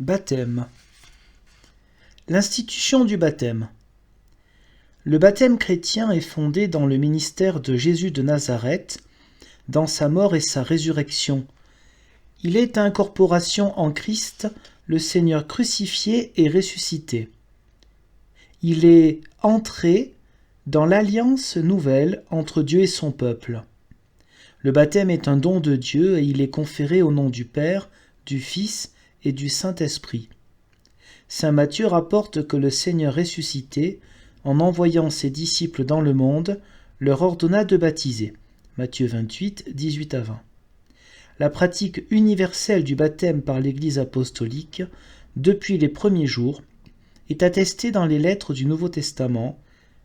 Baptême. L'institution du baptême. Le baptême chrétien est fondé dans le ministère de Jésus de Nazareth, dans sa mort et sa résurrection. Il est incorporation en Christ, le Seigneur crucifié et ressuscité. Il est entré dans l'alliance nouvelle entre Dieu et son peuple. Le baptême est un don de Dieu et il est conféré au nom du Père, du Fils et du Saint-Esprit. Saint Matthieu rapporte que le Seigneur ressuscité, en envoyant ses disciples dans le monde, leur ordonna de baptiser. Matthieu 28, 18 à 20. La pratique universelle du baptême par l'Église apostolique, depuis les premiers jours, est attestée dans les lettres du Nouveau Testament,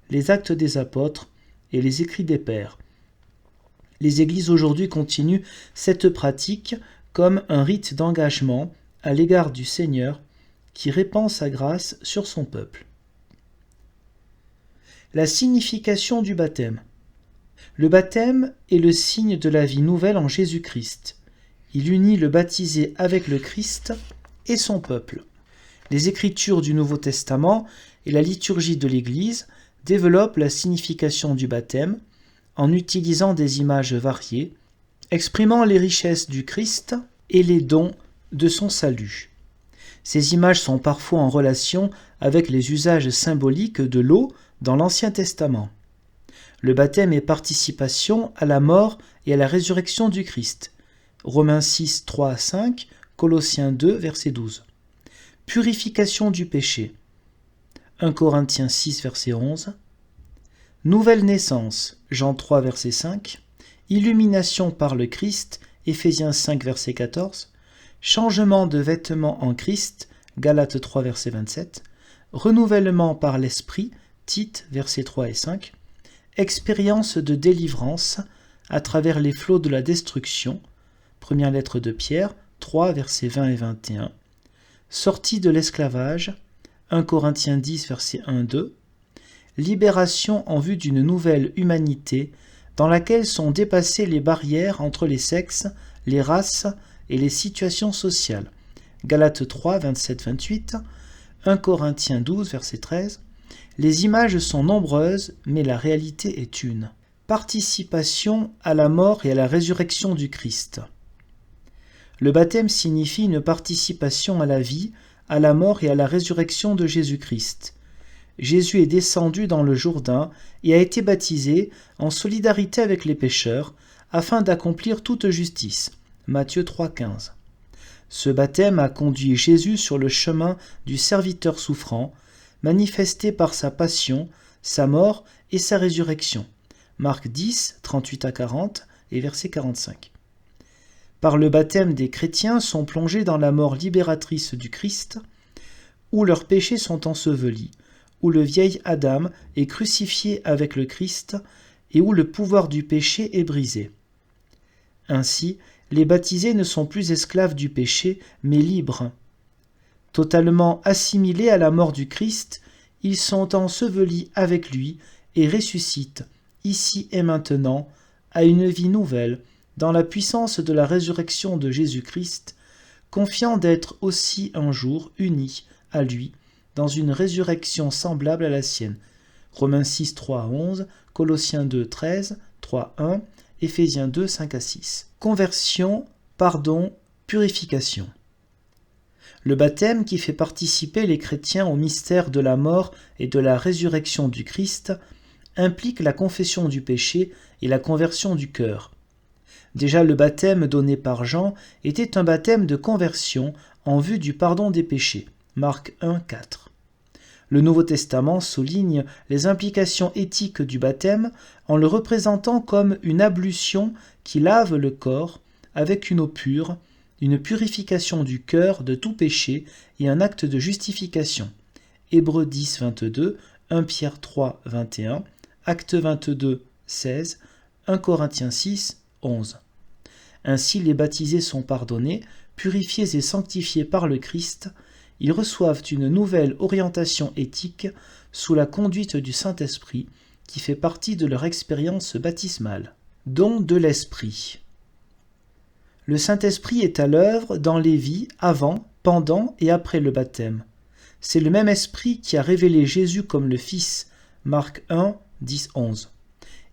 les actes des apôtres et les écrits des pères. Les églises aujourd'hui continuent cette pratique comme un rite d'engagement à l'égard du Seigneur qui répand sa grâce sur son peuple. La signification du baptême. Le baptême est le signe de la vie nouvelle en Jésus-Christ. Il unit le baptisé avec le Christ et son peuple. Les Écritures du Nouveau Testament et la liturgie de l'Église développent la signification du baptême en utilisant des images variées, exprimant les richesses du Christ et les dons de son salut. Ces images sont parfois en relation avec les usages symboliques de l'eau dans l'Ancien Testament. Le baptême est participation à la mort et à la résurrection du Christ. Romains 6, 3 à 5, Colossiens 2, verset 12. Purification du péché. 1 Corinthiens 6, verset 11. Nouvelle naissance. Jean 3, verset 5. Illumination par le Christ. Éphésiens 5, verset 14. Changement de vêtements en Christ, Galates 3, verset 27, renouvellement par l'Esprit, Tite, versets 3 et 5, expérience de délivrance à travers les flots de la destruction, première lettre de Pierre, 3, versets 20 et 21, sortie de l'esclavage, 1 Corinthiens 10, versets 1-2, libération en vue d'une nouvelle humanité dans laquelle sont dépassées les barrières entre les sexes, les races et les situations sociales. Galates 3, 27-28, 1 Corinthiens 12, verset 13. Les images sont nombreuses, mais la réalité est une. Participation à la mort et à la résurrection du Christ. Le baptême signifie une participation à la vie, à la mort et à la résurrection de Jésus-Christ. Jésus est descendu dans le Jourdain et a été baptisé en solidarité avec les pécheurs, afin d'accomplir toute justice. Matthieu 3,15. Ce baptême a conduit Jésus sur le chemin du serviteur souffrant, manifesté par sa passion, sa mort et sa résurrection. Marc 10, 38 à 40 et verset 45. Par le baptême, des chrétiens sont plongés dans la mort libératrice du Christ, où leurs péchés sont ensevelis, où le vieil Adam est crucifié avec le Christ et où le pouvoir du péché est brisé. Ainsi, les baptisés ne sont plus esclaves du péché, mais libres. Totalement assimilés à la mort du Christ, ils sont ensevelis avec lui et ressuscitent, ici et maintenant, à une vie nouvelle, dans la puissance de la résurrection de Jésus-Christ, confiants d'être aussi un jour unis à lui, dans une résurrection semblable à la sienne. Romains 6, 3 à 11, Colossiens 2, 13, 3, 1, Éphésiens 2, 5 à 6. Conversion, pardon, purification. Le baptême qui fait participer les chrétiens au mystère de la mort et de la résurrection du Christ implique la confession du péché et la conversion du cœur. Déjà le baptême donné par Jean était un baptême de conversion en vue du pardon des péchés. Marc 1, 4. Le Nouveau Testament souligne les implications éthiques du baptême en le représentant comme une ablution qui lave le corps avec une eau pure, une purification du cœur de tout péché et un acte de justification. Hébreux 10, 22, 1 Pierre 3, 21, Actes 22, 16, 1 Corinthiens 6, 11. Ainsi les baptisés sont pardonnés, purifiés et sanctifiés par le Christ. Ils reçoivent une nouvelle orientation éthique sous la conduite du Saint-Esprit qui fait partie de leur expérience baptismale. Don de l'Esprit. Le Saint-Esprit est à l'œuvre dans les vies avant pendant et après le baptême. C'est le même esprit qui a révélé Jésus comme le Fils, Marc 1, 10, 11,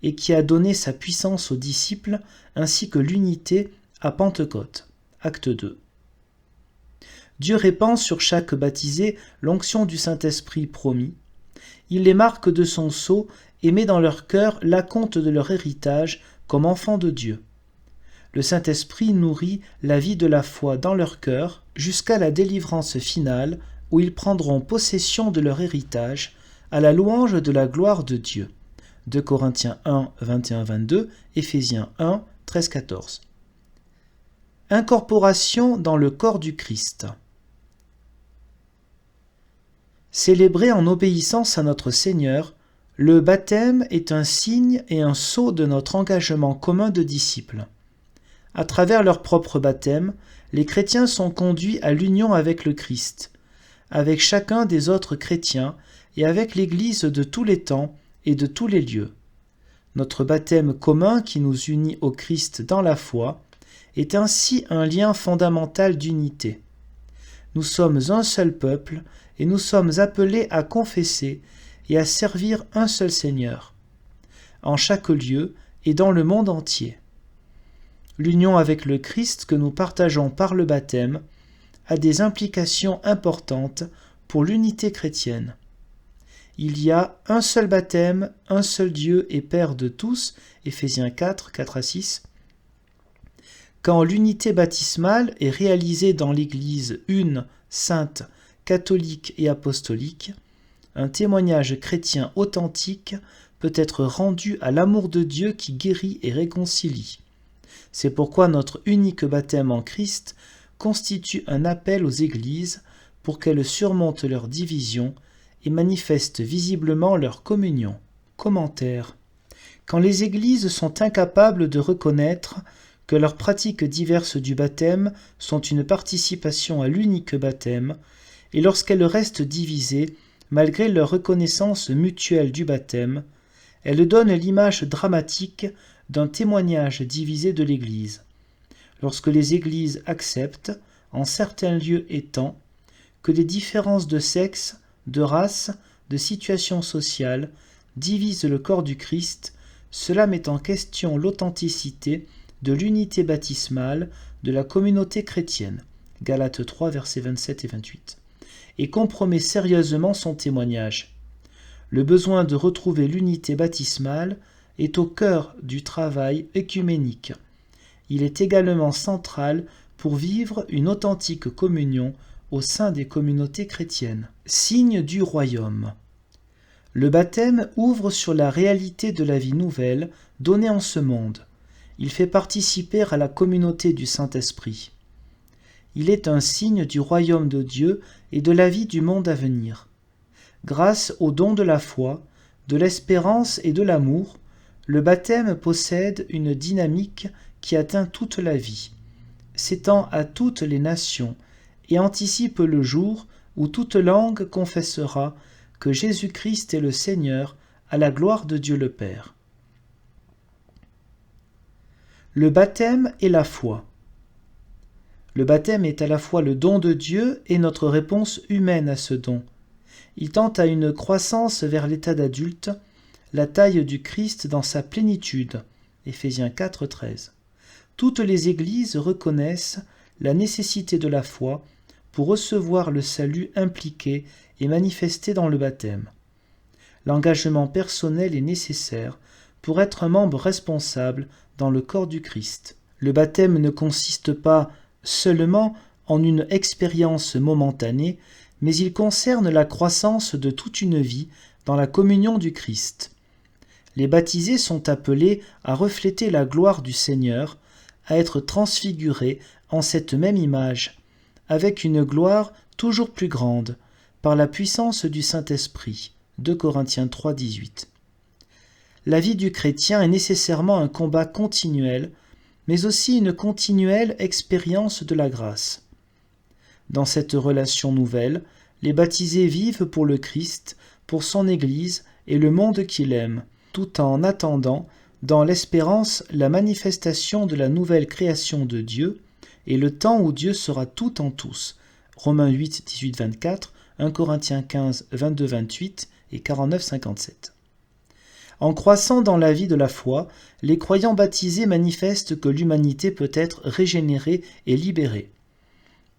et qui a donné sa puissance aux disciples ainsi que l'unité à Pentecôte, Acte 2. Dieu répand sur chaque baptisé l'onction du Saint-Esprit promis. Il les marque de son sceau et met dans leur cœur l'acompte de leur héritage comme enfants de Dieu. Le Saint-Esprit nourrit la vie de la foi dans leur cœur jusqu'à la délivrance finale où ils prendront possession de leur héritage à la louange de la gloire de Dieu. 2 Corinthiens 1, 21-22, Éphésiens 1, 13-14. Incorporation dans le corps du Christ. Célébré en obéissance à notre Seigneur, le baptême est un signe et un sceau de notre engagement commun de disciples. À travers leur propre baptême, les chrétiens sont conduits à l'union avec le Christ, avec chacun des autres chrétiens et avec l'Église de tous les temps et de tous les lieux. Notre baptême commun qui nous unit au Christ dans la foi est ainsi un lien fondamental d'unité. Nous sommes un seul peuple et nous sommes appelés à confesser et à servir un seul Seigneur, en chaque lieu et dans le monde entier. L'union avec le Christ que nous partageons par le baptême a des implications importantes pour l'unité chrétienne. Il y a un seul baptême, un seul Dieu et Père de tous, Éphésiens 4, 4-6. Quand l'unité baptismale est réalisée dans l'Église une, sainte, catholique et apostolique, un témoignage chrétien authentique peut être rendu à l'amour de Dieu qui guérit et réconcilie. C'est pourquoi notre unique baptême en Christ constitue un appel aux Églises pour qu'elles surmontent leurs divisions et manifestent visiblement leur communion. Commentaire. Quand les Églises sont incapables de reconnaître que leurs pratiques diverses du baptême sont une participation à l'unique baptême, et lorsqu'elles restent divisées, malgré leur reconnaissance mutuelle du baptême, elles donnent l'image dramatique d'un témoignage divisé de l'Église. Lorsque les Églises acceptent, en certains lieux et temps, que des différences de sexe, de race, de situation sociale divisent le corps du Christ, cela met en question l'authenticité de l'unité baptismale de la communauté chrétienne, Galates 3, versets 27 et 28, et compromet sérieusement son témoignage. Le besoin de retrouver l'unité baptismale est au cœur du travail œcuménique. Il est également central pour vivre une authentique communion au sein des communautés chrétiennes. Signe du royaume. Le baptême ouvre sur la réalité de la vie nouvelle donnée en ce monde. Il fait participer à la communauté du Saint-Esprit. Il est un signe du royaume de Dieu et de la vie du monde à venir. Grâce au don de la foi, de l'espérance et de l'amour, le baptême possède une dynamique qui atteint toute la vie, s'étend à toutes les nations et anticipe le jour où toute langue confessera que Jésus-Christ est le Seigneur à la gloire de Dieu le Père. Le baptême et la foi. Le baptême est à la fois le don de Dieu et notre réponse humaine à ce don. Il tend à une croissance vers l'état d'adulte, la taille du Christ dans sa plénitude. Éphésiens 4, 13. Toutes les églises reconnaissent la nécessité de la foi pour recevoir le salut impliqué et manifesté dans le baptême. L'engagement personnel est nécessaire pour être un membre responsable dans le corps du Christ. Le baptême ne consiste pas seulement en une expérience momentanée, mais il concerne la croissance de toute une vie dans la communion du Christ. Les baptisés sont appelés à refléter la gloire du Seigneur, à être transfigurés en cette même image, avec une gloire toujours plus grande, par la puissance du Saint-Esprit. 2 Corinthiens 3, 18. La vie du chrétien est nécessairement un combat continuel, mais aussi une continuelle expérience de la grâce. Dans cette relation nouvelle, les baptisés vivent pour le Christ, pour son Église et le monde qu'il aime, tout en attendant, dans l'espérance, la manifestation de la nouvelle création de Dieu et le temps où Dieu sera tout en tous. Romains 8, 18, 24, 1 Corinthiens 15, 22, 28 et 49, 57. En croissant dans la vie de la foi, les croyants baptisés manifestent que l'humanité peut être régénérée et libérée.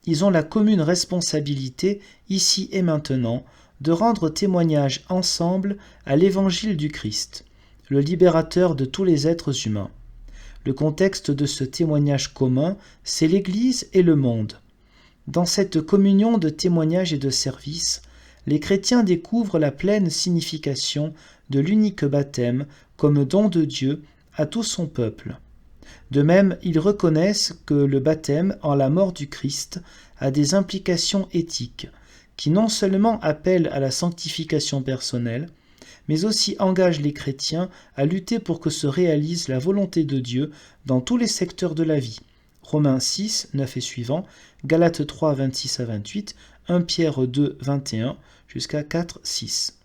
Ils ont la commune responsabilité, ici et maintenant, de rendre témoignage ensemble à l'évangile du Christ, le libérateur de tous les êtres humains. Le contexte de ce témoignage commun, c'est l'Église et le monde. Dans cette communion de témoignage et de service, les chrétiens découvrent la pleine signification de l'unique baptême comme don de Dieu à tout son peuple. De même, ils reconnaissent que le baptême en la mort du Christ a des implications éthiques, qui non seulement appellent à la sanctification personnelle, mais aussi engagent les chrétiens à lutter pour que se réalise la volonté de Dieu dans tous les secteurs de la vie. Romains 6, 9 et suivants, Galates 3, 26 à 28, 1 Pierre 2, 21, jusqu'à 4, 6.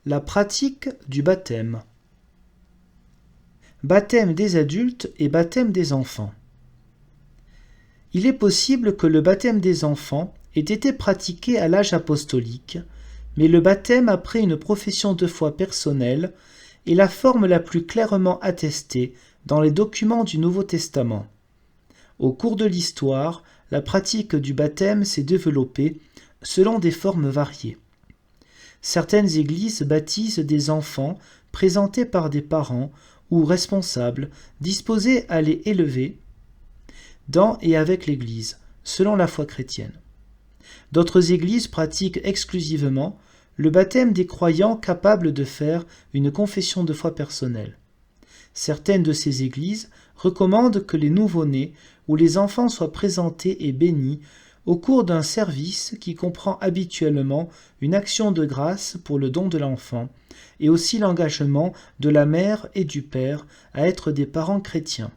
La pratique du baptême. Baptême des adultes et baptême des enfants. Il est possible que le baptême des enfants ait été pratiqué à l'âge apostolique, mais le baptême après une profession de foi personnelle est la forme la plus clairement attestée dans les documents du Nouveau Testament. Au cours de l'histoire, la pratique du baptême s'est développée selon des formes variées. Certaines églises baptisent des enfants présentés par des parents ou responsables disposés à les élever dans et avec l'Église, selon la foi chrétienne. D'autres églises pratiquent exclusivement le baptême des croyants capables de faire une confession de foi personnelle. Certaines de ces églises recommandent que les nouveau-nés ou les enfants soient présentés et bénis au cours d'un service qui comprend habituellement une action de grâce pour le don de l'enfant et aussi l'engagement de la mère et du père à être des parents chrétiens.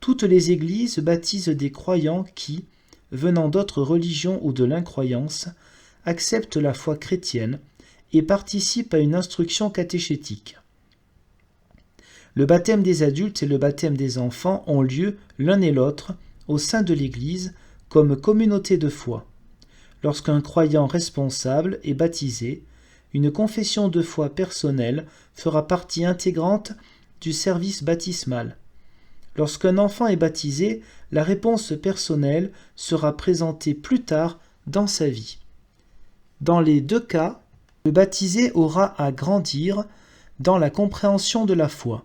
Toutes les églises baptisent des croyants qui, venant d'autres religions ou de l'incroyance, acceptent la foi chrétienne et participent à une instruction catéchétique. Le baptême des adultes et le baptême des enfants ont lieu l'un et l'autre au sein de l'Église comme communauté de foi. Lorsqu'un croyant responsable est baptisé, une confession de foi personnelle fera partie intégrante du service baptismal. Lorsqu'un enfant est baptisé, la réponse personnelle sera présentée plus tard dans sa vie. Dans les deux cas, le baptisé aura à grandir dans la compréhension de la foi.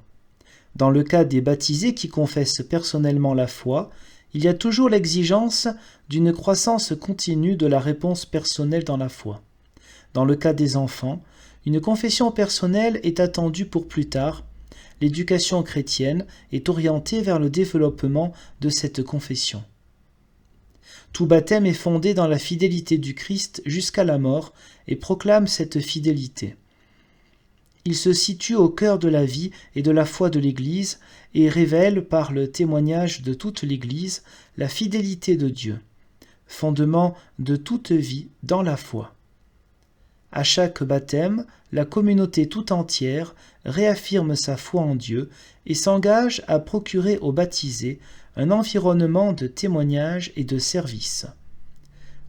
Dans le cas des baptisés qui confessent personnellement la foi, il y a toujours l'exigence d'une croissance continue de la réponse personnelle dans la foi. Dans le cas des enfants, une confession personnelle est attendue pour plus tard. L'éducation chrétienne est orientée vers le développement de cette confession. Tout baptême est fondé dans la fidélité du Christ jusqu'à la mort et proclame cette fidélité. Il se situe au cœur de la vie et de la foi de l'Église et révèle par le témoignage de toute l'Église la fidélité de Dieu, fondement de toute vie dans la foi. À chaque baptême, la communauté tout entière réaffirme sa foi en Dieu et s'engage à procurer aux baptisés un environnement de témoignage et de service.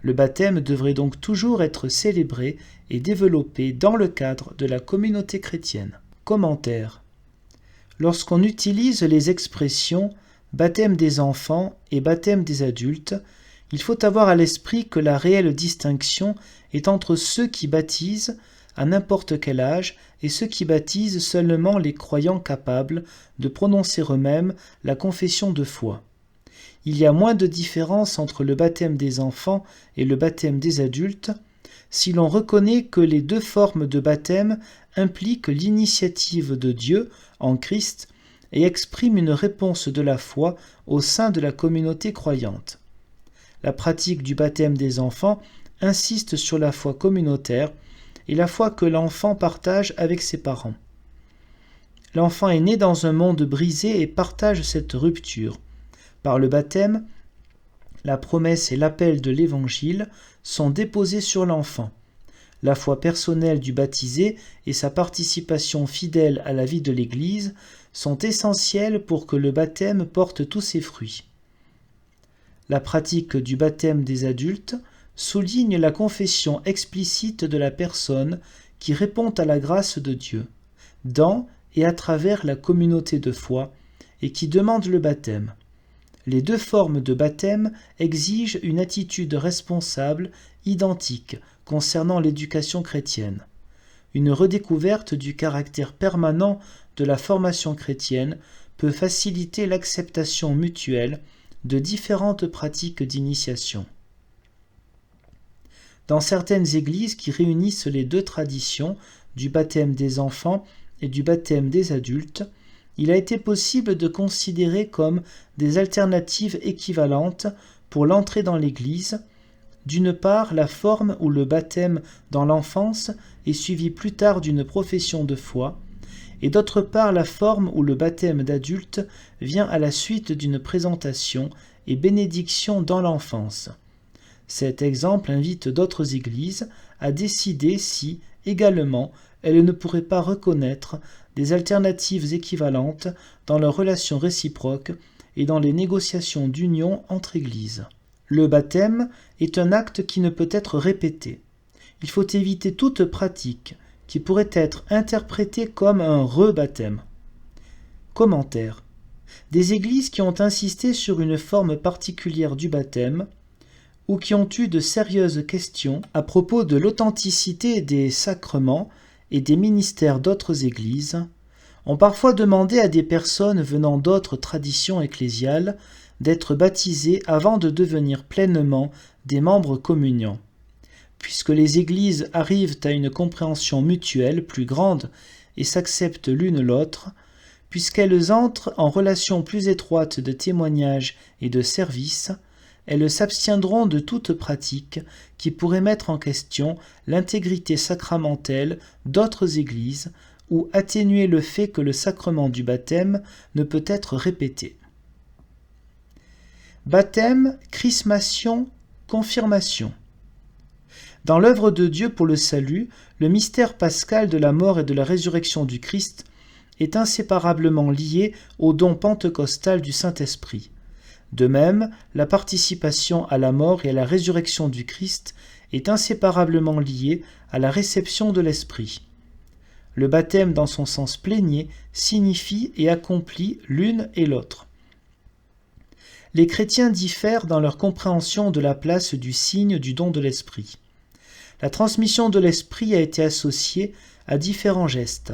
Le baptême devrait donc toujours être célébré et développé dans le cadre de la communauté chrétienne. Commentaire. Lorsqu'on utilise les expressions baptême des enfants et baptême des adultes, il faut avoir à l'esprit que la réelle distinction est entre ceux qui baptisent à n'importe quel âge et ceux qui baptisent seulement les croyants capables de prononcer eux-mêmes la confession de foi. Il y a moins de différence entre le baptême des enfants et le baptême des adultes si l'on reconnaît que les deux formes de baptême impliquent l'initiative de Dieu en Christ et expriment une réponse de la foi au sein de la communauté croyante. La pratique du baptême des enfants insiste sur la foi communautaire et la foi que l'enfant partage avec ses parents. L'enfant est né dans un monde brisé et partage cette rupture. Par le baptême, la promesse et l'appel de l'Évangile sont déposés sur l'enfant. La foi personnelle du baptisé et sa participation fidèle à la vie de l'Église sont essentielles pour que le baptême porte tous ses fruits. La pratique du baptême des adultes souligne la confession explicite de la personne qui répond à la grâce de Dieu, dans et à travers la communauté de foi, et qui demande le baptême. Les deux formes de baptême exigent une attitude responsable identique concernant l'éducation chrétienne. Une redécouverte du caractère permanent de la formation chrétienne peut faciliter l'acceptation mutuelle de différentes pratiques d'initiation. Dans certaines églises qui réunissent les deux traditions du baptême des enfants et du baptême des adultes, il a été possible de considérer comme des alternatives équivalentes pour l'entrée dans l'Église, d'une part la forme où le baptême dans l'enfance est suivi plus tard d'une profession de foi, et d'autre part la forme où le baptême d'adulte vient à la suite d'une présentation et bénédiction dans l'enfance. Cet exemple invite d'autres églises à décider si, également, elles ne pourraient pas reconnaître des alternatives équivalentes dans leurs relations réciproques et dans les négociations d'union entre églises. Le baptême est un acte qui ne peut être répété. Il faut éviter toute pratique qui pourrait être interprétée comme un rebaptême. Commentaire. Des églises qui ont insisté sur une forme particulière du baptême ou qui ont eu de sérieuses questions à propos de l'authenticité des sacrements et des ministères d'autres églises, ont parfois demandé à des personnes venant d'autres traditions ecclésiales d'être baptisées avant de devenir pleinement des membres communiants. Puisque les églises arrivent à une compréhension mutuelle plus grande et s'acceptent l'une l'autre, puisqu'elles entrent en relation plus étroite de témoignage et de service, elles s'abstiendront de toute pratique qui pourrait mettre en question l'intégrité sacramentelle d'autres églises ou atténuer le fait que le sacrement du baptême ne peut être répété. Baptême, chrismation, confirmation. Dans l'œuvre de Dieu pour le salut, le mystère pascal de la mort et de la résurrection du Christ est inséparablement lié au don pentecostal du Saint-Esprit. De même, la participation à la mort et à la résurrection du Christ est inséparablement liée à la réception de l'Esprit. Le baptême dans son sens plénier signifie et accomplit l'une et l'autre. Les chrétiens diffèrent dans leur compréhension de la place du signe du don de l'Esprit. La transmission de l'Esprit a été associée à différents gestes.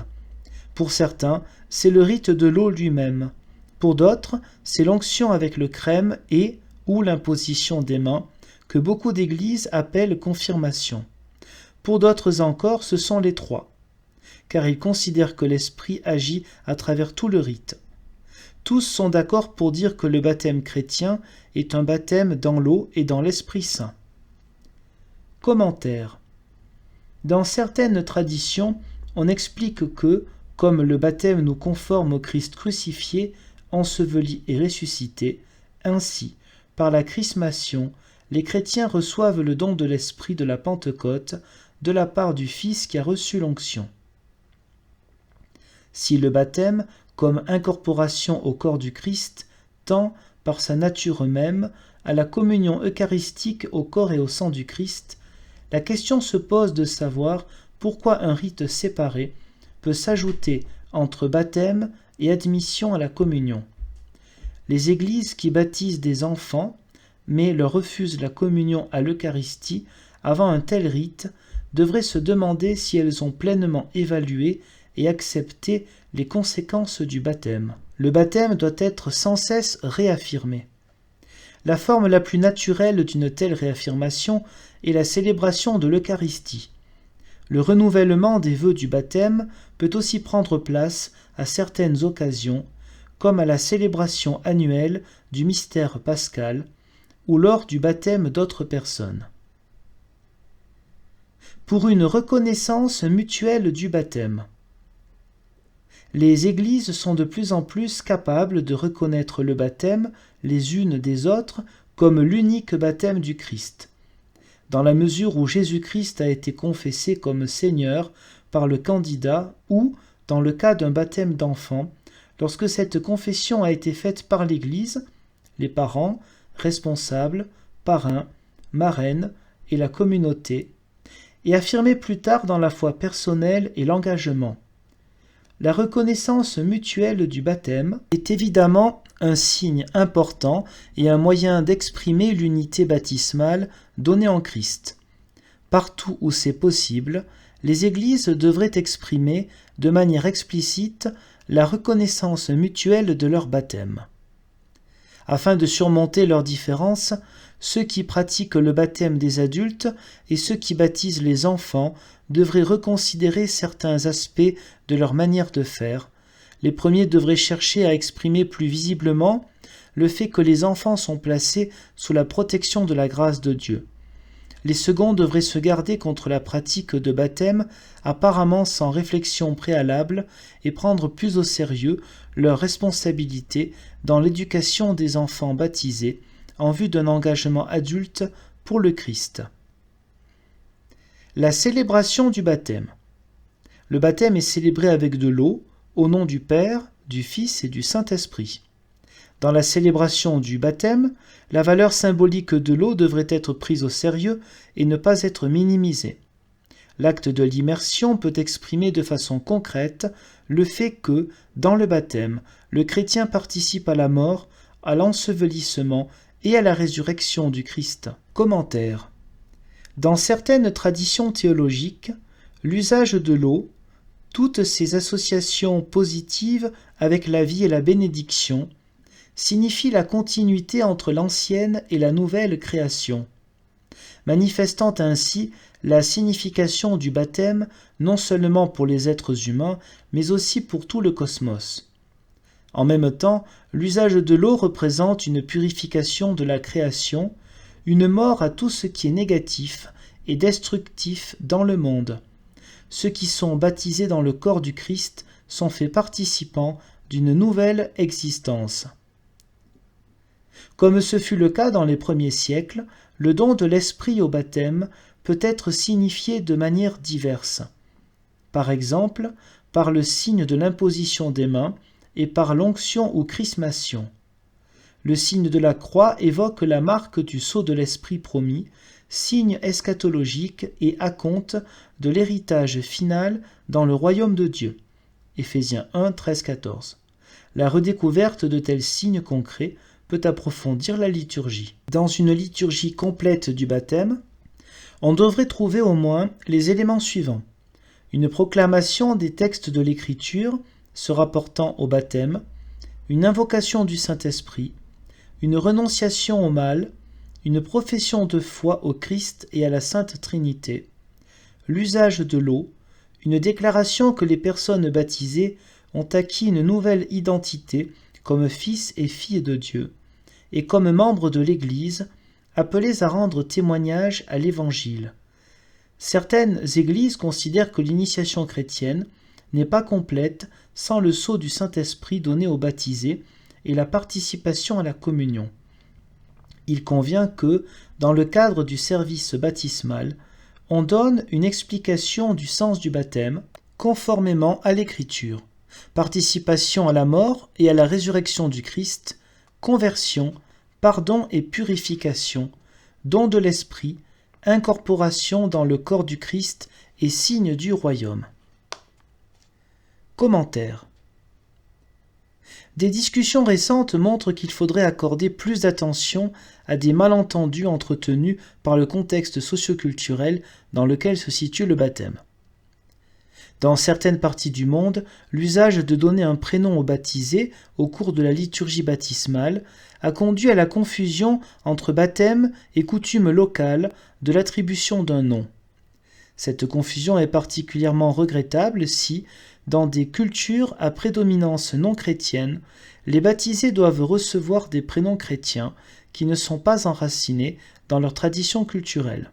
Pour certains, c'est le rite de l'eau lui-même. Pour d'autres, c'est l'onction avec le crème et ou l'imposition des mains, que beaucoup d'églises appellent confirmation. Pour d'autres encore, ce sont les trois, car ils considèrent que l'Esprit agit à travers tout le rite. Tous sont d'accord pour dire que le baptême chrétien est un baptême dans l'eau et dans l'Esprit Saint. Commentaire. Dans certaines traditions, on explique que, comme le baptême nous conforme au Christ crucifié, enseveli et ressuscité, ainsi, par la chrismation, les chrétiens reçoivent le don de l'Esprit de la Pentecôte de la part du Fils qui a reçu l'onction. Si le baptême, comme incorporation au corps du Christ, tend, par sa nature même, à la communion eucharistique au corps et au sang du Christ, la question se pose de savoir pourquoi un rite séparé peut s'ajouter entre baptême et admission à la communion. Les églises qui baptisent des enfants, mais leur refusent la communion à l'Eucharistie avant un tel rite, devraient se demander si elles ont pleinement évalué et accepté les conséquences du baptême. Le baptême doit être sans cesse réaffirmé. La forme la plus naturelle d'une telle réaffirmation est la célébration de l'Eucharistie. Le renouvellement des vœux du baptême peut aussi prendre place à certaines occasions, comme à la célébration annuelle du mystère pascal ou lors du baptême d'autres personnes. Pour une reconnaissance mutuelle du baptême. Les églises sont de plus en plus capables de reconnaître le baptême les unes des autres comme l'unique baptême du Christ. Dans la mesure où Jésus-Christ a été confessé comme Seigneur par le candidat ou, dans le cas d'un baptême d'enfant, lorsque cette confession a été faite par l'Église, les parents, responsables, parrains, marraines, et la communauté, et affirmé plus tard dans la foi personnelle et l'engagement. La reconnaissance mutuelle du baptême est évidemment un signe important et un moyen d'exprimer l'unité baptismale donnée en Christ. Partout où c'est possible, les églises devraient exprimer de manière explicite la reconnaissance mutuelle de leur baptême. Afin de surmonter leurs différences, ceux qui pratiquent le baptême des adultes et ceux qui baptisent les enfants devraient reconsidérer certains aspects de leur manière de faire. Les premiers devraient chercher à exprimer plus visiblement le fait que les enfants sont placés sous la protection de la grâce de Dieu. Les seconds devraient se garder contre la pratique de baptême apparemment sans réflexion préalable et prendre plus au sérieux leur responsabilité dans l'éducation des enfants baptisés en vue d'un engagement adulte pour le Christ. La célébration du baptême. Le baptême est célébré avec de l'eau, au nom du Père, du Fils et du Saint-Esprit. Dans la célébration du baptême, la valeur symbolique de l'eau devrait être prise au sérieux et ne pas être minimisée. L'acte de l'immersion peut exprimer de façon concrète le fait que, dans le baptême, le chrétien participe à la mort, à l'ensevelissement et à la résurrection du Christ. Commentaire. Dans certaines traditions théologiques, l'usage de l'eau, toutes ces associations positives avec la vie et la bénédiction, signifie la continuité entre l'ancienne et la nouvelle création, manifestant ainsi la signification du baptême non seulement pour les êtres humains, mais aussi pour tout le cosmos. En même temps, l'usage de l'eau représente une purification de la création, une mort à tout ce qui est négatif et destructif dans le monde. Ceux qui sont baptisés dans le corps du Christ sont faits participants d'une nouvelle existence. Comme ce fut le cas dans les premiers siècles, le don de l'Esprit au baptême peut être signifié de manière diverse. Par exemple, par le signe de l'imposition des mains et par l'onction ou chrismation. Le signe de la croix évoque la marque du sceau de l'Esprit promis, signe eschatologique et acompte de l'héritage final dans le royaume de Dieu. Éphésiens 1, 13-14. La redécouverte de tels signes concrets peut approfondir la liturgie. Dans une liturgie complète du baptême, on devrait trouver au moins les éléments suivants. Une proclamation des textes de l'Écriture se rapportant au baptême, une invocation du Saint-Esprit, une renonciation au mal, une profession de foi au Christ et à la Sainte Trinité, l'usage de l'eau, une déclaration que les personnes baptisées ont acquis une nouvelle identité comme fils et filles de Dieu, et comme membres de l'Église, appelés à rendre témoignage à l'Évangile. Certaines églises considèrent que l'initiation chrétienne n'est pas complète sans le sceau du Saint-Esprit donné aux baptisés et la participation à la communion. Il convient que, dans le cadre du service baptismal, on donne une explication du sens du baptême, conformément à l'Écriture. Participation à la mort et à la résurrection du Christ, conversion, pardon et purification, don de l'Esprit, incorporation dans le corps du Christ et signe du royaume. Commentaire. Des discussions récentes montrent qu'il faudrait accorder plus d'attention à des malentendus entretenus par le contexte socioculturel dans lequel se situe le baptême. Dans certaines parties du monde, l'usage de donner un prénom aux baptisés au cours de la liturgie baptismale a conduit à la confusion entre baptême et coutume locale de l'attribution d'un nom. Cette confusion est particulièrement regrettable si, dans des cultures à prédominance non chrétienne, les baptisés doivent recevoir des prénoms chrétiens qui ne sont pas enracinés dans leur tradition culturelle.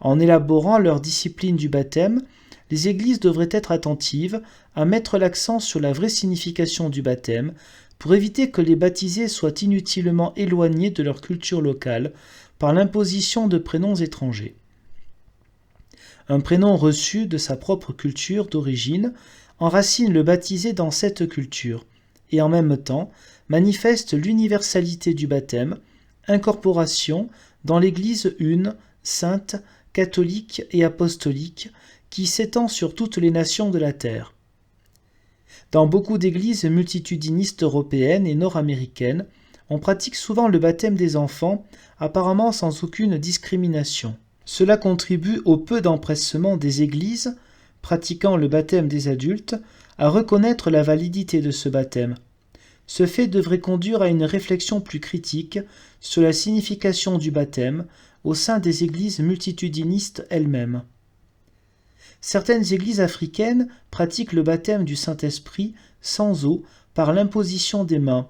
En élaborant leur discipline du baptême, les églises devraient être attentives à mettre l'accent sur la vraie signification du baptême pour éviter que les baptisés soient inutilement éloignés de leur culture locale par l'imposition de prénoms étrangers. Un prénom reçu de sa propre culture d'origine enracine le baptisé dans cette culture et en même temps manifeste l'universalité du baptême, incorporation dans l'Église une sainte, catholique et apostolique qui s'étend sur toutes les nations de la terre. Dans beaucoup d'églises multitudinistes européennes et nord-américaines, on pratique souvent le baptême des enfants, apparemment sans aucune discrimination. Cela contribue au peu d'empressement des églises, pratiquant le baptême des adultes, à reconnaître la validité de ce baptême. Ce fait devrait conduire à une réflexion plus critique sur la signification du baptême au sein des églises multitudinistes elles-mêmes. Certaines églises africaines pratiquent le baptême du Saint-Esprit sans eau par l'imposition des mains,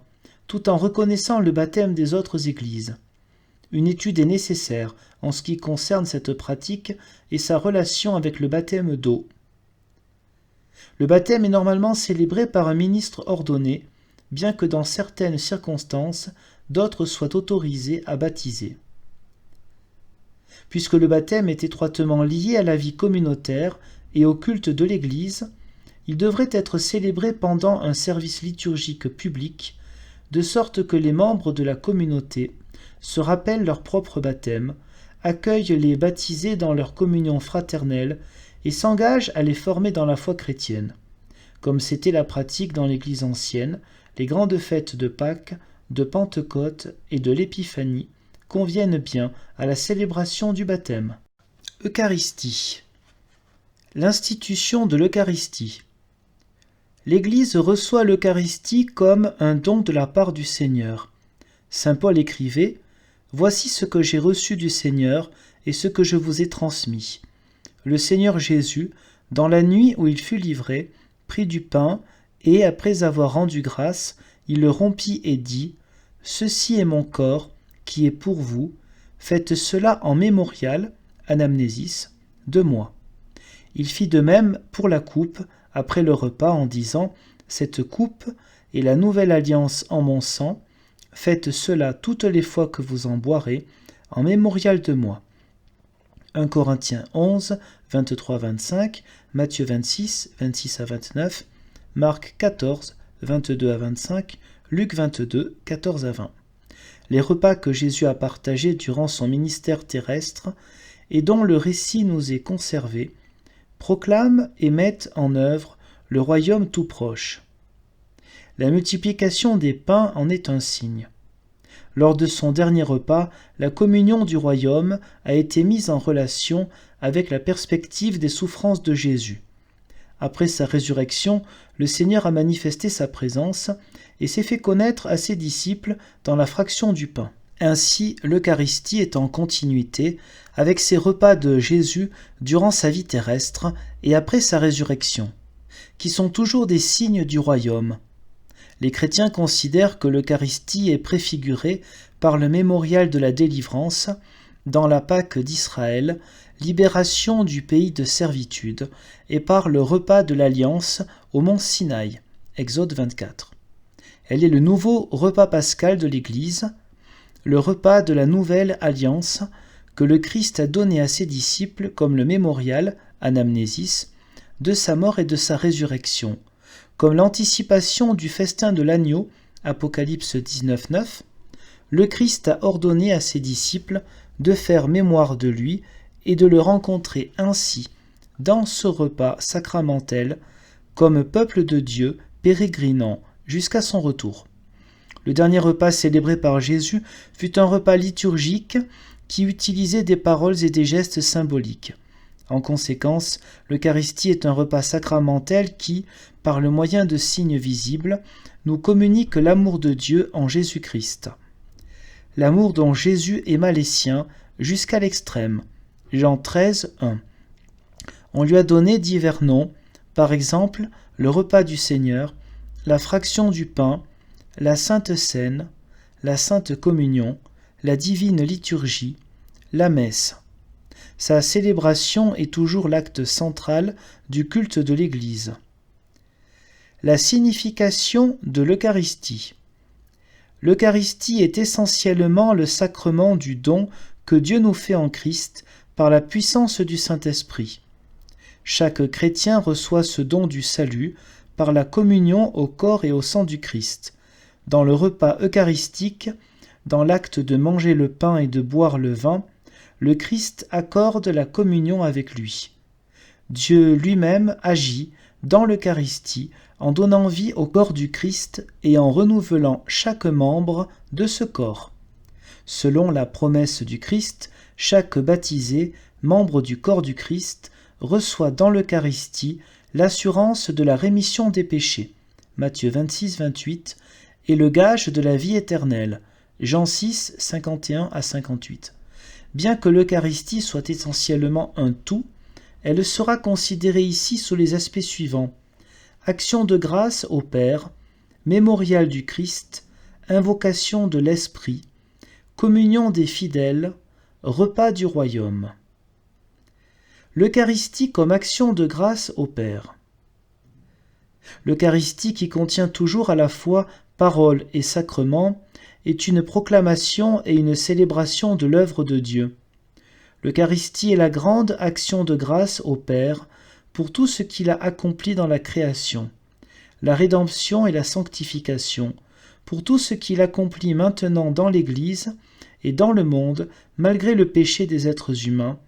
tout en reconnaissant le baptême des autres églises. Une étude est nécessaire en ce qui concerne cette pratique et sa relation avec le baptême d'eau. Le baptême est normalement célébré par un ministre ordonné, bien que dans certaines circonstances, d'autres soient autorisés à baptiser. Puisque le baptême est étroitement lié à la vie communautaire et au culte de l'Église, il devrait être célébré pendant un service liturgique public, de sorte que les membres de la communauté se rappellent leur propre baptême, accueillent les baptisés dans leur communion fraternelle et s'engagent à les former dans la foi chrétienne, comme c'était la pratique dans l'Église ancienne. Les grandes fêtes de Pâques, de Pentecôte et de l'Épiphanie conviennent bien à la célébration du baptême. Eucharistie. L'institution de l'Eucharistie. L'Église reçoit l'Eucharistie comme un don de la part du Seigneur. Saint Paul écrivait « Voici ce que j'ai reçu du Seigneur et ce que je vous ai transmis. Le Seigneur Jésus, dans la nuit où il fut livré, prit du pain, et, après avoir rendu grâce, il le rompit et dit « Ceci est mon corps, qui est pour vous, faites cela en mémorial, anamnésis, de moi. » Il fit de même pour la coupe, après le repas, en disant « Cette coupe est la nouvelle alliance en mon sang, faites cela toutes les fois que vous en boirez, en mémorial de moi. » 1 Corinthiens 11, 23-25, Matthieu 26, 26-29, Marc 14, 22-25, Luc 22, 14-20. Les repas que Jésus a partagés durant son ministère terrestre et dont le récit nous est conservé, proclament et mettent en œuvre le royaume tout proche. La multiplication des pains en est un signe. Lors de son dernier repas, la communion du royaume a été mise en relation avec la perspective des souffrances de Jésus. Après sa résurrection, le Seigneur a manifesté sa présence et s'est fait connaître à ses disciples dans la fraction du pain. Ainsi, l'Eucharistie est en continuité avec ces repas de Jésus durant sa vie terrestre et après sa résurrection, qui sont toujours des signes du royaume. Les chrétiens considèrent que l'Eucharistie est préfigurée par le mémorial de la délivrance dans la Pâque d'Israël, libération du pays de servitude, et par le repas de l'Alliance au mont Sinaï, Exode 24. Elle est le nouveau repas pascal de l'Église, le repas de la nouvelle alliance que le Christ a donné à ses disciples comme le mémorial, anamnésis, de sa mort et de sa résurrection, comme l'anticipation du festin de l'agneau, Apocalypse 19, 9, le Christ a ordonné à ses disciples de faire mémoire de lui et de le rencontrer ainsi dans ce repas sacramentel comme peuple de Dieu pérégrinant jusqu'à son retour. Le dernier repas célébré par Jésus fut un repas liturgique qui utilisait des paroles et des gestes symboliques. En conséquence, l'Eucharistie est un repas sacramentel qui, par le moyen de signes visibles, nous communique l'amour de Dieu en Jésus-Christ. L'amour dont Jésus aima les siens jusqu'à l'extrême. Jean 13, 1. On lui a donné divers noms, par exemple le repas du Seigneur, la fraction du pain, la Sainte Seine, la Sainte Communion, la divine liturgie, la messe. Sa célébration est toujours l'acte central du culte de l'Église. La signification de l'Eucharistie. L'Eucharistie est essentiellement le sacrement du don que Dieu nous fait en Christ par la puissance du Saint-Esprit. Chaque chrétien reçoit ce don du salut par la communion au corps et au sang du Christ, dans le repas eucharistique, dans l'acte de manger le pain et de boire le vin. le Christ accorde la communion avec lui. Dieu lui-même agit dans l'Eucharistie en donnant vie au corps du Christ et en renouvelant chaque membre de ce corps. Selon la promesse du Christ, chaque baptisé, membre du corps du Christ, reçoit dans l'Eucharistie l'assurance de la rémission des péchés, Matthieu 26, 28, et le gage de la vie éternelle, Jean 6, 51 à 58. Bien que l'Eucharistie soit essentiellement un tout, elle sera considérée ici sous les aspects suivants: action de grâce au Père, mémorial du Christ, invocation de l'Esprit, communion des fidèles, repas du royaume. L'Eucharistie comme action de grâce au Père. L'Eucharistie, qui contient toujours à la fois parole et sacrement, est une proclamation et une célébration de l'œuvre de Dieu. L'Eucharistie est la grande action de grâce au Père pour tout ce qu'il a accompli dans la création, la rédemption et la sanctification, pour tout ce qu'il accomplit maintenant dans l'Église et dans le monde malgré le péché des êtres humains,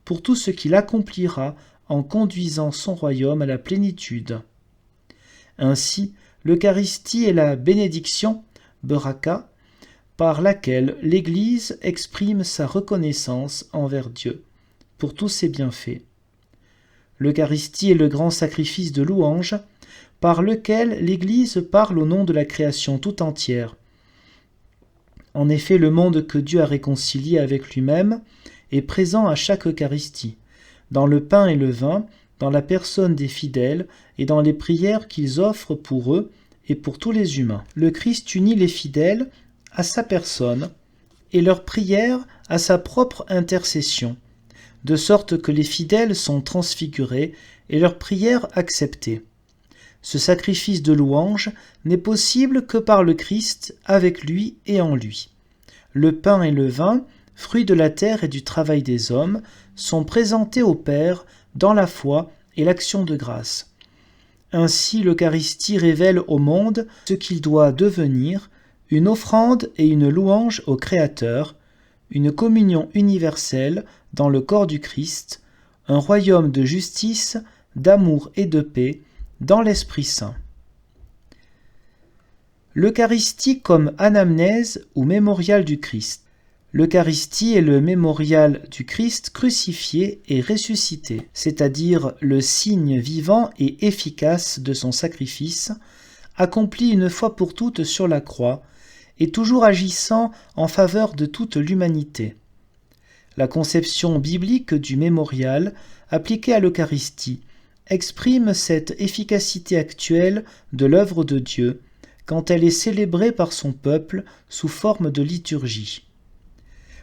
pour tout ce qu'il accomplira en conduisant son royaume à la plénitude. Ainsi, l'Eucharistie est la bénédiction, Beraka, par laquelle l'Église exprime sa reconnaissance envers Dieu pour tous ses bienfaits. L'Eucharistie est le grand sacrifice de louange par lequel l'Église parle au nom de la création tout entière. En effet, le monde que Dieu a réconcilié avec lui-même est présent à chaque Eucharistie, dans le pain et le vin, dans la personne des fidèles et dans les prières qu'ils offrent pour eux et pour tous les humains. Le Christ unit les fidèles à sa personne et leurs prières à sa propre intercession, de sorte que les fidèles sont transfigurés et leurs prières acceptées. Ce sacrifice de louange n'est possible que par le Christ, avec lui et en lui. Le pain et le vin, fruits de la terre et du travail des hommes, sont présentés au Père dans la foi et l'action de grâce. Ainsi, l'Eucharistie révèle au monde ce qu'il doit devenir, une offrande et une louange au Créateur, une communion universelle dans le corps du Christ, un royaume de justice, d'amour et de paix dans l'Esprit Saint. L'Eucharistie comme anamnèse ou mémorial du Christ. L'Eucharistie est le mémorial du Christ crucifié et ressuscité, c'est-à-dire le signe vivant et efficace de son sacrifice, accompli une fois pour toutes sur la croix, et toujours agissant en faveur de toute l'humanité. La conception biblique du mémorial, appliquée à l'Eucharistie, exprime cette efficacité actuelle de l'œuvre de Dieu, quand elle est célébrée par son peuple sous forme de liturgie.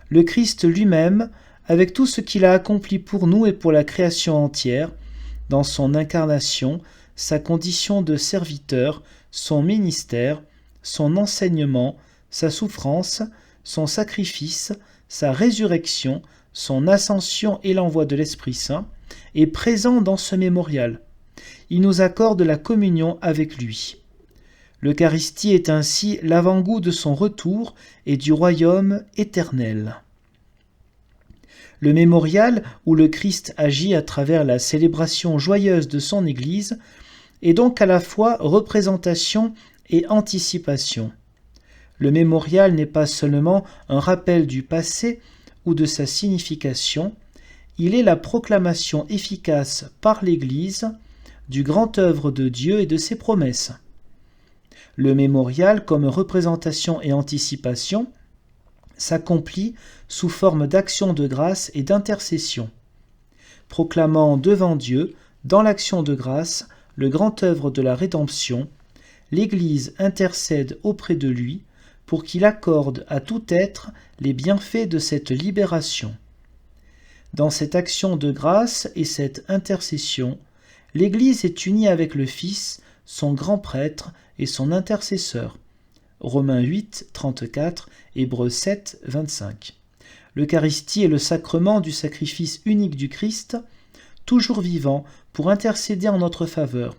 Le Christ lui-même, avec tout ce qu'il a accompli pour nous et pour la création entière, dans son incarnation, sa condition de serviteur, son ministère, son enseignement, sa souffrance, son sacrifice, sa résurrection, son ascension et l'envoi de l'Esprit Saint, est présent dans ce mémorial. Il nous accorde la communion avec lui. L'Eucharistie est ainsi l'avant-goût de son retour et du royaume éternel. Le mémorial, où le Christ agit à travers la célébration joyeuse de son Église, est donc à la fois représentation et anticipation. Le mémorial n'est pas seulement un rappel du passé ou de sa signification, il est la proclamation efficace par l'Église du grand œuvre de Dieu et de ses promesses. Le mémorial, comme représentation et anticipation, s'accomplit sous forme d'action de grâce et d'intercession, proclamant devant Dieu, dans l'action de grâce, le grand œuvre de la rédemption. L'Église intercède auprès de lui pour qu'il accorde à tout être les bienfaits de cette libération. Dans cette action de grâce et cette intercession, l'Église est unie avec le Fils, son grand prêtre et son intercesseur. Romains 8, 34, Hébreux 7, 25. L'Eucharistie est le sacrement du sacrifice unique du Christ, toujours vivant pour intercéder en notre faveur.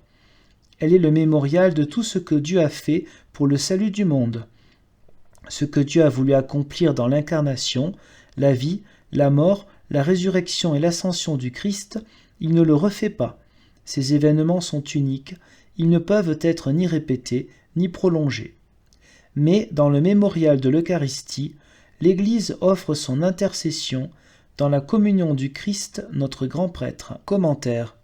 Elle est le mémorial de tout ce que Dieu a fait pour le salut du monde. Ce que Dieu a voulu accomplir dans l'incarnation, la vie, La mort, la résurrection et l'ascension du Christ, il ne le refait pas. Ces événements sont uniques, ils ne peuvent être ni répétés, ni prolongés. Mais dans le mémorial de l'Eucharistie, l'Église offre son intercession dans la communion du Christ, notre grand prêtre. Commentaire.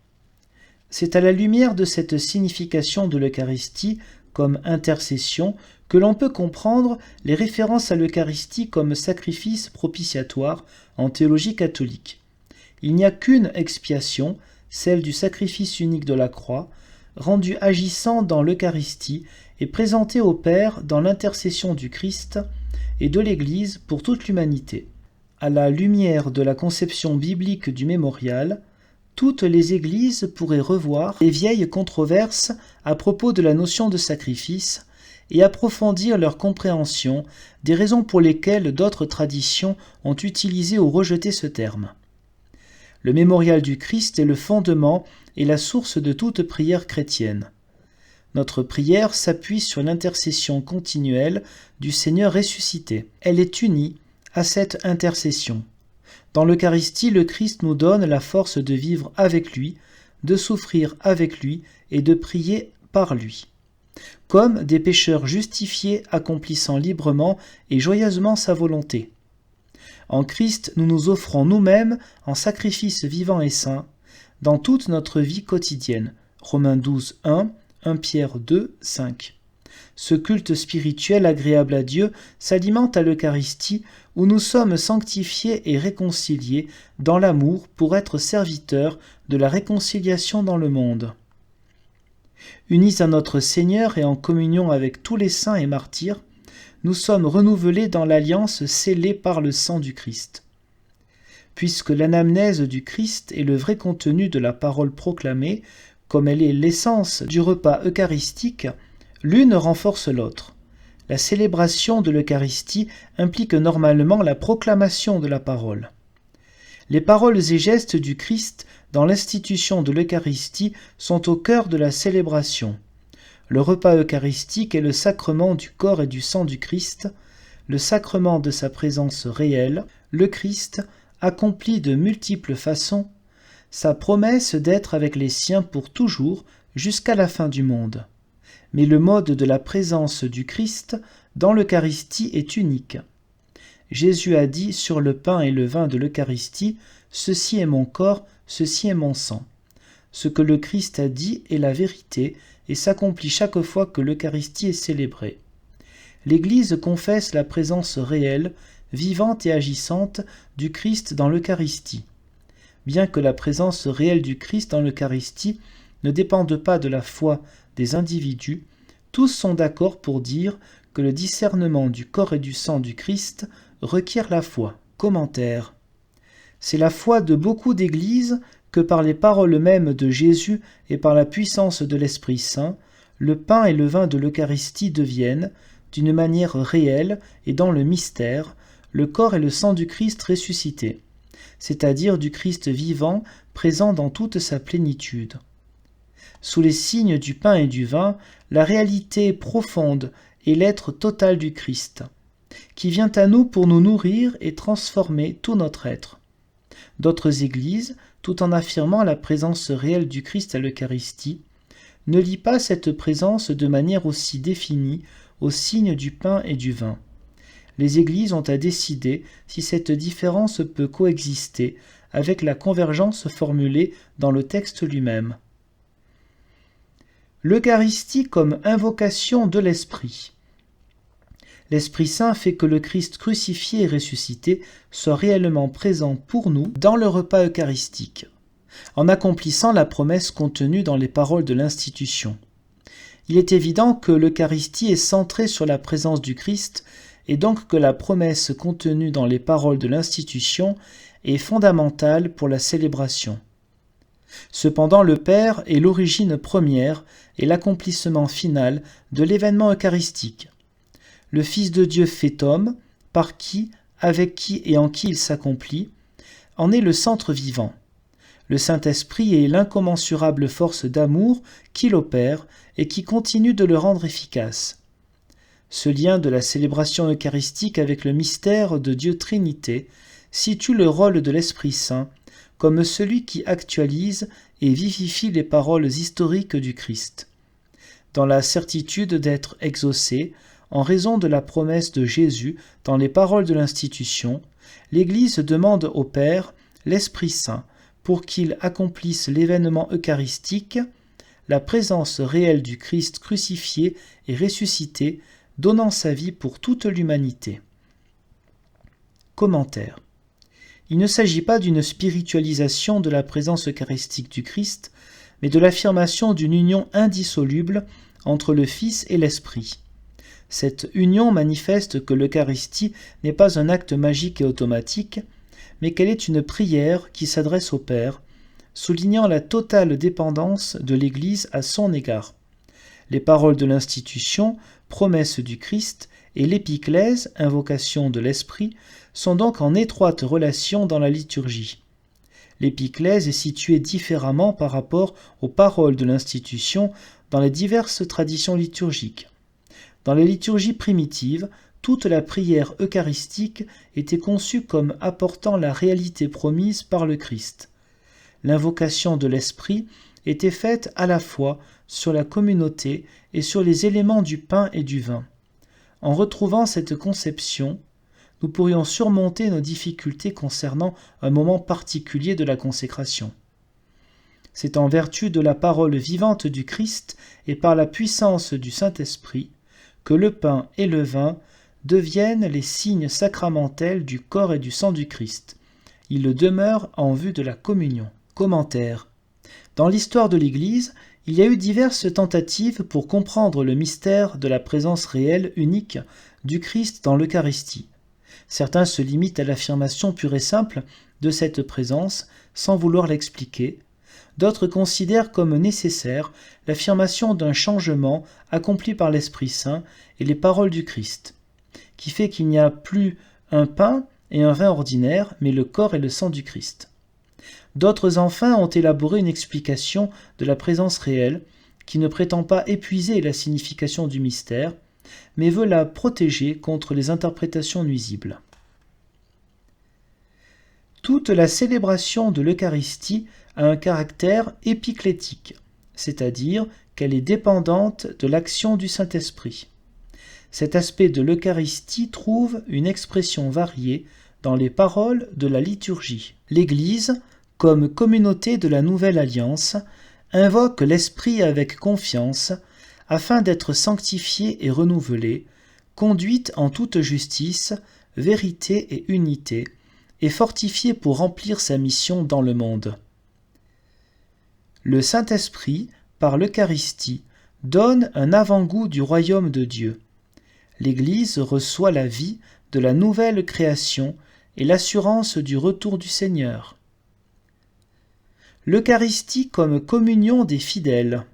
C'est à la lumière de cette signification de l'Eucharistie comme intercession que l'on peut comprendre les références à l'Eucharistie comme sacrifice propitiatoire en théologie catholique. Il n'y a qu'une expiation, celle du sacrifice unique de la croix, rendu agissant dans l'Eucharistie et présenté au Père dans l'intercession du Christ et de l'Église pour toute l'humanité. À la lumière de la conception biblique du mémorial, toutes les églises pourraient revoir les vieilles controverses à propos de la notion de sacrifice et approfondir leur compréhension des raisons pour lesquelles d'autres traditions ont utilisé ou rejeté ce terme. Le mémorial du Christ est le fondement et la source de toute prière chrétienne. Notre prière s'appuie sur l'intercession continuelle du Seigneur ressuscité. Elle est unie à cette intercession. Dans l'Eucharistie, le Christ nous donne la force de vivre avec lui, de souffrir avec lui et de prier par lui. Comme des pécheurs justifiés accomplissant librement et joyeusement sa volonté. En Christ, nous nous offrons nous-mêmes en sacrifice vivant et saint dans toute notre vie quotidienne. Romains 12, 1, 1 Pierre 2, 5. Ce culte spirituel agréable à Dieu s'alimente à l'Eucharistie où nous sommes sanctifiés et réconciliés dans l'amour pour être serviteurs de la réconciliation dans le monde. Unis à notre Seigneur et en communion avec tous les saints et martyrs, nous sommes renouvelés dans l'alliance scellée par le sang du Christ. Puisque l'anamnèse du Christ est le vrai contenu de la parole proclamée, comme elle est l'essence du repas eucharistique, l'une renforce l'autre. La célébration de l'Eucharistie implique normalement la proclamation de la parole. Les paroles et gestes du Christ dans l'institution de l'Eucharistie sont au cœur de la célébration. Le repas eucharistique est le sacrement du corps et du sang du Christ, le sacrement de sa présence réelle, le Christ, accompli de multiples façons, sa promesse d'être avec les siens pour toujours jusqu'à la fin du monde. Mais le mode de la présence du Christ dans l'Eucharistie est unique. Jésus a dit sur le pain et le vin de l'Eucharistie « Ceci est mon corps, ceci est mon sang ». Ce que le Christ a dit est la vérité et s'accomplit chaque fois que l'Eucharistie est célébrée. L'Église confesse la présence réelle, vivante et agissante du Christ dans l'Eucharistie. Bien que la présence réelle du Christ dans l'Eucharistie ne dépende pas de la foi des individus, tous sont d'accord pour dire que le discernement du corps et du sang du Christ requiert la foi. Commentaire. C'est la foi de beaucoup d'églises que par les paroles mêmes de Jésus et par la puissance de l'Esprit Saint, le pain et le vin de l'Eucharistie deviennent, d'une manière réelle et dans le mystère, le corps et le sang du Christ ressuscité, c'est-à-dire du Christ vivant présent dans toute sa plénitude. Sous les signes du pain et du vin, la réalité profonde est l'être total du Christ, qui vient à nous pour nous nourrir et transformer tout notre être. D'autres églises, tout en affirmant la présence réelle du Christ à l'Eucharistie, ne lient pas cette présence de manière aussi définie aux signes du pain et du vin. Les églises ont à décider si cette différence peut coexister avec la convergence formulée dans le texte lui-même. L'Eucharistie comme invocation de l'Esprit. L'Esprit Saint fait que le Christ crucifié et ressuscité soit réellement présent pour nous dans le repas eucharistique, en accomplissant la promesse contenue dans les paroles de l'institution. Il est évident que l'Eucharistie est centrée sur la présence du Christ et donc que la promesse contenue dans les paroles de l'institution est fondamentale pour la célébration. Cependant, le Père est l'origine première et l'accomplissement final de l'événement eucharistique. Le Fils de Dieu fait homme, par qui, avec qui et en qui il s'accomplit, en est le centre vivant. Le Saint-Esprit est l'incommensurable force d'amour qui l'opère et qui continue de le rendre efficace. Ce lien de la célébration eucharistique avec le mystère de Dieu Trinité situe le rôle de l'Esprit Saint comme celui qui actualise et vivifie les paroles historiques du Christ. Dans la certitude d'être exaucé, en raison de la promesse de Jésus dans les paroles de l'institution, l'Église demande au Père l'Esprit Saint pour qu'il accomplisse l'événement eucharistique, la présence réelle du Christ crucifié et ressuscité, donnant sa vie pour toute l'humanité. Commentaire. Il ne s'agit pas d'une spiritualisation de la présence eucharistique du Christ, mais de l'affirmation d'une union indissoluble entre le Fils et l'Esprit. Cette union manifeste que l'Eucharistie n'est pas un acte magique et automatique, mais qu'elle est une prière qui s'adresse au Père, soulignant la totale dépendance de l'Église à son égard. Les paroles de l'institution, promesse du Christ, et l'épiclèse, invocation de l'Esprit, sont donc en étroite relation dans la liturgie. L'épiclèse est située différemment par rapport aux paroles de l'institution dans les diverses traditions liturgiques. Dans les liturgies primitives, toute la prière eucharistique était conçue comme apportant la réalité promise par le Christ. L'invocation de l'Esprit était faite à la fois sur la communauté et sur les éléments du pain et du vin. En retrouvant cette conception, nous pourrions surmonter nos difficultés concernant un moment particulier de la consécration. C'est en vertu de la parole vivante du Christ et par la puissance du Saint-Esprit que le pain et le vin deviennent les signes sacramentels du corps et du sang du Christ. Ils le demeurent en vue de la communion. Commentaire. Dans l'histoire de l'Église, il y a eu diverses tentatives pour comprendre le mystère de la présence réelle, unique, du Christ dans l'Eucharistie. Certains se limitent à l'affirmation pure et simple de cette présence sans vouloir l'expliquer. D'autres considèrent comme nécessaire l'affirmation d'un changement accompli par l'Esprit Saint et les paroles du Christ, qui fait qu'il n'y a plus un pain et un vin ordinaire, mais le corps et le sang du Christ. D'autres enfin ont élaboré une explication de la présence réelle qui ne prétend pas épuiser la signification du mystère, mais veut la protéger contre les interprétations nuisibles. Toute la célébration de l'Eucharistie a un caractère épiclétique, c'est-à-dire qu'elle est dépendante de l'action du Saint-Esprit. Cet aspect de l'Eucharistie trouve une expression variée dans les paroles de la liturgie. L'Église, comme communauté de la Nouvelle Alliance, invoque l'Esprit avec confiance afin d'être sanctifiée et renouvelée, conduite en toute justice, vérité et unité, et fortifiée pour remplir sa mission dans le monde. Le Saint-Esprit, par l'Eucharistie, donne un avant-goût du royaume de Dieu. L'Église reçoit la vie de la nouvelle création et l'assurance du retour du Seigneur. L'Eucharistie comme communion des fidèles.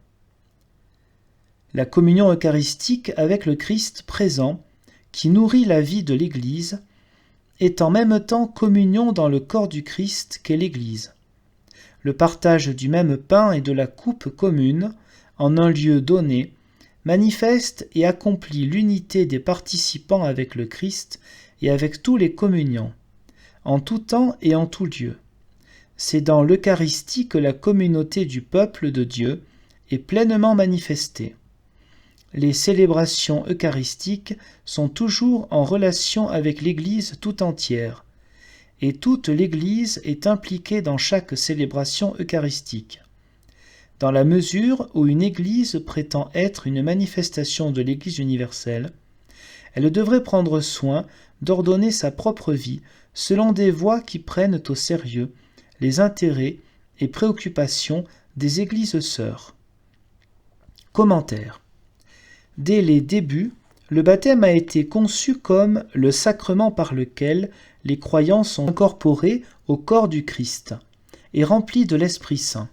La communion eucharistique avec le Christ présent, qui nourrit la vie de l'Église, est en même temps communion dans le corps du Christ qu'est l'Église. Le partage du même pain et de la coupe commune, en un lieu donné, manifeste et accomplit l'unité des participants avec le Christ et avec tous les communiants, en tout temps et en tout lieu. C'est dans l'Eucharistie que la communauté du peuple de Dieu est pleinement manifestée. Les célébrations eucharistiques sont toujours en relation avec l'Église tout entière, et toute l'Église est impliquée dans chaque célébration eucharistique. Dans la mesure où une Église prétend être une manifestation de l'Église universelle, elle devrait prendre soin d'ordonner sa propre vie selon des voies qui prennent au sérieux les intérêts et préoccupations des Églises sœurs. Commentaire. Dès les débuts, le baptême a été conçu comme le sacrement par lequel les croyants sont incorporés au corps du Christ et remplis de l'Esprit Saint.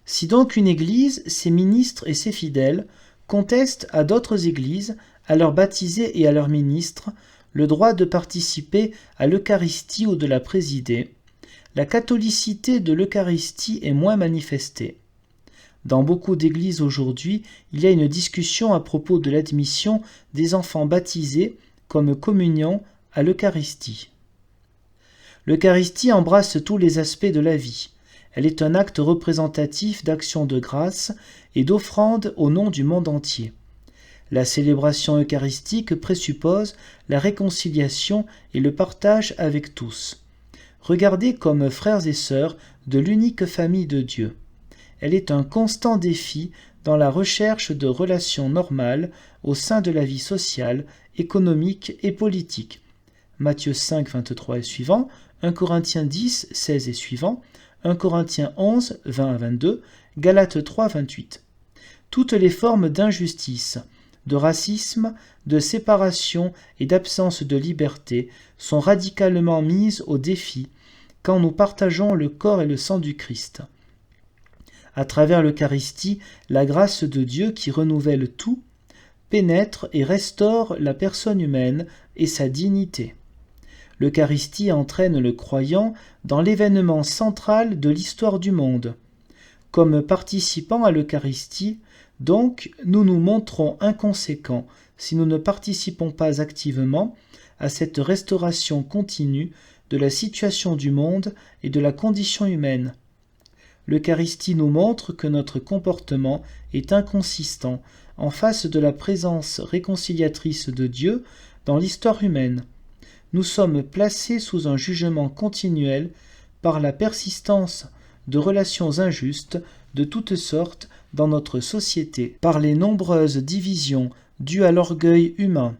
Si donc une Église, ses ministres et ses fidèles contestent à d'autres Églises, à leurs baptisés et à leurs ministres, le droit de participer à l'Eucharistie ou de la présider, la catholicité de l'Eucharistie est moins manifestée. Dans beaucoup d'églises aujourd'hui, il y a une discussion à propos de l'admission des enfants baptisés comme communiants à l'Eucharistie. L'Eucharistie embrasse tous les aspects de la vie. Elle est un acte représentatif d'action de grâce et d'offrande au nom du monde entier. La célébration eucharistique présuppose la réconciliation et le partage avec tous. Regardée comme frères et sœurs de l'unique famille de Dieu. Elle est un constant défi dans la recherche de relations normales au sein de la vie sociale, économique et politique. Matthieu 5, 23 et suivants, 1 Corinthiens 10, 16 et suivants, 1 Corinthiens 11, 20 à 22, Galates 3, 28. Toutes les formes d'injustice, de racisme, de séparation et d'absence de liberté sont radicalement mises au défi quand nous partageons le corps et le sang du Christ. À travers l'Eucharistie, la grâce de Dieu qui renouvelle tout, pénètre et restaure la personne humaine et sa dignité. L'Eucharistie entraîne le croyant dans l'événement central de l'histoire du monde. Comme participants à l'Eucharistie, donc, nous nous montrons inconséquents si nous ne participons pas activement à cette restauration continue de la situation du monde et de la condition humaine. L'Eucharistie nous montre que notre comportement est inconsistant en face de la présence réconciliatrice de Dieu dans l'histoire humaine. Nous sommes placés sous un jugement continuel par la persistance de relations injustes de toutes sortes dans notre société, par les nombreuses divisions dues à l'orgueil humain,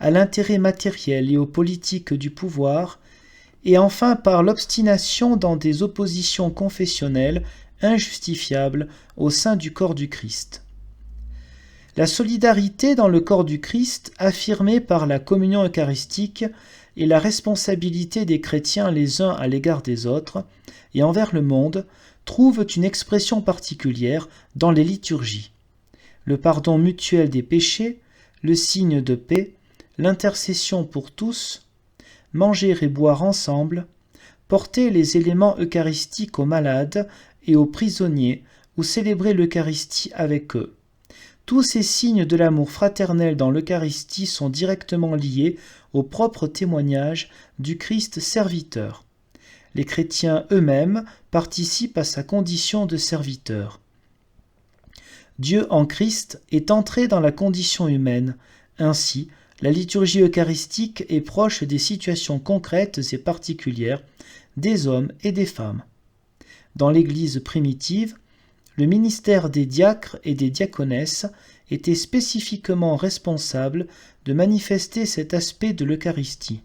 à l'intérêt matériel et aux politiques du pouvoir, et enfin par l'obstination dans des oppositions confessionnelles injustifiables au sein du corps du Christ. La solidarité dans le corps du Christ, affirmée par la communion eucharistique, et la responsabilité des chrétiens les uns à l'égard des autres, et envers le monde, trouvent une expression particulière dans les liturgies. Le pardon mutuel des péchés, le signe de paix, l'intercession pour tous, manger et boire ensemble, porter les éléments eucharistiques aux malades et aux prisonniers ou célébrer l'Eucharistie avec eux. Tous ces signes de l'amour fraternel dans l'Eucharistie sont directement liés au propre témoignage du Christ serviteur. Les chrétiens eux-mêmes participent à sa condition de serviteur. Dieu en Christ est entré dans la condition humaine. Ainsi, la liturgie eucharistique est proche des situations concrètes et particulières des hommes et des femmes. Dans l'Église primitive, le ministère des diacres et des diaconesses était spécifiquement responsable de manifester cet aspect de l'Eucharistie.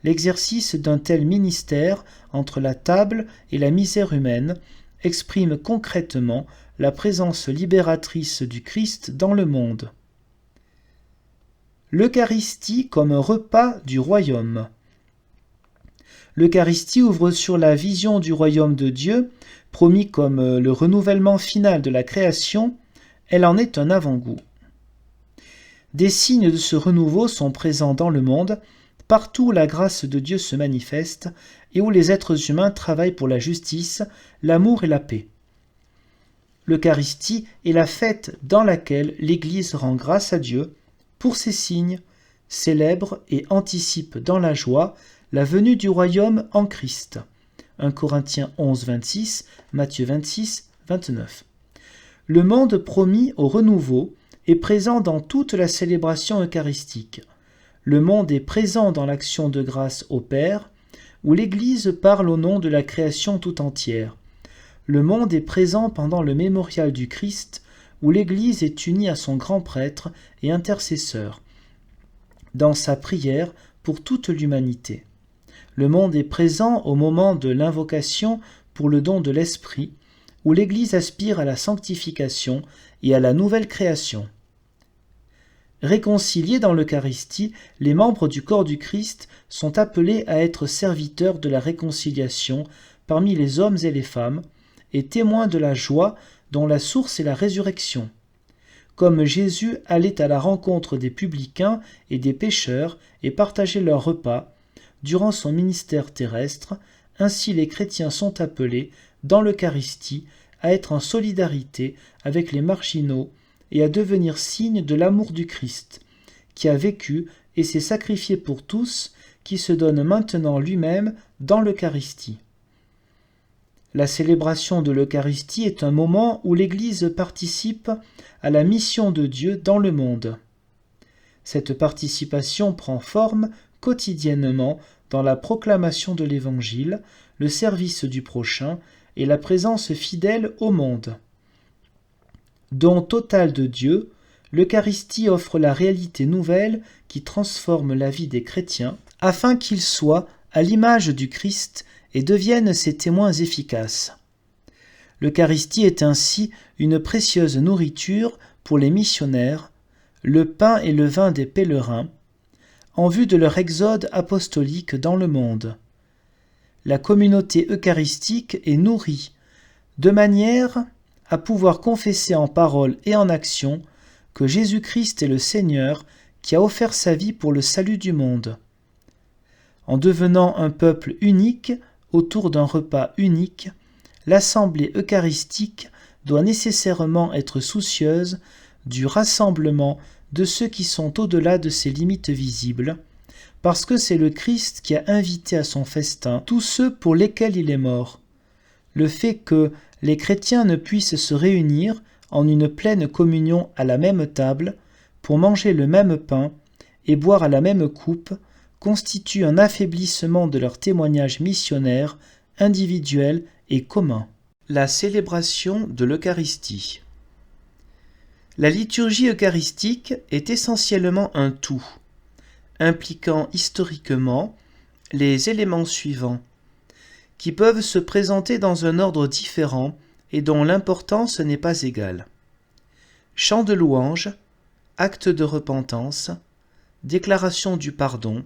L'exercice d'un tel ministère entre la table et la misère humaine exprime concrètement la présence libératrice du Christ dans le monde. L'Eucharistie comme un repas du royaume. L'Eucharistie ouvre sur la vision du royaume de Dieu, promis comme le renouvellement final de la création. Elle en est un avant-goût. Des signes de ce renouveau sont présents dans le monde, partout où la grâce de Dieu se manifeste et où les êtres humains travaillent pour la justice, l'amour et la paix. L'Eucharistie est la fête dans laquelle l'Église rend grâce à Dieu pour ces signes, célèbre et anticipe dans la joie la venue du royaume en Christ. 1 Corinthiens 11, 26, Matthieu 26, 29. Le monde promis au renouveau est présent dans toute la célébration eucharistique. Le monde est présent dans l'action de grâce au Père, où l'Église parle au nom de la création tout entière. Le monde est présent pendant le mémorial du Christ, où l'Église est unie à son grand prêtre et intercesseur, dans sa prière pour toute l'humanité. Le monde est présent au moment de l'invocation pour le don de l'Esprit, où l'Église aspire à la sanctification et à la nouvelle création. Réconciliés dans l'Eucharistie, les membres du corps du Christ sont appelés à être serviteurs de la réconciliation parmi les hommes et les femmes, et témoins de la joie dont la source est la résurrection. Comme Jésus allait à la rencontre des publicains et des pécheurs et partageait leur repas, durant son ministère terrestre, ainsi les chrétiens sont appelés, dans l'Eucharistie, à être en solidarité avec les marginaux et à devenir signe de l'amour du Christ, qui a vécu et s'est sacrifié pour tous, qui se donne maintenant lui-même dans l'Eucharistie. La célébration de l'Eucharistie est un moment où l'Église participe à la mission de Dieu dans le monde. Cette participation prend forme quotidiennement dans la proclamation de l'Évangile, le service du prochain et la présence fidèle au monde. Don total de Dieu, l'Eucharistie offre la réalité nouvelle qui transforme la vie des chrétiens afin qu'ils soient à l'image du Christ et deviennent ses témoins efficaces. L'Eucharistie est ainsi une précieuse nourriture pour les missionnaires, le pain et le vin des pèlerins, en vue de leur exode apostolique dans le monde. La communauté eucharistique est nourrie, de manière à pouvoir confesser en parole et en action que Jésus-Christ est le Seigneur qui a offert sa vie pour le salut du monde. En devenant un peuple unique autour d'un repas unique, l'assemblée eucharistique doit nécessairement être soucieuse du rassemblement de ceux qui sont au-delà de ses limites visibles, parce que c'est le Christ qui a invité à son festin tous ceux pour lesquels il est mort. Le fait que les chrétiens ne puissent se réunir en une pleine communion à la même table, pour manger le même pain et boire à la même coupe, constitue un affaiblissement de leur témoignage missionnaire, individuel et commun. La célébration de l'Eucharistie. La liturgie eucharistique est essentiellement un tout, impliquant historiquement les éléments suivants, qui peuvent se présenter dans un ordre différent et dont l'importance n'est pas égale. Chant de louange, acte de repentance, déclaration du pardon,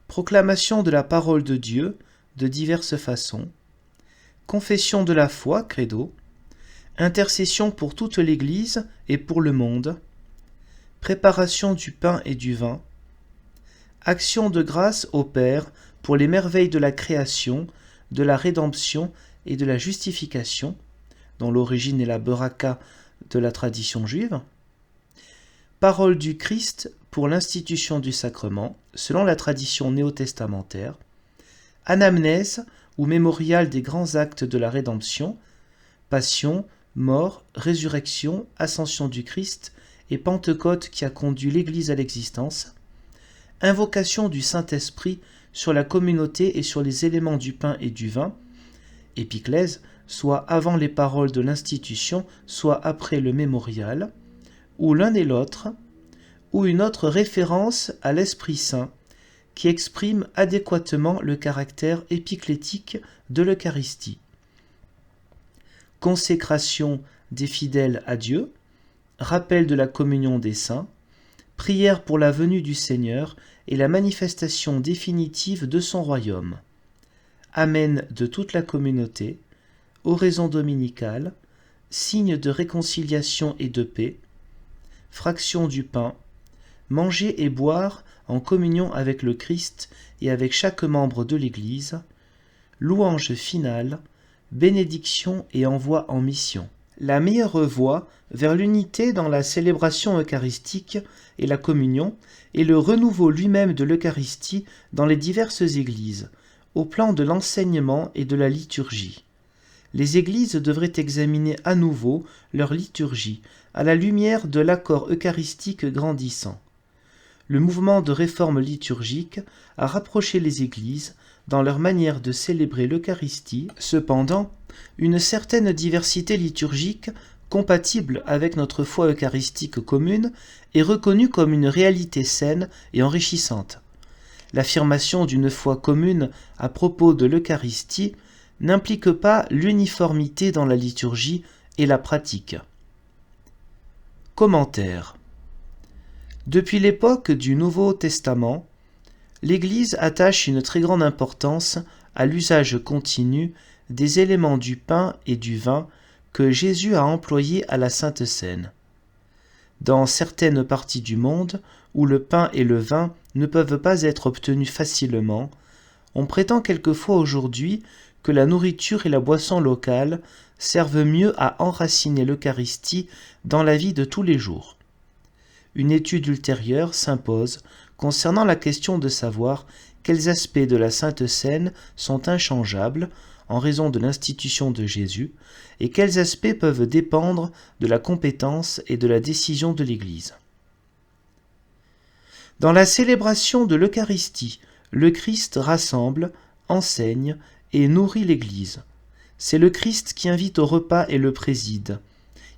proclamation de la parole de Dieu de diverses façons, confession de la foi, credo, intercession pour toute l'Église et pour le monde, préparation du pain et du vin, action de grâce au Père pour les merveilles de la création, de la rédemption et de la justification, dont l'origine est la beraka de la tradition juive, parole du Christ pour l'institution du sacrement, selon la tradition néo-testamentaire, anamnèse ou mémorial des grands actes de la rédemption, passion, mort, résurrection, ascension du Christ et Pentecôte qui a conduit l'Église à l'existence, invocation du Saint-Esprit sur la communauté et sur les éléments du pain et du vin, épiclèse, soit avant les paroles de l'institution, soit après le mémorial, ou l'un et l'autre, ou une autre référence à l'Esprit Saint, qui exprime adéquatement le caractère épiclétique de l'Eucharistie. Consécration des fidèles à Dieu, rappel de la communion des saints, prière pour la venue du Seigneur et la manifestation définitive de son royaume. Amen de toute la communauté, oraison dominicale, signe de réconciliation et de paix, fraction du pain, manger et boire en communion avec le Christ et avec chaque membre de l'Église, louange finale, bénédiction et envoi en mission. La meilleure voie vers l'unité dans la célébration eucharistique et la communion est le renouveau lui-même de l'Eucharistie dans les diverses églises, au plan de l'enseignement et de la liturgie. Les églises devraient examiner à nouveau leur liturgie à la lumière de l'accord eucharistique grandissant. Le mouvement de réforme liturgique a rapproché les églises dans leur manière de célébrer l'Eucharistie. Cependant, une certaine diversité liturgique, compatible avec notre foi eucharistique commune, est reconnue comme une réalité saine et enrichissante. L'affirmation d'une foi commune à propos de l'Eucharistie n'implique pas l'uniformité dans la liturgie et la pratique. Commentaire. Depuis l'époque du Nouveau Testament, l'Église attache une très grande importance à l'usage continu des éléments du pain et du vin que Jésus a employés à la Sainte Seine. Dans certaines parties du monde, où le pain et le vin ne peuvent pas être obtenus facilement, on prétend quelquefois aujourd'hui que la nourriture et la boisson locale servent mieux à enraciner l'Eucharistie dans la vie de tous les jours. Une étude ultérieure s'impose concernant la question de savoir quels aspects de la Sainte Seine sont inchangeables en raison de l'institution de Jésus, et quels aspects peuvent dépendre de la compétence et de la décision de l'Église. Dans la célébration de l'Eucharistie, le Christ rassemble, enseigne et nourrit l'Église. C'est le Christ qui invite au repas et le préside.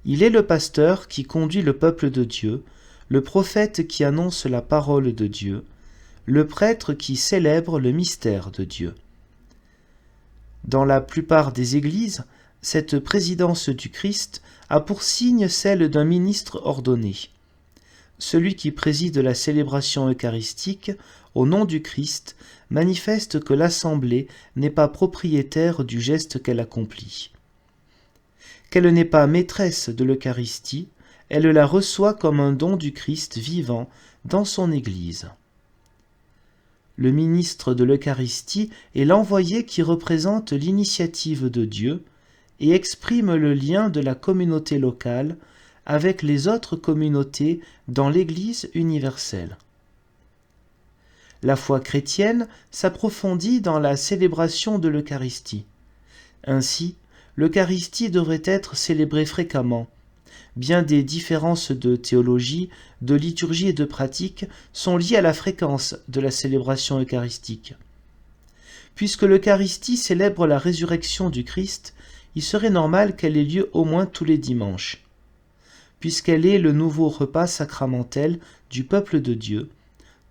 Il est le pasteur qui conduit le peuple de Dieu, le prophète qui annonce la parole de Dieu, le prêtre qui célèbre le mystère de Dieu. Dans la plupart des églises, cette présidence du Christ a pour signe celle d'un ministre ordonné. Celui qui préside la célébration eucharistique au nom du Christ manifeste que l'assemblée n'est pas propriétaire du geste qu'elle accomplit. Qu'elle n'est pas maîtresse de l'Eucharistie, elle la reçoit comme un don du Christ vivant dans son Église. Le ministre de l'Eucharistie est l'envoyé qui représente l'initiative de Dieu et exprime le lien de la communauté locale avec les autres communautés dans l'Église universelle. La foi chrétienne s'approfondit dans la célébration de l'Eucharistie. Ainsi, l'Eucharistie devrait être célébrée fréquemment. Bien des différences de théologie, de liturgie et de pratique sont liées à la fréquence de la célébration eucharistique. Puisque l'Eucharistie célèbre la résurrection du Christ, il serait normal qu'elle ait lieu au moins tous les dimanches. Puisqu'elle est le nouveau repas sacramentel du peuple de Dieu,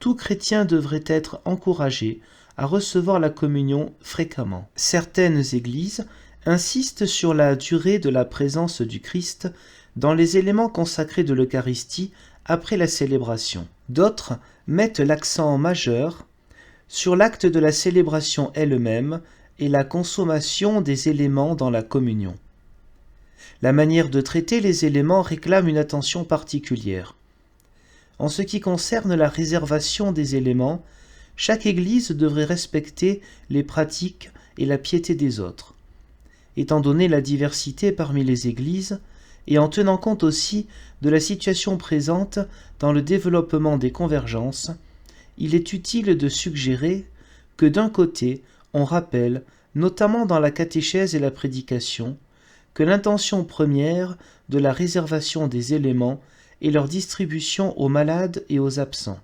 tout chrétien devrait être encouragé à recevoir la communion fréquemment. Certaines églises insistent sur la durée de la présence du Christ dans les éléments consacrés de l'Eucharistie après la célébration. D'autres mettent l'accent majeur sur l'acte de la célébration elle-même et la consommation des éléments dans la communion. La manière de traiter les éléments réclame une attention particulière. En ce qui concerne la réservation des éléments, chaque Église devrait respecter les pratiques et la piété des autres. Étant donné la diversité parmi les Églises, et en tenant compte aussi de la situation présente dans le développement des convergences, il est utile de suggérer que d'un côté, on rappelle, notamment dans la catéchèse et la prédication, que l'intention première de la réservation des éléments est leur distribution aux malades et aux absents,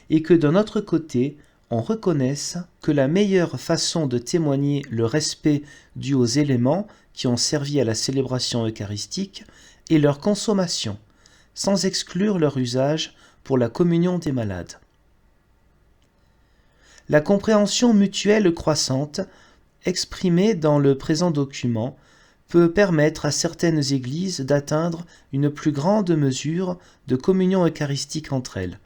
et que d'un autre côté, on reconnaisse que la meilleure façon de témoigner le respect dû aux éléments qui ont servi à la célébration eucharistique est leur consommation, sans exclure leur usage pour la communion des malades. La compréhension mutuelle croissante, exprimée dans le présent document, peut permettre à certaines églises d'atteindre une plus grande mesure de communion eucharistique entre elles,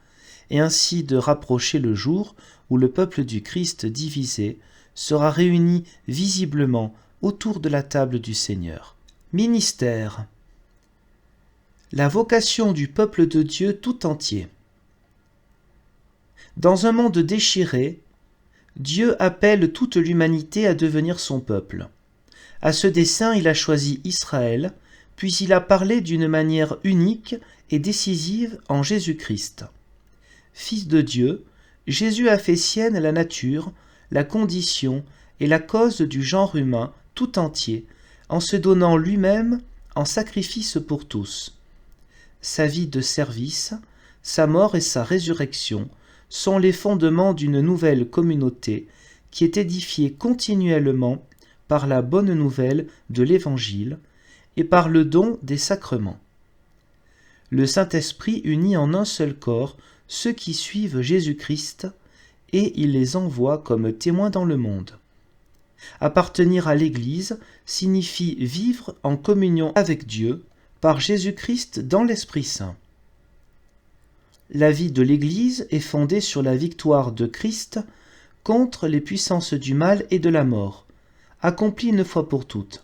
et ainsi de rapprocher le jour où le peuple du Christ divisé sera réuni visiblement autour de la table du Seigneur. Ministère. La vocation du peuple de Dieu tout entier. Dans un monde déchiré, Dieu appelle toute l'humanité à devenir son peuple. À ce dessein, il a choisi Israël, puis il a parlé d'une manière unique et décisive en Jésus-Christ. Fils de Dieu, Jésus a fait sienne la nature, la condition et la cause du genre humain tout entier, en se donnant lui-même en sacrifice pour tous. Sa vie de service, sa mort et sa résurrection sont les fondements d'une nouvelle communauté qui est édifiée continuellement par la bonne nouvelle de l'Évangile et par le don des sacrements. Le Saint-Esprit unit en un seul corps ceux qui suivent Jésus-Christ et il les envoie comme témoins dans le monde. Appartenir à l'Église signifie vivre en communion avec Dieu par Jésus-Christ dans l'Esprit Saint. La vie de l'Église est fondée sur la victoire de Christ contre les puissances du mal et de la mort, accomplie une fois pour toutes.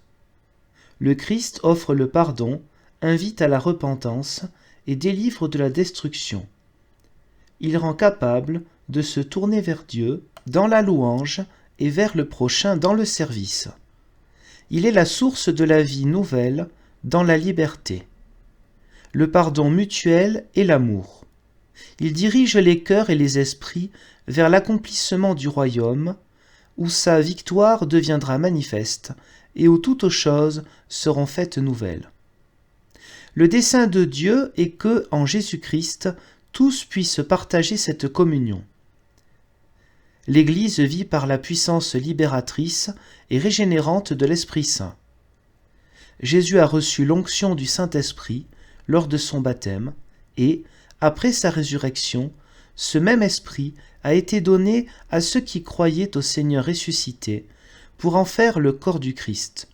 Le Christ offre le pardon, invite à la repentance et délivre de la destruction. Il rend capable de se tourner vers Dieu dans la louange et vers le prochain dans le service. Il est la source de la vie nouvelle dans la liberté, le pardon mutuel et l'amour. Il dirige les cœurs et les esprits vers l'accomplissement du royaume, où sa victoire deviendra manifeste et où toutes choses seront faites nouvelles. Le dessein de Dieu est que, en Jésus-Christ, tous puissent partager cette communion. L'Église vit par la puissance libératrice et régénérante de l'Esprit Saint. Jésus a reçu l'onction du Saint-Esprit lors de son baptême et, après sa résurrection, ce même Esprit a été donné à ceux qui croyaient au Seigneur ressuscité pour en faire le corps du Christ.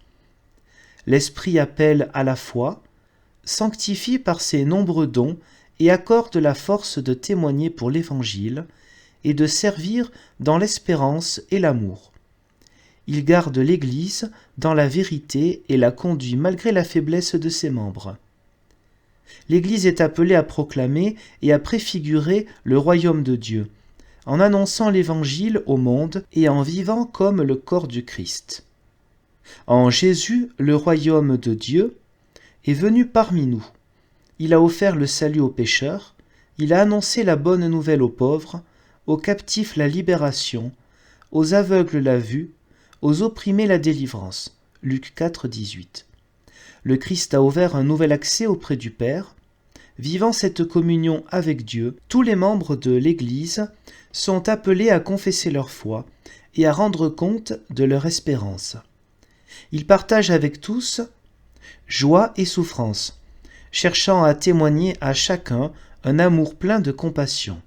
L'Esprit appelle à la foi, sanctifie par ses nombreux dons et accorde la force de témoigner pour l'Évangile et de servir dans l'espérance et l'amour. Il garde l'Église dans la vérité et la conduit malgré la faiblesse de ses membres. L'Église est appelée à proclamer et à préfigurer le royaume de Dieu, en annonçant l'Évangile au monde et en vivant comme le corps du Christ. En Jésus, le royaume de Dieu est venu parmi nous. Il a offert le salut aux pécheurs, il a annoncé la bonne nouvelle aux pauvres, aux captifs la libération, aux aveugles la vue, aux opprimés la délivrance. Luc 4, 18. Le Christ a ouvert un nouvel accès auprès du Père. Vivant cette communion avec Dieu, tous les membres de l'Église sont appelés à confesser leur foi et à rendre compte de leur espérance. Ils partagent avec tous joie et souffrance, cherchant à témoigner à chacun un amour plein de compassion.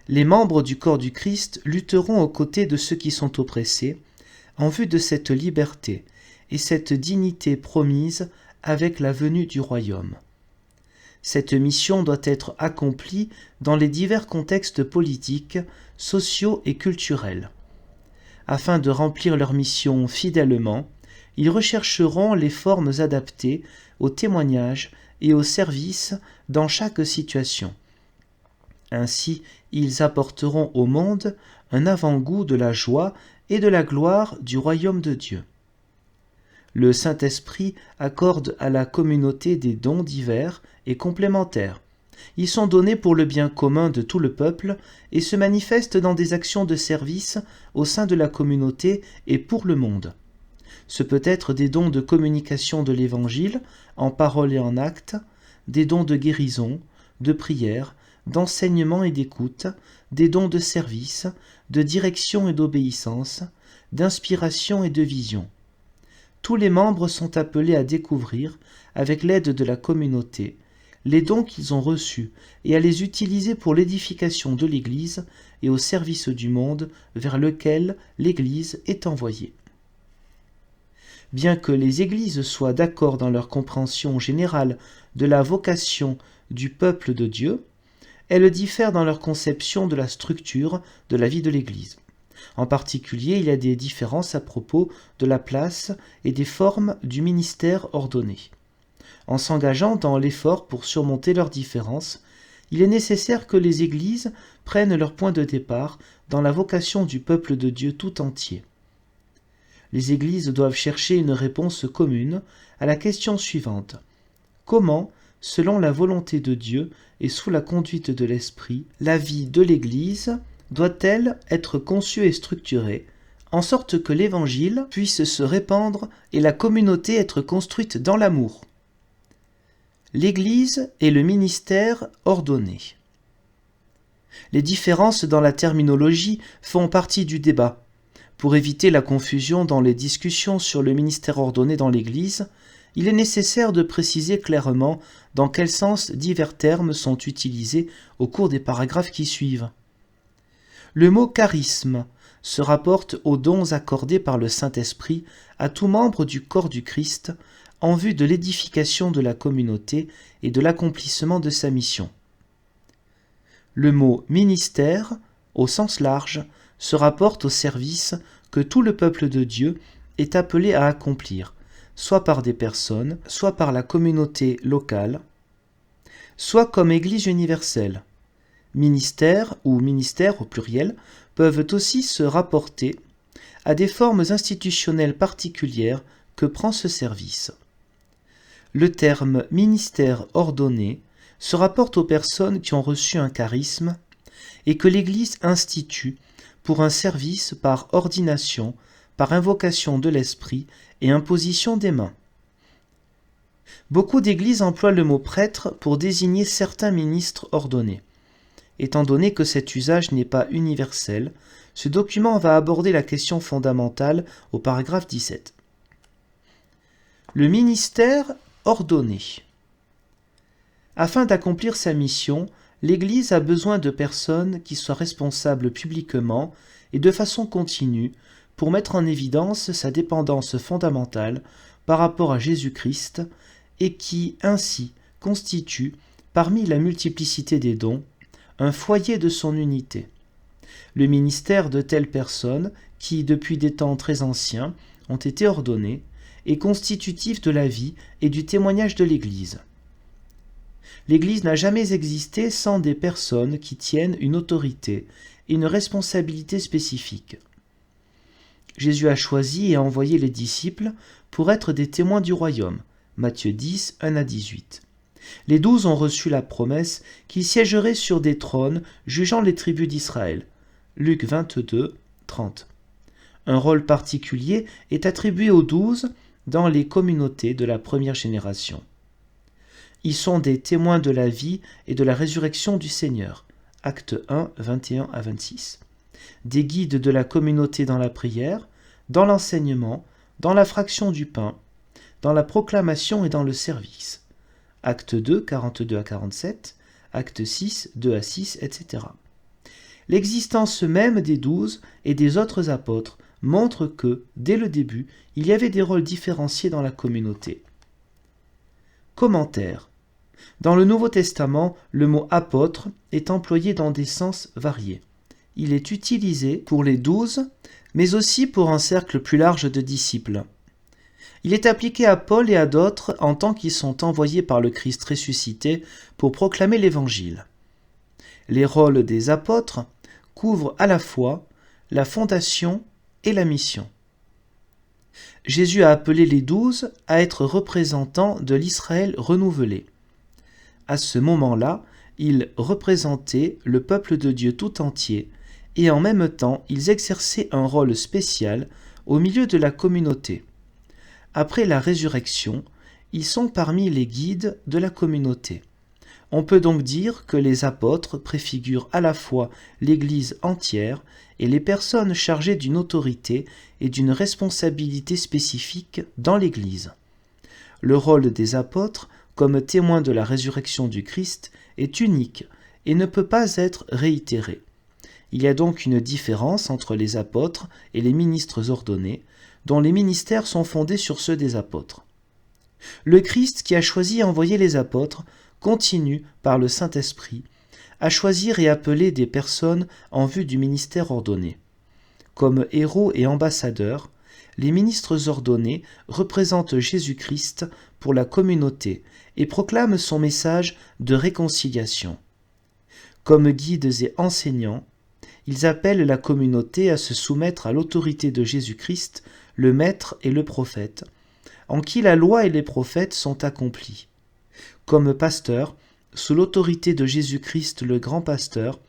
Les membres du corps du Christ lutteront aux côtés de ceux qui sont oppressés, en vue de cette liberté et cette dignité promise avec la venue du royaume. Cette mission doit être accomplie dans les divers contextes politiques, sociaux et culturels. Afin de remplir leur mission fidèlement, ils rechercheront les formes adaptées au témoignage et au service dans chaque situation. Ainsi, ils apporteront au monde un avant-goût de la joie et de la gloire du royaume de Dieu. Le Saint-Esprit accorde à la communauté des dons divers et complémentaires. Ils sont donnés pour le bien commun de tout le peuple et se manifestent dans des actions de service au sein de la communauté et pour le monde. Ce peut être des dons de communication de l'Évangile, en parole et en acte, des dons de guérison, de prière, d'enseignement et d'écoute, des dons de service, de direction et d'obéissance, d'inspiration et de vision. Tous les membres sont appelés à découvrir, avec l'aide de la communauté, les dons qu'ils ont reçus et à les utiliser pour l'édification de l'Église et au service du monde vers lequel l'Église est envoyée. Bien que les Églises soient d'accord dans leur compréhension générale de la vocation du peuple de Dieu, elles diffèrent dans leur conception de la structure de la vie de l'Église. En particulier, il y a des différences à propos de la place et des formes du ministère ordonné. En s'engageant dans l'effort pour surmonter leurs différences, il est nécessaire que les Églises prennent leur point de départ dans la vocation du peuple de Dieu tout entier. Les Églises doivent chercher une réponse commune à la question suivante. Comment, selon la volonté de Dieu et sous la conduite de l'Esprit, la vie de l'Église doit-elle être conçue et structurée, en sorte que l'Évangile puisse se répandre et la communauté être construite dans l'amour? L'Église et le ministère ordonné. Les différences dans la terminologie font partie du débat. Pour éviter la confusion dans les discussions sur le ministère ordonné dans l'Église, il est nécessaire de préciser clairement dans quel sens divers termes sont utilisés au cours des paragraphes qui suivent. Le mot charisme se rapporte aux dons accordés par le Saint-Esprit à tout membre du corps du Christ en vue de l'édification de la communauté et de l'accomplissement de sa mission. Le mot ministère, au sens large, se rapporte au service que tout le peuple de Dieu est appelé à accomplir, soit par des personnes, soit par la communauté locale, soit comme Église universelle. Ministère ou ministères au pluriel peuvent aussi se rapporter à des formes institutionnelles particulières que prend ce service. Le terme ministère ordonné se rapporte aux personnes qui ont reçu un charisme et que l'Église institue pour un service par ordination, par invocation de l'Esprit et imposition des mains. Beaucoup d'églises emploient le mot prêtre pour désigner certains ministres ordonnés. Étant donné que cet usage n'est pas universel, ce document va aborder la question fondamentale au paragraphe 17. Le ministère ordonné. Afin d'accomplir sa mission, l'Église a besoin de personnes qui soient responsables publiquement et de façon continue pour mettre en évidence sa dépendance fondamentale par rapport à Jésus-Christ et qui, ainsi, constituent, parmi la multiplicité des dons, un foyer de son unité. Le ministère de telles personnes, qui, depuis des temps très anciens, ont été ordonnées, est constitutif de la vie et du témoignage de l'Église. L'Église n'a jamais existé sans des personnes qui tiennent une autorité et une responsabilité spécifiques. Jésus a choisi et a envoyé les disciples pour être des témoins du royaume. Matthieu 10, 1 à 18. Les 12 ont reçu la promesse qu'ils siégeraient sur des trônes jugeant les tribus d'Israël. Luc 22, 30. Un rôle particulier est attribué aux 12 dans les communautés de la première génération. Ils sont des témoins de la vie et de la résurrection du Seigneur. Acte 1, 21 à 26. Des guides de la communauté dans la prière, dans l'enseignement, dans la fraction du pain, dans la proclamation et dans le service. Acte 2, 42 à 47, Acte 6, 2 à 6, etc. L'existence même des 12 et des autres apôtres montre que, dès le début, il y avait des rôles différenciés dans la communauté. Commentaire. Dans le Nouveau Testament, le mot « apôtre » est employé dans des sens variés. Il est utilisé pour les 12, mais aussi pour un cercle plus large de disciples. Il est appliqué à Paul et à d'autres en tant qu'ils sont envoyés par le Christ ressuscité pour proclamer l'Évangile. Les rôles des apôtres couvrent à la fois la fondation et la mission. Jésus a appelé les 12 à être représentants de l'Israël renouvelé. À ce moment-là, ils représentaient le peuple de Dieu tout entier et en même temps, ils exerçaient un rôle spécial au milieu de la communauté. Après la résurrection, ils sont parmi les guides de la communauté. On peut donc dire que les apôtres préfigurent à la fois l'Église entière et les personnes chargées d'une autorité et d'une responsabilité spécifique dans l'Église. Le rôle des apôtres, comme témoins de la résurrection du Christ, est unique et ne peut pas être réitéré. Il y a donc une différence entre les apôtres et les ministres ordonnés, dont les ministères sont fondés sur ceux des apôtres. Le Christ qui a choisi et envoyé les apôtres continue, par le Saint-Esprit, à choisir et appeler des personnes en vue du ministère ordonné. Comme héros et ambassadeurs, les ministres ordonnés représentent Jésus-Christ pour la communauté et proclament son message de réconciliation. Comme guides et enseignants, ils appellent la communauté à se soumettre à l'autorité de Jésus-Christ, le Maître et le Prophète, en qui la loi et les prophètes sont accomplis. Comme pasteurs, sous l'autorité de Jésus-Christ le grand pasteur,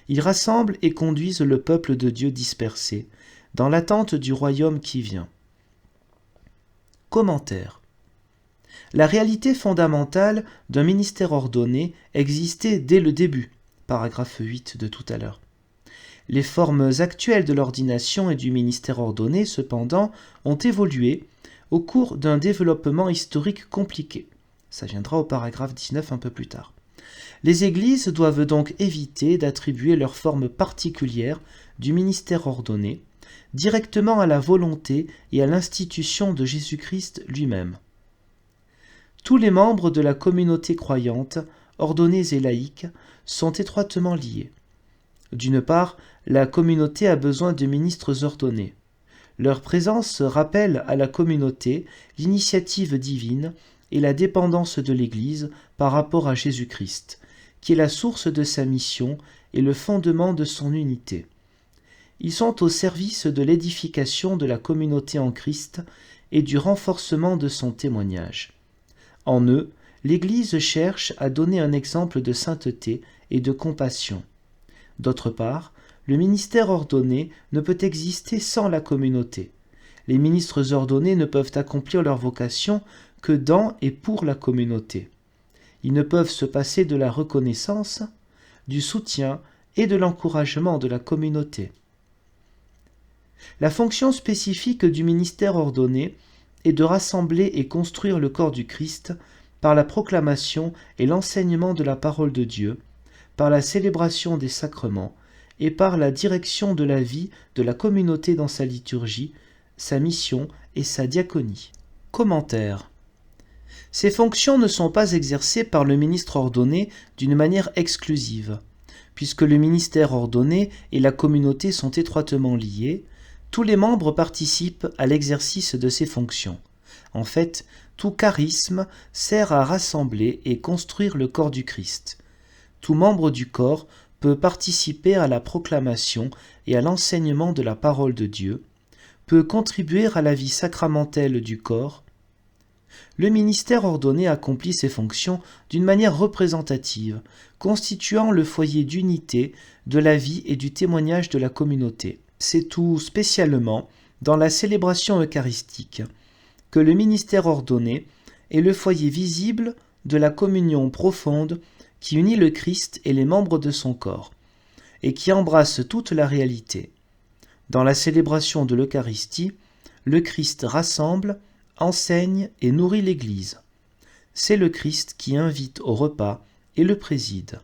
ils rassemblent et conduisent le peuple de Dieu dispersé, dans l'attente du royaume qui vient. Commentaire. La réalité fondamentale d'un ministère ordonné existait dès le début, paragraphe 8 de tout à l'heure. Les formes actuelles de l'ordination et du ministère ordonné, cependant, ont évolué au cours d'un développement historique compliqué. Ça viendra au paragraphe 19 un peu plus tard. Les églises doivent donc éviter d'attribuer leur forme particulière du ministère ordonné directement à la volonté et à l'institution de Jésus-Christ lui-même. Tous les membres de la communauté croyante, ordonnés et laïques, sont étroitement liés. D'une part, la communauté a besoin de ministres ordonnés. Leur présence rappelle à la communauté l'initiative divine et la dépendance de l'Église par rapport à Jésus-Christ, qui est la source de sa mission et le fondement de son unité. Ils sont au service de l'édification de la communauté en Christ et du renforcement de son témoignage. En eux, l'Église cherche à donner un exemple de sainteté et de compassion. D'autre part, le ministère ordonné ne peut exister sans la communauté. Les ministres ordonnés ne peuvent accomplir leur vocation que dans et pour la communauté. Ils ne peuvent se passer de la reconnaissance, du soutien et de l'encouragement de la communauté. La fonction spécifique du ministère ordonné est de rassembler et construire le corps du Christ par la proclamation et l'enseignement de la parole de Dieu, par la célébration des sacrements et par la direction de la vie de la communauté dans sa liturgie, sa mission et sa diaconie. Commentaire. Ces fonctions ne sont pas exercées par le ministre ordonné d'une manière exclusive. Puisque le ministère ordonné et la communauté sont étroitement liés, tous les membres participent à l'exercice de ces fonctions. En fait, tout charisme sert à rassembler et construire le corps du Christ. Tout membre du corps peut participer à la proclamation et à l'enseignement de la parole de Dieu, peut contribuer à la vie sacramentelle du corps. Le ministère ordonné accomplit ses fonctions d'une manière représentative, constituant le foyer d'unité, de la vie et du témoignage de la communauté. C'est tout spécialement dans la célébration eucharistique que le ministère ordonné est le foyer visible de la communion profonde qui unit le Christ et les membres de son corps, et qui embrasse toute la réalité. Dans la célébration de l'Eucharistie, le Christ rassemble, enseigne et nourrit l'Église. C'est le Christ qui invite au repas et le préside.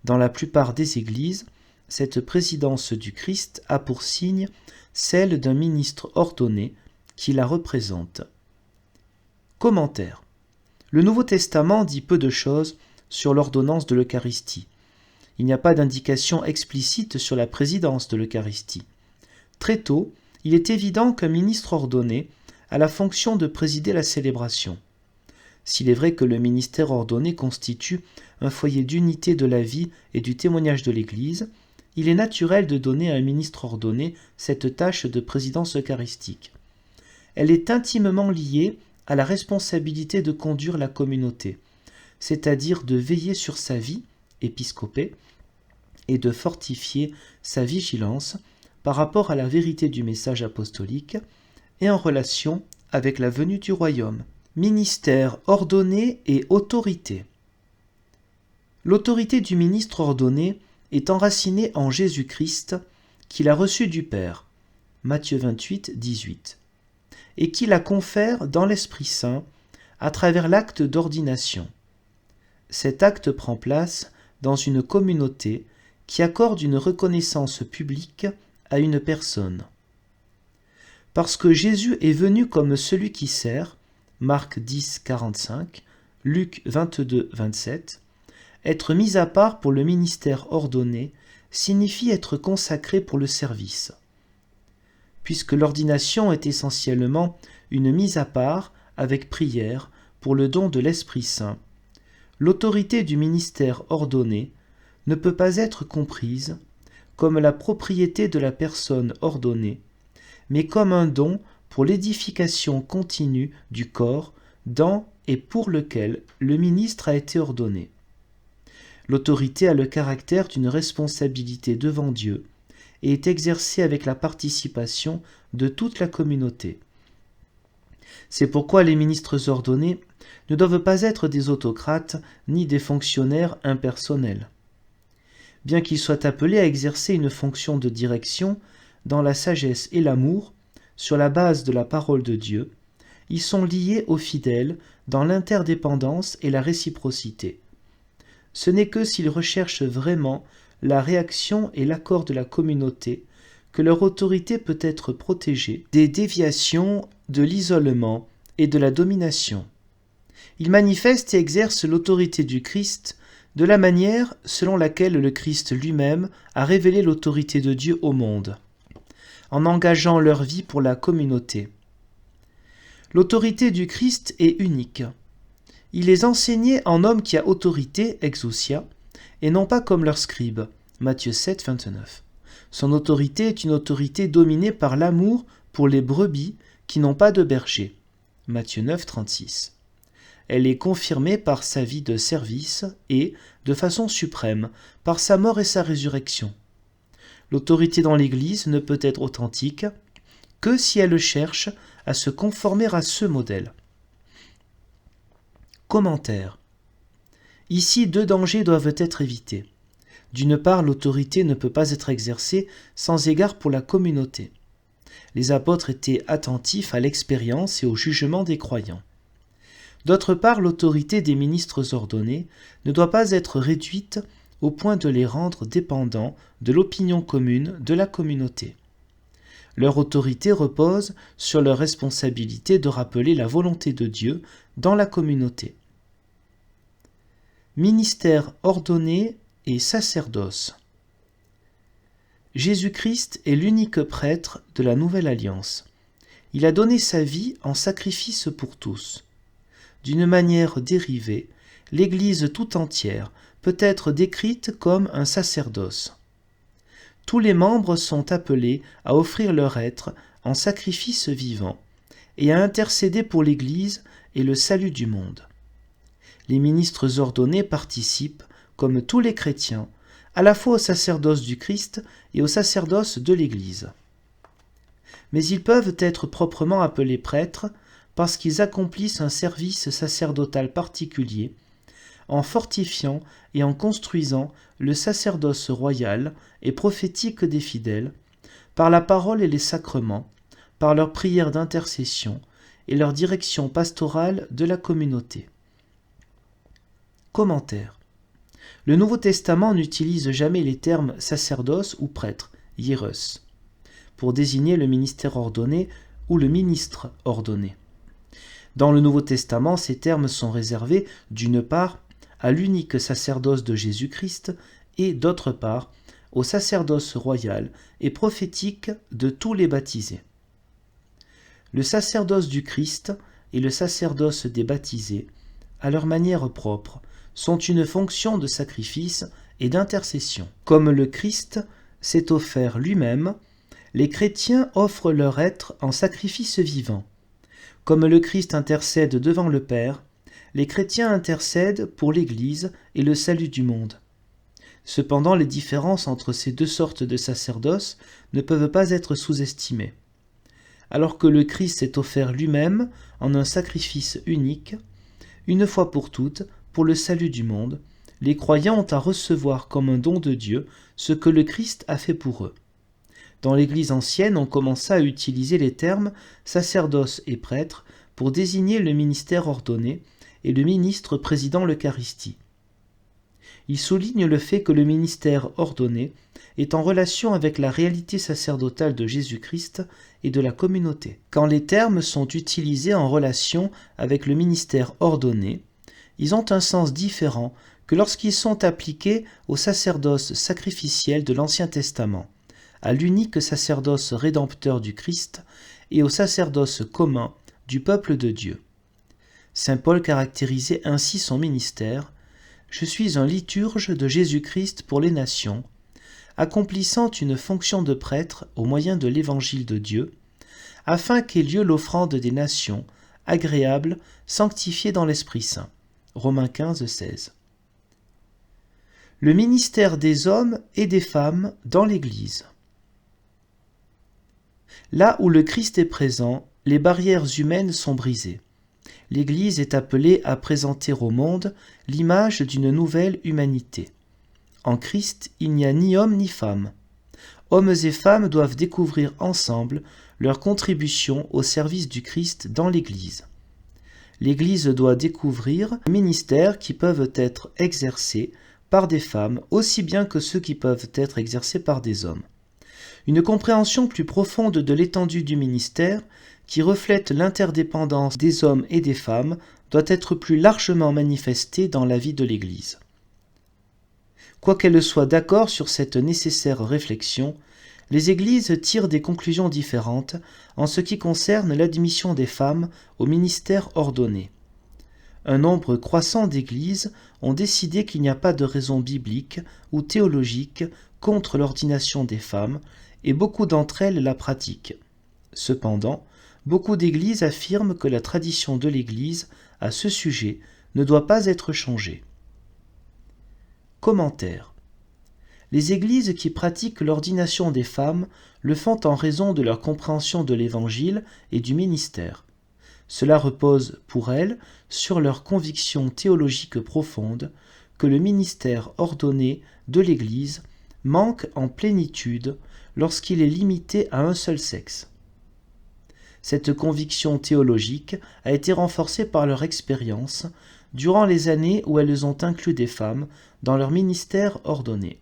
Dans la plupart des églises, cette présidence du Christ a pour signe celle d'un ministre ordonné qui la représente. Commentaire. Le Nouveau Testament dit peu de choses sur l'ordonnance de l'Eucharistie. Il n'y a pas d'indication explicite sur la présidence de l'Eucharistie. Très tôt, il est évident qu'un ministre ordonné a la fonction de présider la célébration. S'il est vrai que le ministère ordonné constitue un foyer d'unité de la vie et du témoignage de l'Église, il est naturel de donner à un ministre ordonné cette tâche de présidence eucharistique. Elle est intimement liée à la responsabilité de conduire la communauté, c'est-à-dire de veiller sur sa vie, épiscopée, et de fortifier sa vigilance par rapport à la vérité du message apostolique et en relation avec la venue du royaume. Ministère ordonné et autorité. L'autorité du ministre ordonné est enracinée en Jésus-Christ, qu'il a reçu du Père, Matthieu 28, 18, et qui la confère dans l'Esprit Saint à travers l'acte d'ordination. Cet acte prend place dans une communauté qui accorde une reconnaissance publique à une personne. Parce que Jésus est venu comme celui qui sert, Marc 10, 45, Luc 22, 27, être mis à part pour le ministère ordonné signifie être consacré pour le service. Puisque l'ordination est essentiellement une mise à part avec prière pour le don de l'Esprit Saint, l'autorité du ministère ordonné ne peut pas être comprise comme la propriété de la personne ordonnée, mais comme un don pour l'édification continue du corps dans et pour lequel le ministre a été ordonné. L'autorité a le caractère d'une responsabilité devant Dieu et est exercée avec la participation de toute la communauté. C'est pourquoi les ministres ordonnés ne doivent pas être des autocrates ni des fonctionnaires impersonnels. Bien qu'ils soient appelés à exercer une fonction de direction dans la sagesse et l'amour, sur la base de la parole de Dieu, ils sont liés aux fidèles dans l'interdépendance et la réciprocité. Ce n'est que s'ils recherchent vraiment la réaction et l'accord de la communauté que leur autorité peut être protégée des déviations, de l'isolement et de la domination. Ils manifestent et exercent l'autorité du Christ de la manière selon laquelle le Christ lui-même a révélé l'autorité de Dieu au monde, en engageant leur vie pour la communauté. L'autorité du Christ est unique. Il est enseigné en homme qui a autorité, exousia, et non pas comme leur scribe, Matthieu 7, 29. Son autorité est une autorité dominée par l'amour pour les brebis qui n'ont pas de berger, Matthieu 9, 36. elle est confirmée par sa vie de service et, de façon suprême, par sa mort et sa résurrection. L'autorité dans l'Église ne peut être authentique que si elle cherche à se conformer à ce modèle. Commentaire. Ici, deux dangers doivent être évités. D'une part, l'autorité ne peut pas être exercée sans égard pour la communauté. Les apôtres étaient attentifs à l'expérience et au jugement des croyants. D'autre part, l'autorité des ministres ordonnés ne doit pas être réduite au point de les rendre dépendants de l'opinion commune de la communauté. Leur autorité repose sur leur responsabilité de rappeler la volonté de Dieu dans la communauté. Ministère ordonné et sacerdoce. Jésus-Christ est l'unique prêtre de la Nouvelle Alliance. Il a donné sa vie en sacrifice pour tous. D'une manière dérivée, l'Église tout entière peut être décrite comme un sacerdoce. Tous les membres sont appelés à offrir leur être en sacrifice vivant et à intercéder pour l'Église et le salut du monde. Les ministres ordonnés participent, comme tous les chrétiens, à la fois au sacerdoce du Christ et au sacerdoce de l'Église. Mais ils peuvent être proprement appelés prêtres parce qu'ils accomplissent un service sacerdotal particulier en fortifiant et en construisant le sacerdoce royal et prophétique des fidèles, par la parole et les sacrements, par leur prière d'intercession et leur direction pastorale de la communauté. Commentaire. Le Nouveau Testament n'utilise jamais les termes sacerdoce ou prêtre, hieros, pour désigner le ministère ordonné ou le ministre ordonné. Dans le Nouveau Testament, ces termes sont réservés, d'une part, à l'unique sacerdoce de Jésus-Christ et, d'autre part, au sacerdoce royal et prophétique de tous les baptisés. Le sacerdoce du Christ et le sacerdoce des baptisés, à leur manière propre, sont une fonction de sacrifice et d'intercession. Comme le Christ s'est offert lui-même, les chrétiens offrent leur être en sacrifice vivant. Comme le Christ intercède devant le Père, les chrétiens intercèdent pour l'Église et le salut du monde. Cependant, les différences entre ces deux sortes de sacerdoce ne peuvent pas être sous-estimées. Alors que le Christ s'est offert lui-même en un sacrifice unique, une fois pour toutes, pour le salut du monde, les croyants ont à recevoir comme un don de Dieu ce que le Christ a fait pour eux. Dans l'Église ancienne, on commença à utiliser les termes sacerdoce et prêtre pour désigner le ministère ordonné et le ministre présidant l'Eucharistie. Il souligne le fait que le ministère ordonné est en relation avec la réalité sacerdotale de Jésus-Christ et de la communauté. Quand les termes sont utilisés en relation avec le ministère ordonné, ils ont un sens différent que lorsqu'ils sont appliqués au sacerdoce sacrificiel de l'Ancien Testament, à l'unique sacerdoce rédempteur du Christ et au sacerdoce commun du peuple de Dieu. Saint Paul caractérisait ainsi son ministère : « Je suis un liturge de Jésus-Christ pour les nations, accomplissant une fonction de prêtre au moyen de l'évangile de Dieu, afin qu'ait lieu l'offrande des nations, agréable, sanctifiée dans l'Esprit Saint. » Romains 15, 16. Le ministère des hommes et des femmes dans l'Église. Là où le Christ est présent, les barrières humaines sont brisées. L'Église est appelée à présenter au monde l'image d'une nouvelle humanité. En Christ, il n'y a ni homme ni femme. Hommes et femmes doivent découvrir ensemble leur contribution au service du Christ dans l'Église. L'Église doit découvrir les ministères qui peuvent être exercés par des femmes aussi bien que ceux qui peuvent être exercés par des hommes. Une compréhension plus profonde de l'étendue du ministère, qui reflète l'interdépendance des hommes et des femmes, doit être plus largement manifestée dans la vie de l'Église. Quoiqu'elles soient d'accord sur cette nécessaire réflexion, les Églises tirent des conclusions différentes en ce qui concerne l'admission des femmes au ministère ordonné. Un nombre croissant d'Églises ont décidé qu'il n'y a pas de raison biblique ou théologique contre l'ordination des femmes, et beaucoup d'entre elles la pratiquent. Cependant, beaucoup d'Églises affirment que la tradition de l'Église à ce sujet ne doit pas être changé. Commentaire. Les églises qui pratiquent l'ordination des femmes le font en raison de leur compréhension de l'Évangile et du ministère. Cela repose pour elles sur leur conviction théologique profonde que le ministère ordonné de l'Église manque en plénitude lorsqu'il est limité à un seul sexe. Cette conviction théologique a été renforcée par leur expérience durant les années où elles ont inclus des femmes dans leur ministère ordonné.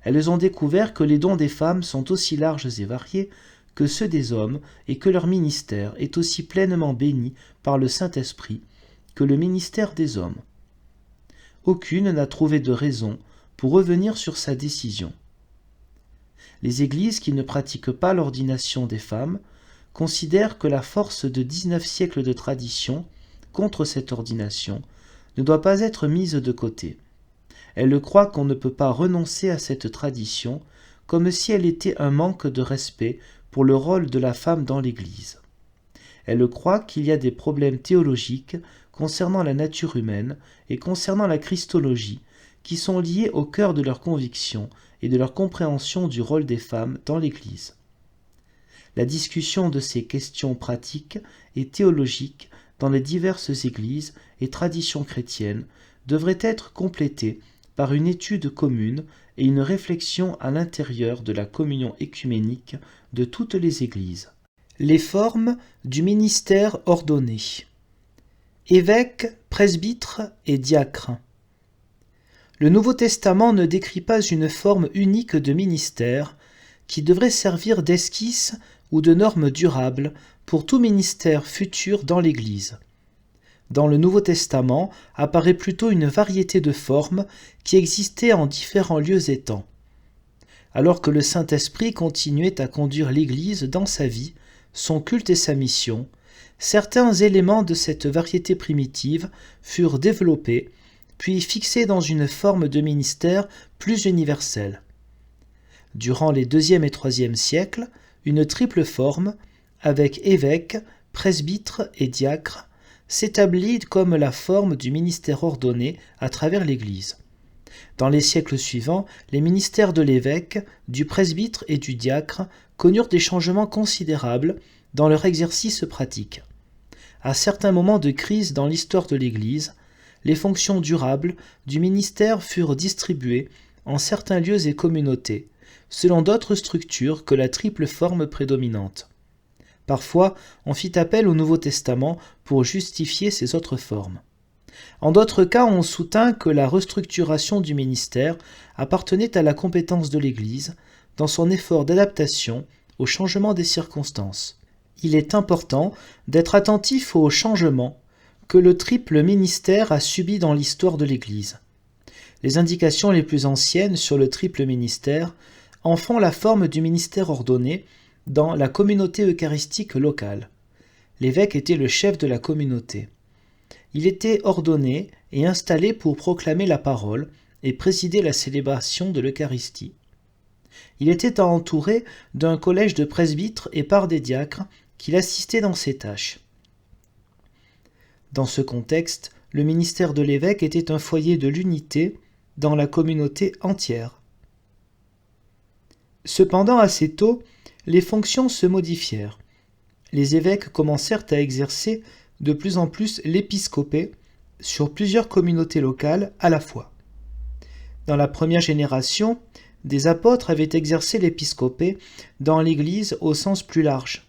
Elles ont découvert que les dons des femmes sont aussi larges et variés que ceux des hommes et que leur ministère est aussi pleinement béni par le Saint-Esprit que le ministère des hommes. Aucune n'a trouvé de raison pour revenir sur sa décision. Les églises qui ne pratiquent pas l'ordination des femmes considèrent que la force de 19 siècles de tradition contre cette ordination ne doit pas être mise de côté. Elles croient qu'on ne peut pas renoncer à cette tradition comme si elle était un manque de respect pour le rôle de la femme dans l'Église. Elles croient qu'il y a des problèmes théologiques concernant la nature humaine et concernant la Christologie qui sont liés au cœur de leur conviction et de leur compréhension du rôle des femmes dans l'Église. La discussion de ces questions pratiques et théologiques dans les diverses églises et traditions chrétiennes devrait être complétée par une étude commune et une réflexion à l'intérieur de la communion œcuménique de toutes les églises. Les formes du ministère ordonné. Évêques, presbytres et diacres. Le Nouveau Testament ne décrit pas une forme unique de ministère qui devrait servir d'esquisse ou de norme durable pour tout ministère futur dans l'Église. Dans le Nouveau Testament apparaît plutôt une variété de formes qui existaient en différents lieux et temps. Alors que le Saint-Esprit continuait à conduire l'Église dans sa vie, son culte et sa mission, certains éléments de cette variété primitive furent développés, puis fixés dans une forme de ministère plus universelle. Durant les 2e et 3e siècles, une triple forme, avec évêques, presbytres et diacres, s'établit comme la forme du ministère ordonné à travers l'Église. Dans les siècles suivants, les ministères de l'évêque, du presbytre et du diacre connurent des changements considérables dans leur exercice pratique. À certains moments de crise dans l'histoire de l'Église, les fonctions durables du ministère furent distribuées en certains lieux et communautés, selon d'autres structures que la triple forme prédominante. Parfois, on fit appel au Nouveau Testament pour justifier ces autres formes. En d'autres cas, on soutint que la restructuration du ministère appartenait à la compétence de l'Église dans son effort d'adaptation au changement des circonstances. Il est important d'être attentif aux changements que le triple ministère a subis dans l'histoire de l'Église. Les indications les plus anciennes sur le triple ministère en font la forme du ministère ordonné dans la communauté eucharistique locale. L'évêque était le chef de la communauté. Il était ordonné et installé pour proclamer la parole et présider la célébration de l'Eucharistie. Il était entouré d'un collège de presbytres et par des diacres qui l'assistaient dans ses tâches. Dans ce contexte, le ministère de l'évêque était un foyer de l'unité dans la communauté entière. Cependant, assez tôt, les fonctions se modifièrent. Les évêques commencèrent à exercer de plus en plus l'épiscopé sur plusieurs communautés locales à la fois. Dans la première génération, des apôtres avaient exercé l'épiscopé dans l'Église au sens plus large.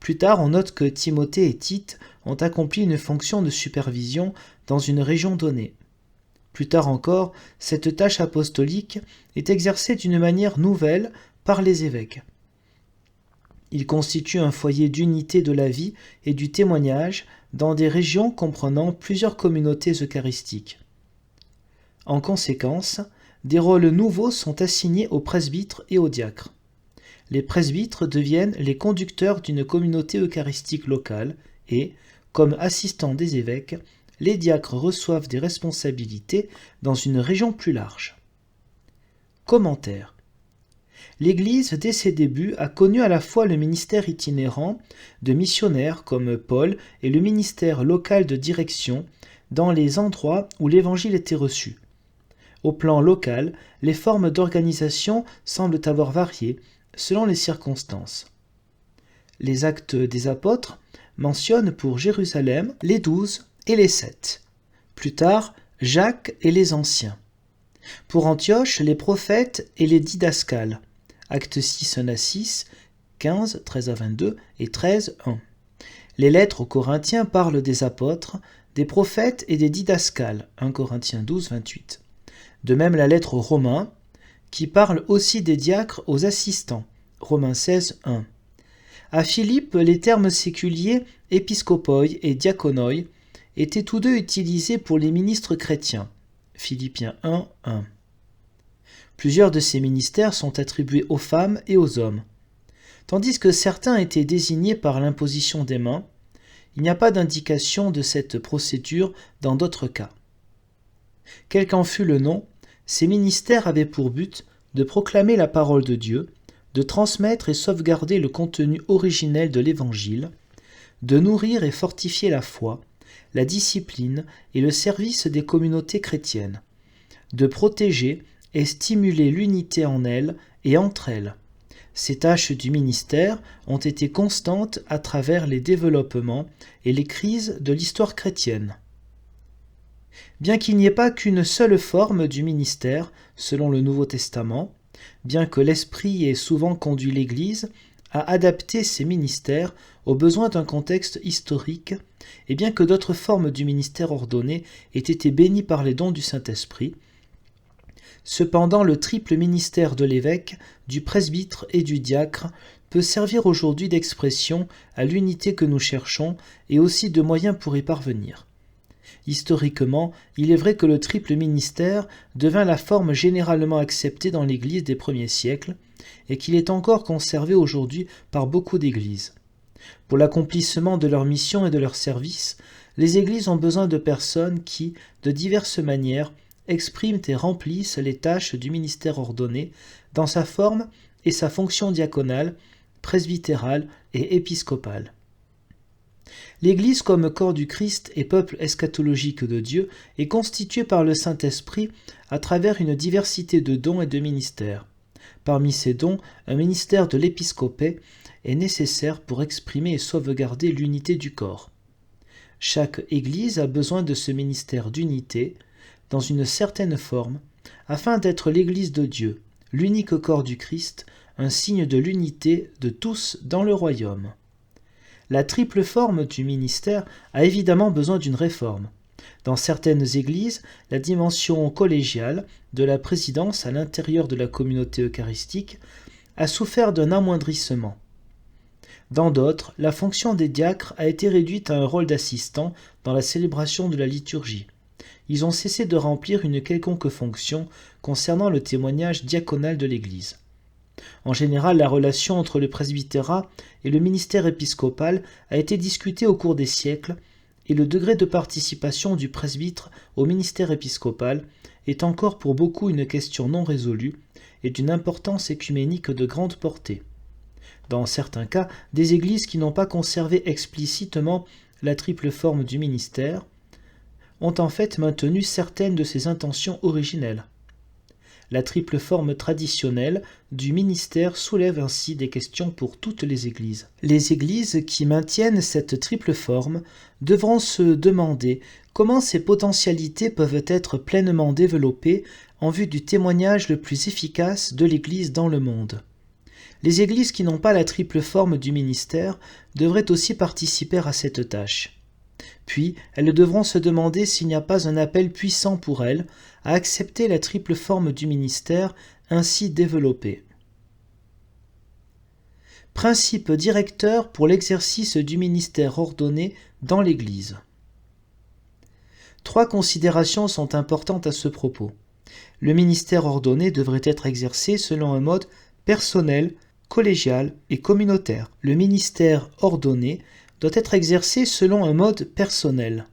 Plus tard, on note que Timothée et Tite ont accompli une fonction de supervision dans une région donnée. Plus tard encore, cette tâche apostolique est exercée d'une manière nouvelle par les évêques. Il constitue un foyer d'unité de la vie et du témoignage dans des régions comprenant plusieurs communautés eucharistiques. En conséquence, des rôles nouveaux sont assignés aux presbytres et aux diacres. Les presbytres deviennent les conducteurs d'une communauté eucharistique locale et, comme assistants des évêques, les diacres reçoivent des responsabilités dans une région plus large. Commentaire. L'Église, dès ses débuts, a connu à la fois le ministère itinérant de missionnaires comme Paul et le ministère local de direction dans les endroits où l'Évangile était reçu. Au plan local, les formes d'organisation semblent avoir varié selon les circonstances. Les Actes des Apôtres mentionnent pour Jérusalem les 12 et les 7. Plus tard, Jacques et les anciens. Pour Antioche, les prophètes et les didascales. Actes 6, 1 à 6, 15, 13 à 22 et 13, 1. Les lettres aux Corinthiens parlent des apôtres, des prophètes et des didascales. 1 Corinthiens 12, 28. De même la lettre aux Romains, qui parle aussi des diacres aux assistants. Romains 16, 1. À Philippe, les termes séculiers épiscopoi et diaconoi étaient tous deux utilisés pour les ministres chrétiens. Philippiens 1, 1. Plusieurs de ces ministères sont attribués aux femmes et aux hommes. Tandis que certains étaient désignés par l'imposition des mains, il n'y a pas d'indication de cette procédure dans d'autres cas. Quel qu'en fût le nom, ces ministères avaient pour but de proclamer la parole de Dieu, de transmettre et sauvegarder le contenu originel de l'Évangile, de nourrir et fortifier la foi, la discipline et le service des communautés chrétiennes, de protéger et stimuler l'unité en elles et entre elles. Ces tâches du ministère ont été constantes à travers les développements et les crises de l'histoire chrétienne. Bien qu'il n'y ait pas qu'une seule forme du ministère, selon le Nouveau Testament, bien que l'Esprit ait souvent conduit l'Église à adapter ses ministères aux besoins d'un contexte historique, et bien que d'autres formes du ministère ordonné aient été bénies par les dons du Saint-Esprit, cependant le triple ministère de l'évêque, du presbytre et du diacre peut servir aujourd'hui d'expression à l'unité que nous cherchons et aussi de moyen pour y parvenir. Historiquement, il est vrai que le triple ministère devint la forme généralement acceptée dans l'Église des premiers siècles et qu'il est encore conservé aujourd'hui par beaucoup d'Églises. Pour l'accomplissement de leur mission et de leur service, les Églises ont besoin de personnes qui, de diverses manières, expriment et remplissent les tâches du ministère ordonné dans sa forme et sa fonction diaconale, presbytérale et épiscopale. L'Église comme corps du Christ et peuple eschatologique de Dieu est constituée par le Saint-Esprit à travers une diversité de dons et de ministères. Parmi ces dons, un ministère de l'épiscopé est nécessaire pour exprimer et sauvegarder l'unité du corps. Chaque Église a besoin de ce ministère d'unité, dans une certaine forme, afin d'être l'Église de Dieu, l'unique corps du Christ, un signe de l'unité de tous dans le royaume. La triple forme du ministère a évidemment besoin d'une réforme. Dans certaines églises, la dimension collégiale de la présidence à l'intérieur de la communauté eucharistique a souffert d'un amoindrissement. Dans d'autres, la fonction des diacres a été réduite à un rôle d'assistant dans la célébration de la liturgie. Ils ont cessé de remplir une quelconque fonction concernant le témoignage diaconal de l'Église. En général, la relation entre le presbytérat et le ministère épiscopal a été discutée au cours des siècles et le degré de participation du presbytre au ministère épiscopal est encore pour beaucoup une question non résolue et d'une importance œcuménique de grande portée. Dans certains cas, des églises qui n'ont pas conservé explicitement la triple forme du ministère ont en fait maintenu certaines de ses intentions originelles. La triple forme traditionnelle du ministère soulève ainsi des questions pour toutes les églises. Les églises qui maintiennent cette triple forme devront se demander comment ces potentialités peuvent être pleinement développées en vue du témoignage le plus efficace de l'Église dans le monde. Les églises qui n'ont pas la triple forme du ministère devraient aussi participer à cette tâche. Puis, elles devront se demander s'il n'y a pas un appel puissant pour elles à accepter la triple forme du ministère ainsi développée. Principe directeur pour l'exercice du ministère ordonné dans l'Église. 3 considérations sont importantes à ce propos. Le ministère ordonné devrait être exercé selon un mode personnel, collégial et communautaire. Le ministère ordonné doit être exercé selon un mode personnel.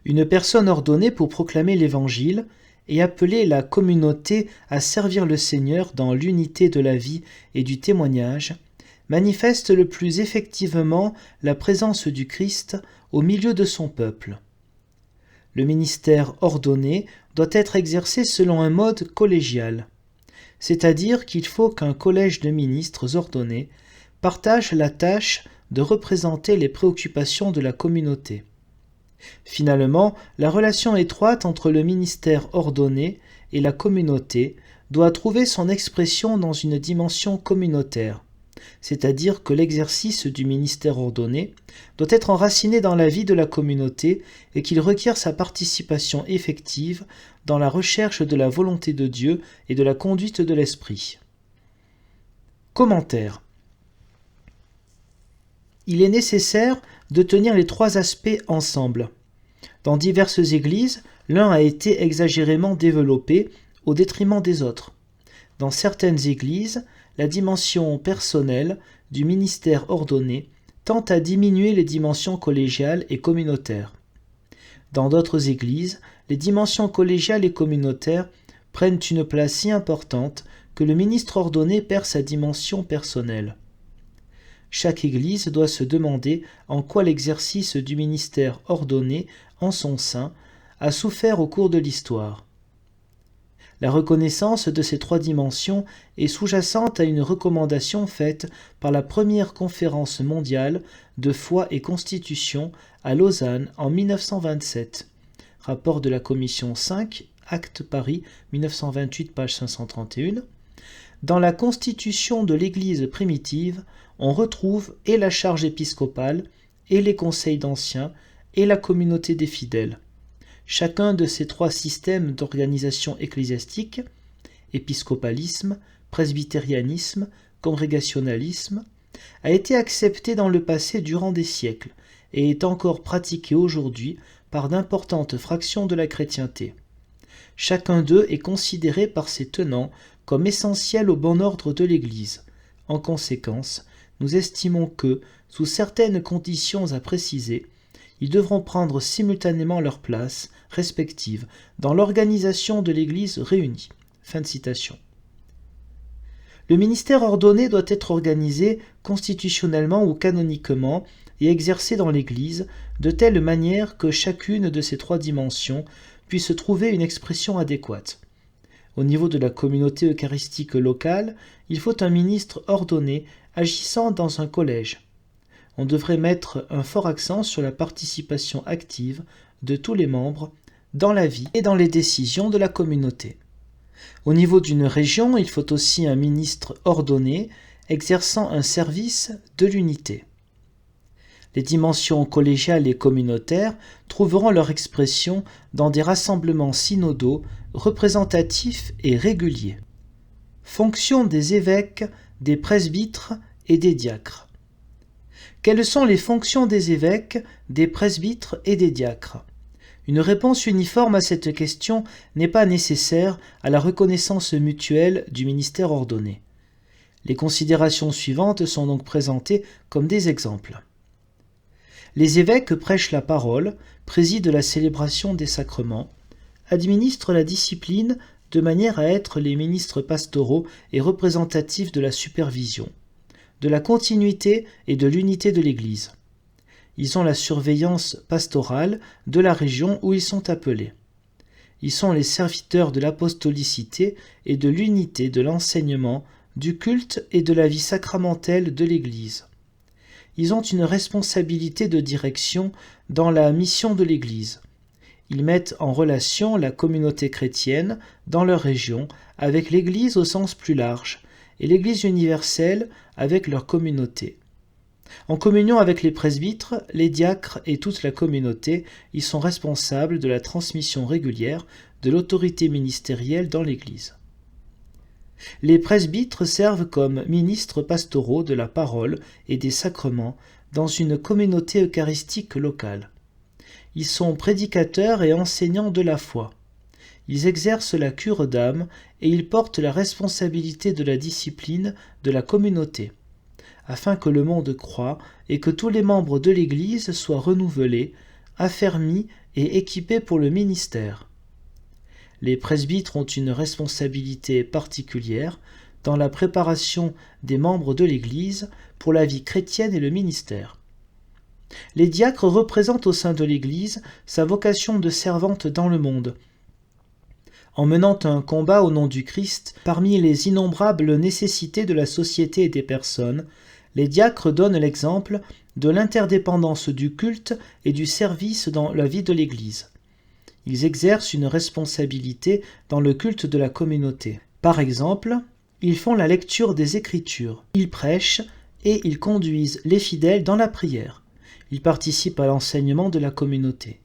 Une personne ordonnée pour proclamer l'Évangile et appeler la communauté à servir le Seigneur dans l'unité de la vie et du témoignage, manifeste le plus effectivement la présence du Christ au milieu de son peuple. Le ministère ordonné doit être exercé selon un mode collégial, c'est-à-dire qu'il faut qu'un collège de ministres ordonnés partage la tâche de représenter les préoccupations de la communauté. Finalement, la relation étroite entre le ministère ordonné et la communauté doit trouver son expression dans une dimension communautaire, c'est-à-dire que l'exercice du ministère ordonné doit être enraciné dans la vie de la communauté et qu'il requiert sa participation effective dans la recherche de la volonté de Dieu et de la conduite de l'Esprit. Commentaire. Il est nécessaire de tenir les trois aspects ensemble. Dans diverses églises, l'un a été exagérément développé au détriment des autres. Dans certaines églises, la dimension personnelle du ministère ordonné tend à diminuer les dimensions collégiales et communautaires. Dans d'autres églises, les dimensions collégiales et communautaires prennent une place si importante que le ministre ordonné perd sa dimension personnelle. Chaque église doit se demander en quoi l'exercice du ministère ordonné en son sein a souffert au cours de l'histoire. La reconnaissance de ces trois dimensions est sous-jacente à une recommandation faite par la première conférence mondiale de foi et constitution à Lausanne en 1927. Rapport de la commission 5, Acte Paris, 1928, page 531. Dans la constitution de l'Église primitive, on retrouve et la charge épiscopale, et les conseils d'anciens, et la communauté des fidèles. Chacun de ces trois systèmes d'organisation ecclésiastique, épiscopalisme, presbytérianisme, congrégationalisme, a été accepté dans le passé durant des siècles et est encore pratiqué aujourd'hui par d'importantes fractions de la chrétienté. Chacun d'eux est considéré par ses tenants comme essentiel au bon ordre de l'Église. En conséquence, nous estimons que, sous certaines conditions à préciser, ils devront prendre simultanément leur place respective dans l'organisation de l'Église réunie. Fin de citation. Le ministère ordonné doit être organisé constitutionnellement ou canoniquement et exercé dans l'Église de telle manière que chacune de ces trois dimensions puisse trouver une expression adéquate. Au niveau de la communauté eucharistique locale, il faut un ministre ordonné agissant dans un collège. On devrait mettre un fort accent sur la participation active de tous les membres dans la vie et dans les décisions de la communauté. Au niveau d'une région, il faut aussi un ministre ordonné exerçant un service de l'unité. Les dimensions collégiales et communautaires trouveront leur expression dans des rassemblements synodaux représentatifs et réguliers. Fonction des évêques, des presbytres et des diacres. Quelles sont les fonctions des évêques, des presbytres et des diacres ? Une réponse uniforme à cette question n'est pas nécessaire à la reconnaissance mutuelle du ministère ordonné. Les considérations suivantes sont donc présentées comme des exemples. Les évêques prêchent la parole, président la célébration des sacrements, administrent la discipline de manière à être les ministres pastoraux et représentatifs de la supervision, de la continuité et de l'unité de l'Église. Ils ont la surveillance pastorale de la région où ils sont appelés. Ils sont les serviteurs de l'apostolicité et de l'unité de l'enseignement, du culte et de la vie sacramentelle de l'Église. Ils ont une responsabilité de direction dans la mission de l'Église. Ils mettent en relation la communauté chrétienne dans leur région avec l'Église au sens plus large et l'Église universelle avec leur communauté. En communion avec les presbytres, les diacres et toute la communauté, ils sont responsables de la transmission régulière de l'autorité ministérielle dans l'Église. Les presbytres servent comme ministres pastoraux de la parole et des sacrements dans une communauté eucharistique locale. Ils sont prédicateurs et enseignants de la foi. Ils exercent la cure d'âme et ils portent la responsabilité de la discipline de la communauté, afin que le monde croie et que tous les membres de l'Église soient renouvelés, affermis et équipés pour le ministère. Les presbytres ont une responsabilité particulière dans la préparation des membres de l'Église pour la vie chrétienne et le ministère. Les diacres représentent au sein de l'Église sa vocation de servante dans le monde. En menant un combat au nom du Christ parmi les innombrables nécessités de la société et des personnes, les diacres donnent l'exemple de l'interdépendance du culte et du service dans la vie de l'Église. Ils exercent une responsabilité dans le culte de la communauté. Par exemple, ils font la lecture des Écritures, ils prêchent et ils conduisent les fidèles dans la prière. Ils participent à l'enseignement de la communauté.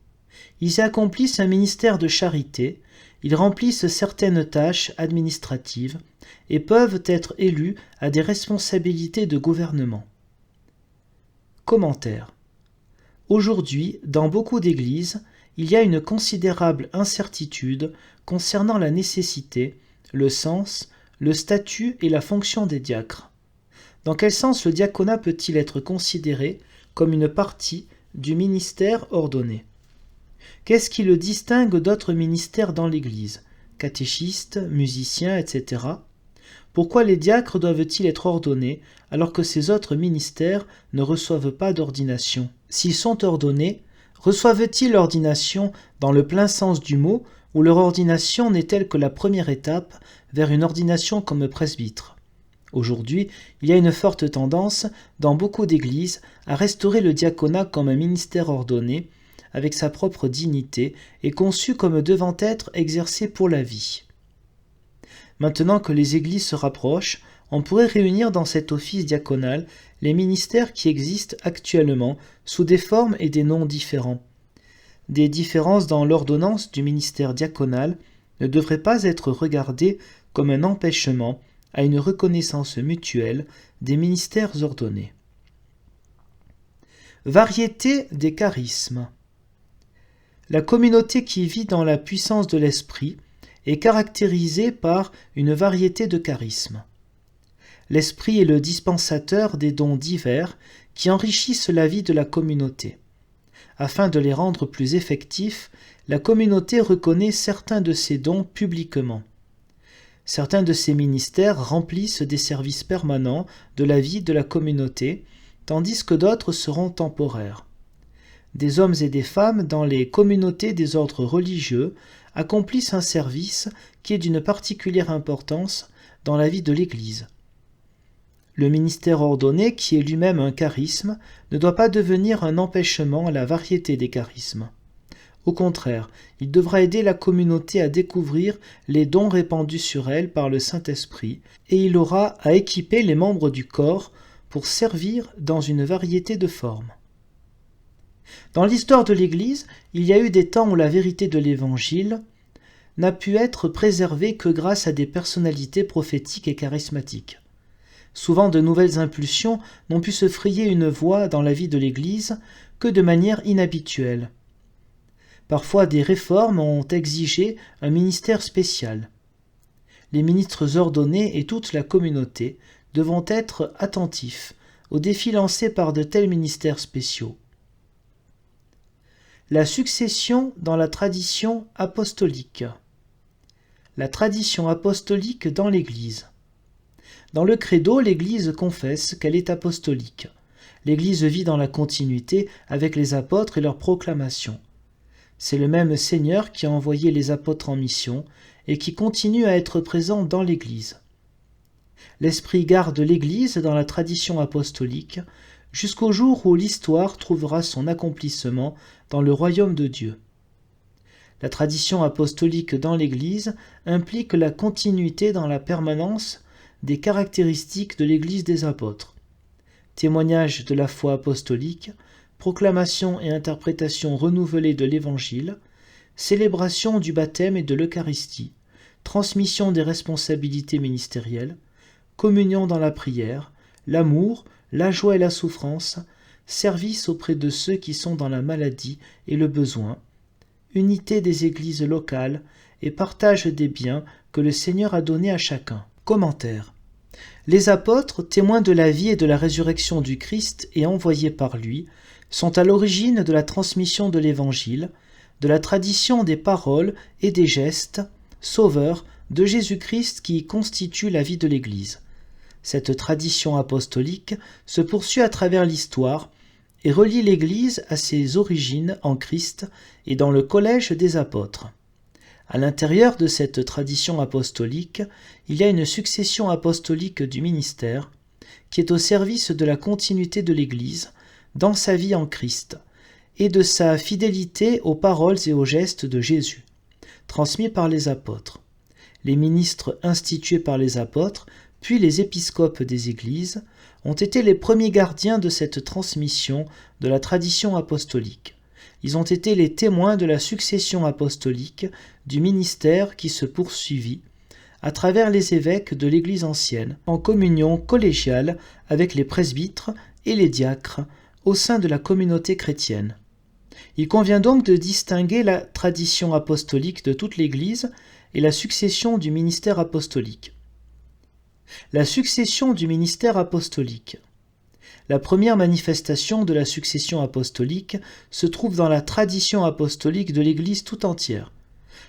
Ils accomplissent un ministère de charité, ils remplissent certaines tâches administratives et peuvent être élus à des responsabilités de gouvernement. Commentaire. Aujourd'hui, dans beaucoup d'églises, il y a une considérable incertitude concernant la nécessité, le sens, le statut et la fonction des diacres. Dans quel sens le diaconat peut-il être considéré comme une partie du ministère ordonné? Qu'est-ce qui le distingue d'autres ministères dans l'Église? Catéchistes, musiciens, etc. Pourquoi les diacres doivent-ils être ordonnés alors que ces autres ministères ne reçoivent pas d'ordination? S'ils sont ordonnés, reçoivent-ils l'ordination dans le plein sens du mot ou leur ordination n'est-elle que la première étape vers une ordination comme presbytre? Aujourd'hui, il y a une forte tendance dans beaucoup d'églises à restaurer le diaconat comme un ministère ordonné avec sa propre dignité et conçu comme devant être exercé pour la vie. Maintenant que les églises se rapprochent, on pourrait réunir dans cet office diaconal les ministères qui existent actuellement sous des formes et des noms différents. Des différences dans l'ordonnance du ministère diaconal ne devraient pas être regardées comme un empêchement à une reconnaissance mutuelle des ministères ordonnés. Variété des charismes. La communauté qui vit dans la puissance de l'esprit est caractérisée par une variété de charismes. L'esprit est le dispensateur des dons divers qui enrichissent la vie de la communauté. Afin de les rendre plus effectifs, la communauté reconnaît certains de ces dons publiquement. Certains de ces ministères remplissent des services permanents de la vie de la communauté, tandis que d'autres seront temporaires. Des hommes et des femmes dans les communautés des ordres religieux accomplissent un service qui est d'une particulière importance dans la vie de l'Église. Le ministère ordonné, qui est lui-même un charisme, ne doit pas devenir un empêchement à la variété des charismes. Au contraire, il devra aider la communauté à découvrir les dons répandus sur elle par le Saint-Esprit, et il aura à équiper les membres du corps pour servir dans une variété de formes. Dans l'histoire de l'Église, il y a eu des temps où la vérité de l'Évangile n'a pu être préservée que grâce à des personnalités prophétiques et charismatiques. Souvent, de nouvelles impulsions n'ont pu se frayer une voie dans la vie de l'Église que de manière inhabituelle. Parfois, des réformes ont exigé un ministère spécial. Les ministres ordonnés et toute la communauté devront être attentifs aux défis lancés par de tels ministères spéciaux. La succession dans la tradition apostolique. La tradition apostolique dans l'Église. Dans le credo, l'Église confesse qu'elle est apostolique. L'Église vit dans la continuité avec les apôtres et leur proclamation. C'est le même Seigneur qui a envoyé les apôtres en mission et qui continue à être présent dans l'Église. L'Esprit garde l'Église dans la tradition apostolique jusqu'au jour où l'histoire trouvera son accomplissement dans le royaume de Dieu. La tradition apostolique dans l'Église implique la continuité dans la permanence des caractéristiques de l'Église des apôtres. Témoignage de la foi apostolique, proclamation et interprétation renouvelée de l'Évangile, célébration du baptême et de l'Eucharistie, transmission des responsabilités ministérielles, communion dans la prière, l'amour, la joie et la souffrance, service auprès de ceux qui sont dans la maladie et le besoin, unité des églises locales et partage des biens que le Seigneur a donnés à chacun. Commentaire. Les apôtres, témoins de la vie et de la résurrection du Christ et envoyés par lui, sont à l'origine de la transmission de l'Évangile, de la tradition des paroles et des gestes, sauveur de Jésus-Christ qui constitue la vie de l'Église. Cette tradition apostolique se poursuit à travers l'histoire et relie l'Église à ses origines en Christ et dans le collège des apôtres. À l'intérieur de cette tradition apostolique, il y a une succession apostolique du ministère qui est au service de la continuité de l'Église dans sa vie en Christ et de sa fidélité aux paroles et aux gestes de Jésus, transmis par les apôtres. Les ministres institués par les apôtres, puis les épiscopes des églises, ont été les premiers gardiens de cette transmission de la tradition apostolique. Ils ont été les témoins de la succession apostolique du ministère qui se poursuivit à travers les évêques de l'Église ancienne, en communion collégiale avec les presbytres et les diacres au sein de la communauté chrétienne. Il convient donc de distinguer la tradition apostolique de toute l'Église et la succession du ministère apostolique. La succession du ministère apostolique. La première manifestation de la succession apostolique se trouve dans la tradition apostolique de l'Église tout entière.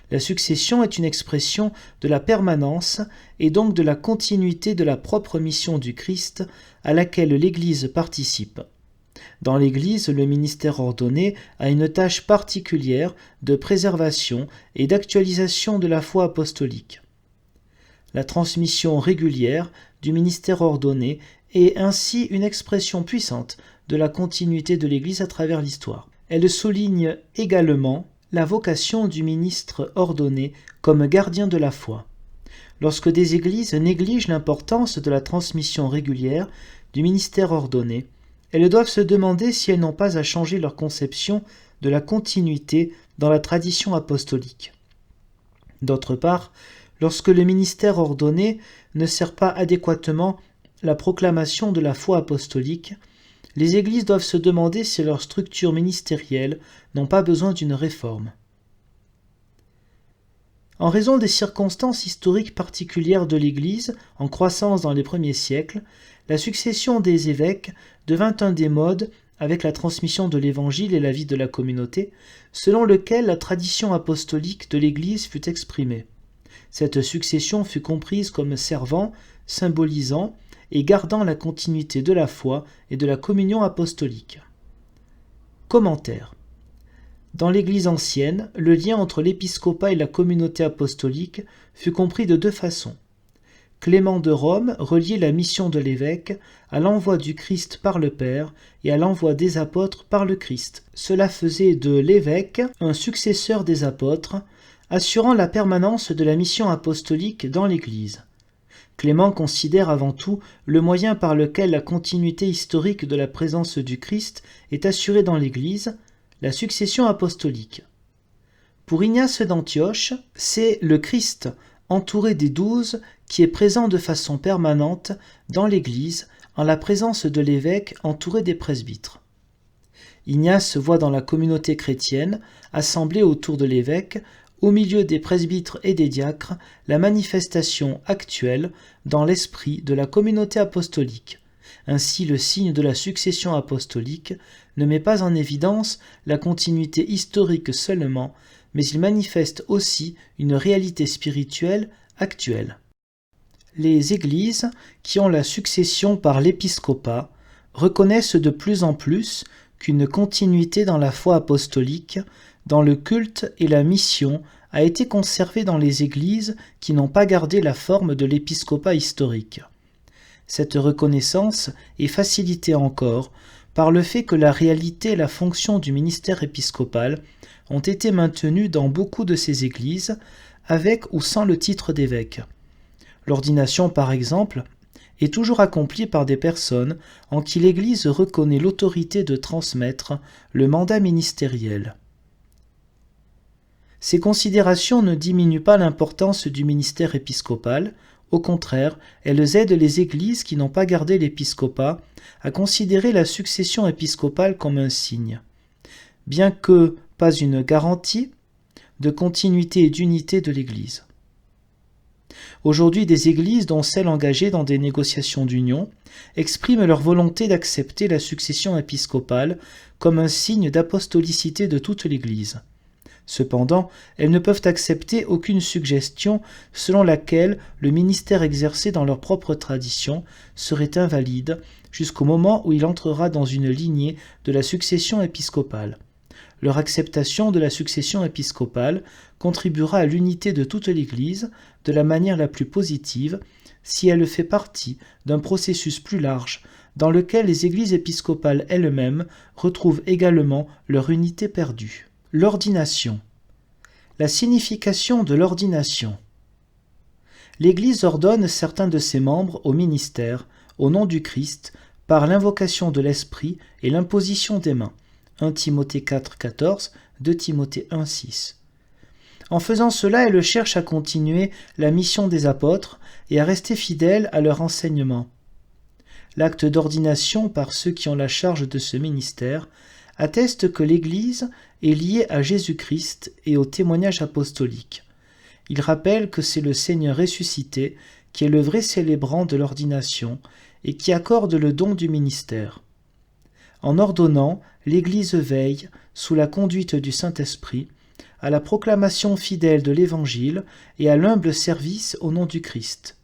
La succession est une expression de la permanence et donc de la continuité de la propre mission du Christ à laquelle l'Église participe. Dans l'Église, le ministère ordonné a une tâche particulière de préservation et d'actualisation de la foi apostolique. La transmission régulière du ministère ordonné est ainsi une expression puissante de la continuité de l'Église à travers l'histoire. Elle souligne également la vocation du ministre ordonné comme gardien de la foi. Lorsque des églises négligent l'importance de la transmission régulière du ministère ordonné, elles doivent se demander si elles n'ont pas à changer leur conception de la continuité dans la tradition apostolique. D'autre part, lorsque le ministère ordonné ne sert pas adéquatement la proclamation de la foi apostolique, les églises doivent se demander si leurs structures ministérielles n'ont pas besoin d'une réforme. En raison des circonstances historiques particulières de l'Église, en croissance dans les premiers siècles, la succession des évêques devint un des modes avec la transmission de l'Évangile et la vie de la communauté, selon lequel la tradition apostolique de l'Église fut exprimée. Cette succession fut comprise comme servant, symbolisant et gardant la continuité de la foi et de la communion apostolique. Commentaire. Dans l'Église ancienne, le lien entre l'épiscopat et la communauté apostolique fut compris de deux façons. Clément de Rome reliait la mission de l'évêque à l'envoi du Christ par le Père et à l'envoi des apôtres par le Christ. Cela faisait de l'évêque un successeur des apôtres, assurant la permanence de la mission apostolique dans l'Église. Clément considère avant tout le moyen par lequel la continuité historique de la présence du Christ est assurée dans l'Église, la succession apostolique. Pour Ignace d'Antioche, c'est le Christ, entouré des 12, qui est présent de façon permanente dans l'Église en la présence de l'évêque entouré des presbytres. Ignace voit dans la communauté chrétienne, assemblée autour de l'évêque, au milieu des presbytres et des diacres, la manifestation actuelle dans l'esprit de la communauté apostolique. Ainsi, le signe de la succession apostolique ne met pas en évidence la continuité historique seulement, mais il manifeste aussi une réalité spirituelle actuelle. Les églises, qui ont la succession par l'épiscopat, reconnaissent de plus en plus qu'une continuité dans la foi apostolique, dans le culte et la mission a été conservée dans les églises qui n'ont pas gardé la forme de l'épiscopat historique. Cette reconnaissance est facilitée encore par le fait que la réalité et la fonction du ministère épiscopal ont été maintenues dans beaucoup de ces églises, avec ou sans le titre d'évêque. L'ordination, par exemple, est toujours accomplie par des personnes en qui l'Église reconnaît l'autorité de transmettre le mandat ministériel. Ces considérations ne diminuent pas l'importance du ministère épiscopal, au contraire, elles aident les églises qui n'ont pas gardé l'épiscopat à considérer la succession épiscopale comme un signe, bien que pas une garantie de continuité et d'unité de l'Église. Aujourd'hui, des églises, dont celles engagées dans des négociations d'union, expriment leur volonté d'accepter la succession épiscopale comme un signe d'apostolicité de toute l'Église. Cependant, elles ne peuvent accepter aucune suggestion selon laquelle le ministère exercé dans leur propre tradition serait invalide jusqu'au moment où il entrera dans une lignée de la succession épiscopale. Leur acceptation de la succession épiscopale contribuera à l'unité de toute l'Église de la manière la plus positive si elle fait partie d'un processus plus large dans lequel les églises épiscopales elles-mêmes retrouvent également leur unité perdue. L'ordination. La signification de l'ordination. L'Église ordonne certains de ses membres au ministère, au nom du Christ, par l'invocation de l'Esprit et l'imposition des mains. 1 Timothée 4, 14, 2 Timothée 1, 6. En faisant cela, elle cherche à continuer la mission des apôtres et à rester fidèle à leur enseignement. L'acte d'ordination par ceux qui ont la charge de ce ministère atteste que l'Église est liée à Jésus-Christ et au témoignage apostolique. Il rappelle que c'est le Seigneur ressuscité qui est le vrai célébrant de l'ordination et qui accorde le don du ministère. En ordonnant, l'Église veille, sous la conduite du Saint-Esprit, à la proclamation fidèle de l'Évangile et à l'humble service au nom du Christ.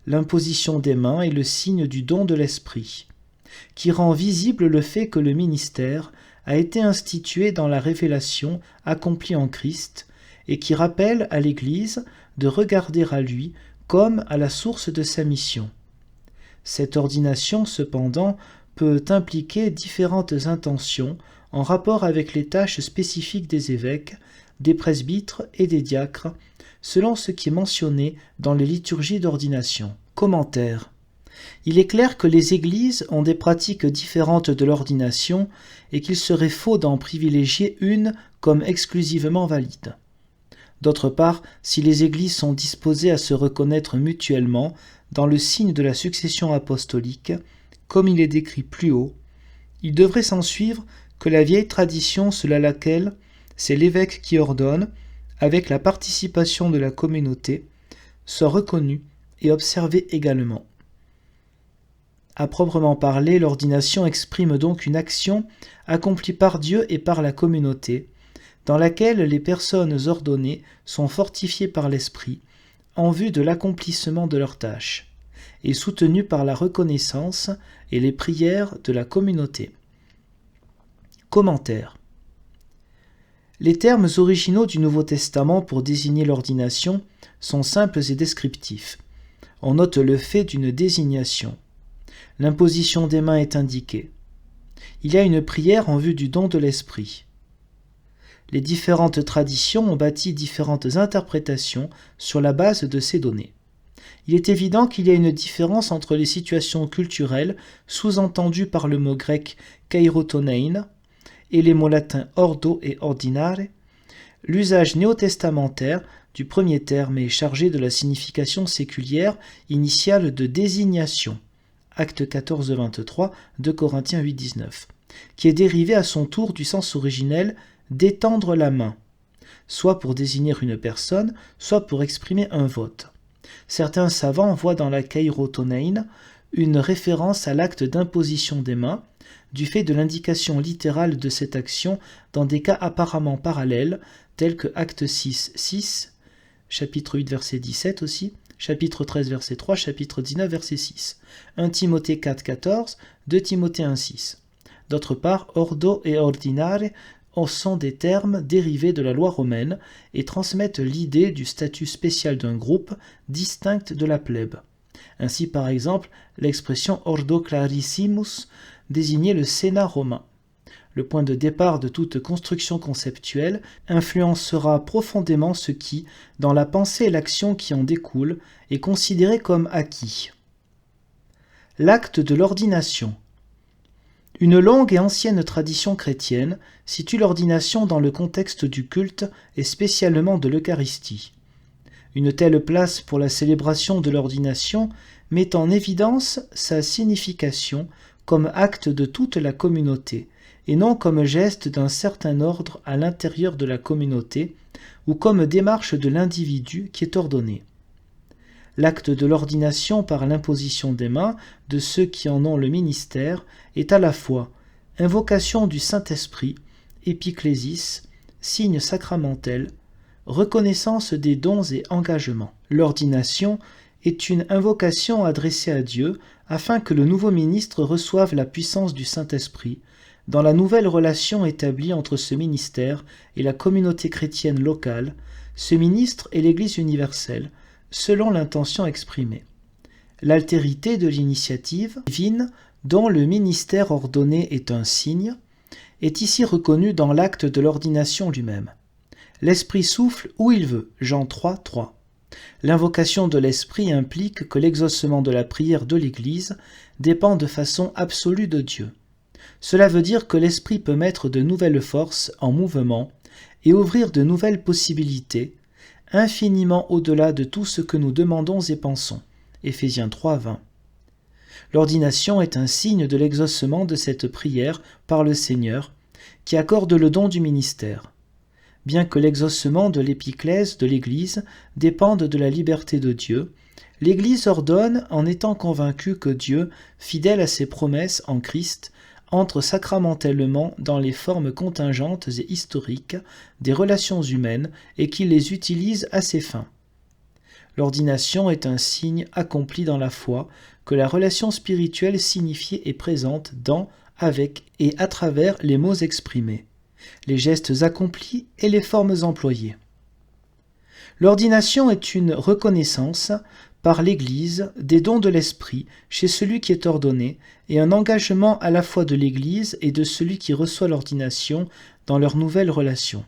L'imposition des mains est le signe du don de l'Esprit, qui rend visible le fait que le ministère a été institué dans la révélation accomplie en Christ et qui rappelle à l'Église de regarder à lui comme à la source de sa mission. Cette ordination, cependant, peut impliquer différentes intentions en rapport avec les tâches spécifiques des évêques, des presbytres et des diacres, selon ce qui est mentionné dans les liturgies d'ordination. Commentaire. Il est clair que les églises ont des pratiques différentes de l'ordination et qu'il serait faux d'en privilégier une comme exclusivement valide. D'autre part, si les églises sont disposées à se reconnaître mutuellement dans le signe de la succession apostolique, comme il est décrit plus haut, il devrait s'ensuivre que la vieille tradition selon laquelle c'est l'évêque qui ordonne, avec la participation de la communauté, soit reconnue et observée également. À proprement parler, l'ordination exprime donc une action accomplie par Dieu et par la communauté, dans laquelle les personnes ordonnées sont fortifiées par l'Esprit en vue de l'accomplissement de leurs tâches, et soutenues par la reconnaissance et les prières de la communauté. Commentaire. Les termes originaux du Nouveau Testament pour désigner l'ordination sont simples et descriptifs. On note le fait d'une désignation. L'imposition des mains est indiquée. Il y a une prière en vue du don de l'Esprit. Les différentes traditions ont bâti différentes interprétations sur la base de ces données. Il est évident qu'il y a une différence entre les situations culturelles sous-entendues par le mot grec kairotonein et les mots latins ordo et ordinare. L'usage néo-testamentaire du premier terme est chargé de la signification séculière initiale de désignation, acte 14, 23, 2 Corinthiens 8, 19, qui est dérivé à son tour du sens originel d'étendre la main, soit pour désigner une personne, soit pour exprimer un vote. Certains savants voient dans la kairotonein une référence à l'acte d'imposition des mains, du fait de l'indication littérale de cette action dans des cas apparemment parallèles, tels que acte 6, 6, chapitre 8, verset 17 aussi, chapitre 13, verset 3, chapitre 19, verset 6, 1 Timothée 4, 14, 2 Timothée 1, 6. D'autre part, ordo et ordinare sont des termes dérivés de la loi romaine et transmettent l'idée du statut spécial d'un groupe distinct de la plèbe. Ainsi, par exemple, l'expression ordo clarissimus désignait le Sénat romain. Le point de départ de toute construction conceptuelle influencera profondément ce qui, dans la pensée et l'action qui en découlent, est considéré comme acquis. L'acte de l'ordination. Une longue et ancienne tradition chrétienne situe l'ordination dans le contexte du culte et spécialement de l'Eucharistie. Une telle place pour la célébration de l'ordination met en évidence sa signification comme acte de toute la communauté, et non comme geste d'un certain ordre à l'intérieur de la communauté, ou comme démarche de l'individu qui est ordonné. L'acte de l'ordination par l'imposition des mains de ceux qui en ont le ministère est à la fois invocation du Saint-Esprit, épiclésis, signe sacramentel, reconnaissance des dons et engagements. L'ordination est une invocation adressée à Dieu afin que le nouveau ministre reçoive la puissance du Saint-Esprit dans la nouvelle relation établie entre ce ministère et la communauté chrétienne locale, ce ministre et l'Église universelle, selon l'intention exprimée. L'altérité de l'initiative divine, dont le ministère ordonné est un signe, est ici reconnue dans l'acte de l'ordination lui-même. L'Esprit souffle où il veut, Jean 3, 3. L'invocation de l'Esprit implique que l'exaucement de la prière de l'Église dépend de façon absolue de Dieu. Cela veut dire que l'Esprit peut mettre de nouvelles forces en mouvement et ouvrir de nouvelles possibilités, infiniment au-delà de tout ce que nous demandons et pensons. Éphésiens 3, 20. L'ordination est un signe de l'exaucement de cette prière par le Seigneur, qui accorde le don du ministère. Bien que l'exaucement de l'épiclèse de l'Église dépende de la liberté de Dieu, l'Église ordonne en étant convaincue que Dieu, fidèle à ses promesses en Christ, entre sacramentellement dans les formes contingentes et historiques des relations humaines et qu'il les utilise à ses fins. L'ordination est un signe accompli dans la foi que la relation spirituelle signifiée est présente dans, avec et à travers les mots exprimés, les gestes accomplis et les formes employées. L'ordination est une reconnaissance par l'Église des dons de l'Esprit chez celui qui est ordonné et un engagement à la fois de l'Église et de celui qui reçoit l'ordination dans leur nouvelle relation.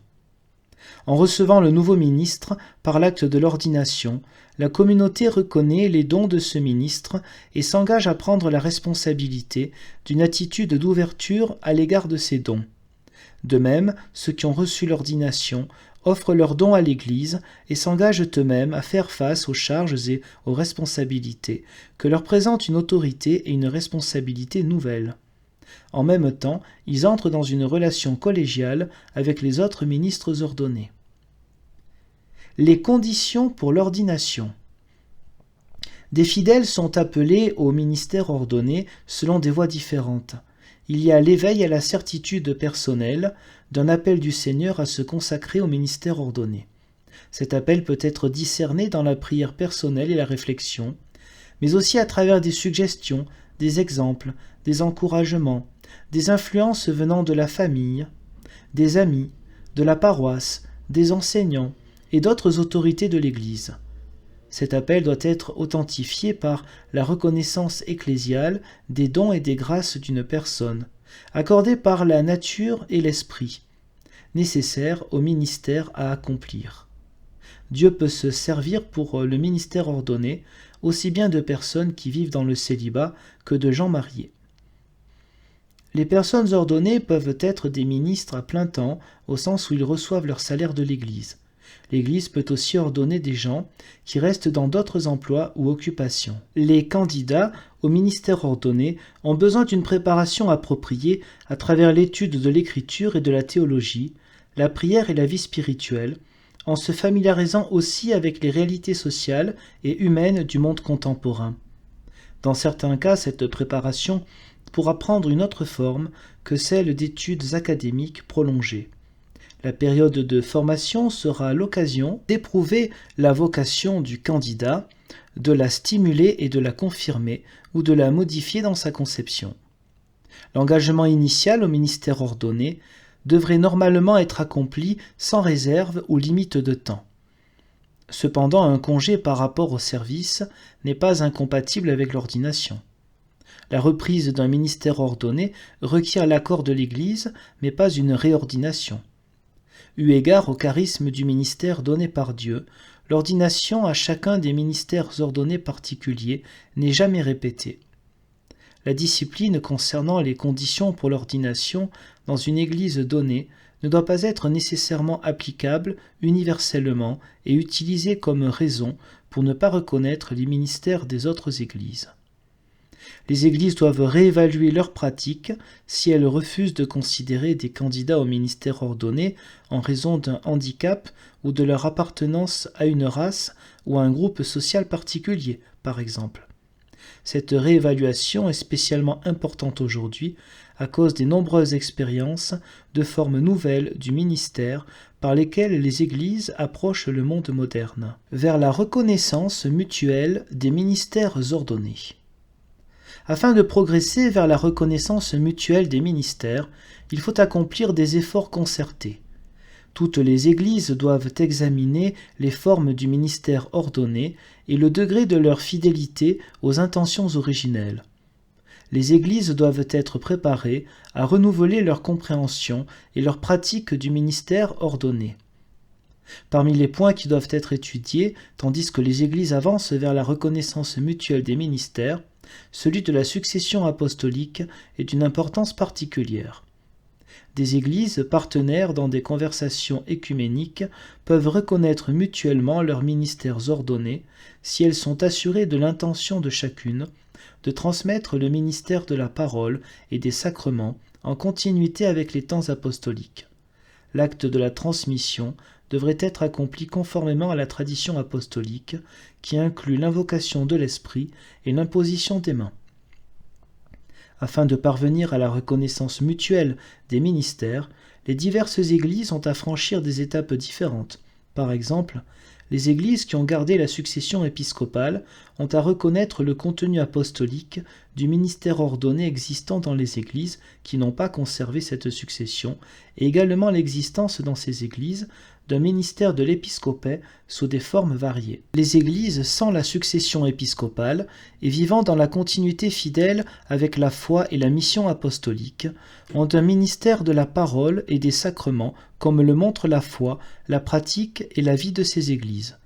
En recevant le nouveau ministre par l'acte de l'ordination, la communauté reconnaît les dons de ce ministre et s'engage à prendre la responsabilité d'une attitude d'ouverture à l'égard de ces dons. De même, ceux qui ont reçu l'ordination offrent leurs dons à l'Église et s'engagent eux-mêmes à faire face aux charges et aux responsabilités que leur présente une autorité et une responsabilité nouvelles. En même temps, ils entrent dans une relation collégiale avec les autres ministres ordonnés. Les conditions pour l'ordination. Des fidèles sont appelés au ministère ordonné selon des voies différentes. Il y a l'éveil à la certitude personnelle d'un appel du Seigneur à se consacrer au ministère ordonné. Cet appel peut être discerné dans la prière personnelle et la réflexion, mais aussi à travers des suggestions, des exemples, des encouragements, des influences venant de la famille, des amis, de la paroisse, des enseignants et d'autres autorités de l'Église. Cet appel doit être authentifié par la reconnaissance ecclésiale des dons et des grâces d'une personne, accordés par la nature et l'esprit, nécessaires au ministère à accomplir. Dieu peut se servir pour le ministère ordonné aussi bien de personnes qui vivent dans le célibat que de gens mariés. Les personnes ordonnées peuvent être des ministres à plein temps au sens où ils reçoivent leur salaire de l'Église. L'Église peut aussi ordonner des gens qui restent dans d'autres emplois ou occupations. Les candidats au ministère ordonné ont besoin d'une préparation appropriée à travers l'étude de l'Écriture et de la théologie, la prière et la vie spirituelle, en se familiarisant aussi avec les réalités sociales et humaines du monde contemporain. Dans certains cas, cette préparation pourra prendre une autre forme que celle d'études académiques prolongées. La période de formation sera l'occasion d'éprouver la vocation du candidat, de la stimuler et de la confirmer ou de la modifier dans sa conception. L'engagement initial au ministère ordonné devrait normalement être accompli sans réserve ou limite de temps. Cependant, un congé par rapport au service n'est pas incompatible avec l'ordination. La reprise d'un ministère ordonné requiert l'accord de l'Église, mais pas une réordination. Eu égard au charisme du ministère donné par Dieu, l'ordination à chacun des ministères ordonnés particuliers n'est jamais répétée. La discipline concernant les conditions pour l'ordination dans une Église donnée ne doit pas être nécessairement applicable universellement et utilisée comme raison pour ne pas reconnaître les ministères des autres Églises. Les Églises doivent réévaluer leurs pratiques si elles refusent de considérer des candidats au ministère ordonné en raison d'un handicap ou de leur appartenance à une race ou à un groupe social particulier, par exemple. Cette réévaluation est spécialement importante aujourd'hui à cause des nombreuses expériences de formes nouvelles du ministère par lesquelles les Églises approchent le monde moderne, vers la reconnaissance mutuelle des ministères ordonnés. Afin de progresser vers la reconnaissance mutuelle des ministères, il faut accomplir des efforts concertés. Toutes les Églises doivent examiner les formes du ministère ordonné et le degré de leur fidélité aux intentions originelles. Les Églises doivent être préparées à renouveler leur compréhension et leur pratique du ministère ordonné. Parmi les points qui doivent être étudiés, tandis que les Églises avancent vers la reconnaissance mutuelle des ministères, celui de la succession apostolique est d'une importance particulière. Des Églises partenaires dans des conversations œcuméniques peuvent reconnaître mutuellement leurs ministères ordonnés si elles sont assurées de l'intention de chacune de transmettre le ministère de la parole et des sacrements en continuité avec les temps apostoliques. L'acte de la transmission devrait être accompli conformément à la tradition apostolique qui inclut l'invocation de l'Esprit et l'imposition des mains. Afin de parvenir à la reconnaissance mutuelle des ministères, les diverses Églises ont à franchir des étapes différentes. Par exemple, les Églises qui ont gardé la succession épiscopale ont à reconnaître le contenu apostolique du ministère ordonné existant dans les Églises qui n'ont pas conservé cette succession, et également l'existence dans ces Églises d'un ministère de l'épiscopat sous des formes variées. Les Églises sans la succession épiscopale et vivant dans la continuité fidèle avec la foi et la mission apostolique ont un ministère de la parole et des sacrements comme le montre la foi, la pratique et la vie de ces Églises.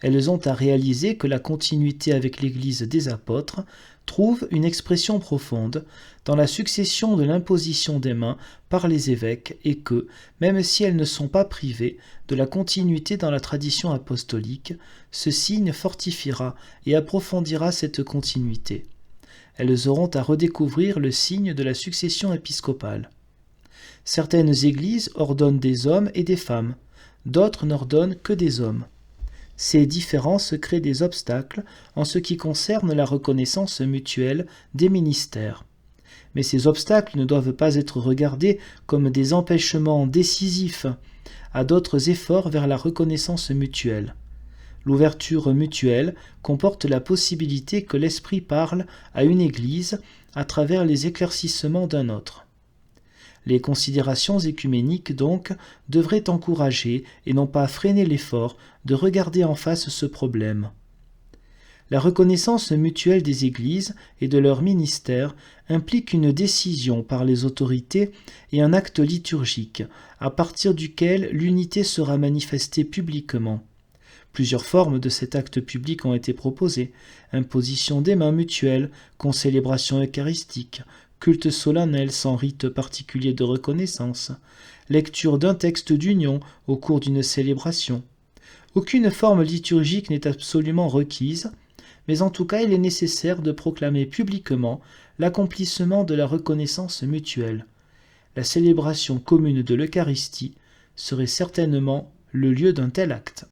Elles ont à réaliser que la continuité avec l'Église des apôtres trouve une expression profonde dans la succession de l'imposition des mains par les évêques et que, même si elles ne sont pas privées de la continuité dans la tradition apostolique, ce signe fortifiera et approfondira cette continuité. Elles auront à redécouvrir le signe de la succession épiscopale. Certaines Églises ordonnent des hommes et des femmes, d'autres n'ordonnent que des hommes. Ces différences créent des obstacles en ce qui concerne la reconnaissance mutuelle des ministères. Mais ces obstacles ne doivent pas être regardés comme des empêchements décisifs à d'autres efforts vers la reconnaissance mutuelle. L'ouverture mutuelle comporte la possibilité que l'Esprit parle à une Église à travers les éclaircissements d'un autre. Les considérations œcuméniques, donc, devraient encourager et non pas freiner l'effort de regarder en face ce problème. La reconnaissance mutuelle des Églises et de leurs ministères implique une décision par les autorités et un acte liturgique, à partir duquel l'unité sera manifestée publiquement. Plusieurs formes de cet acte public ont été proposées: imposition des mains mutuelles, concélébration eucharistique, culte solennel sans rite particulier de reconnaissance, lecture d'un texte d'union au cours d'une célébration. Aucune forme liturgique n'est absolument requise, mais en tout cas il est nécessaire de proclamer publiquement l'accomplissement de la reconnaissance mutuelle. La célébration commune de l'Eucharistie serait certainement le lieu d'un tel acte.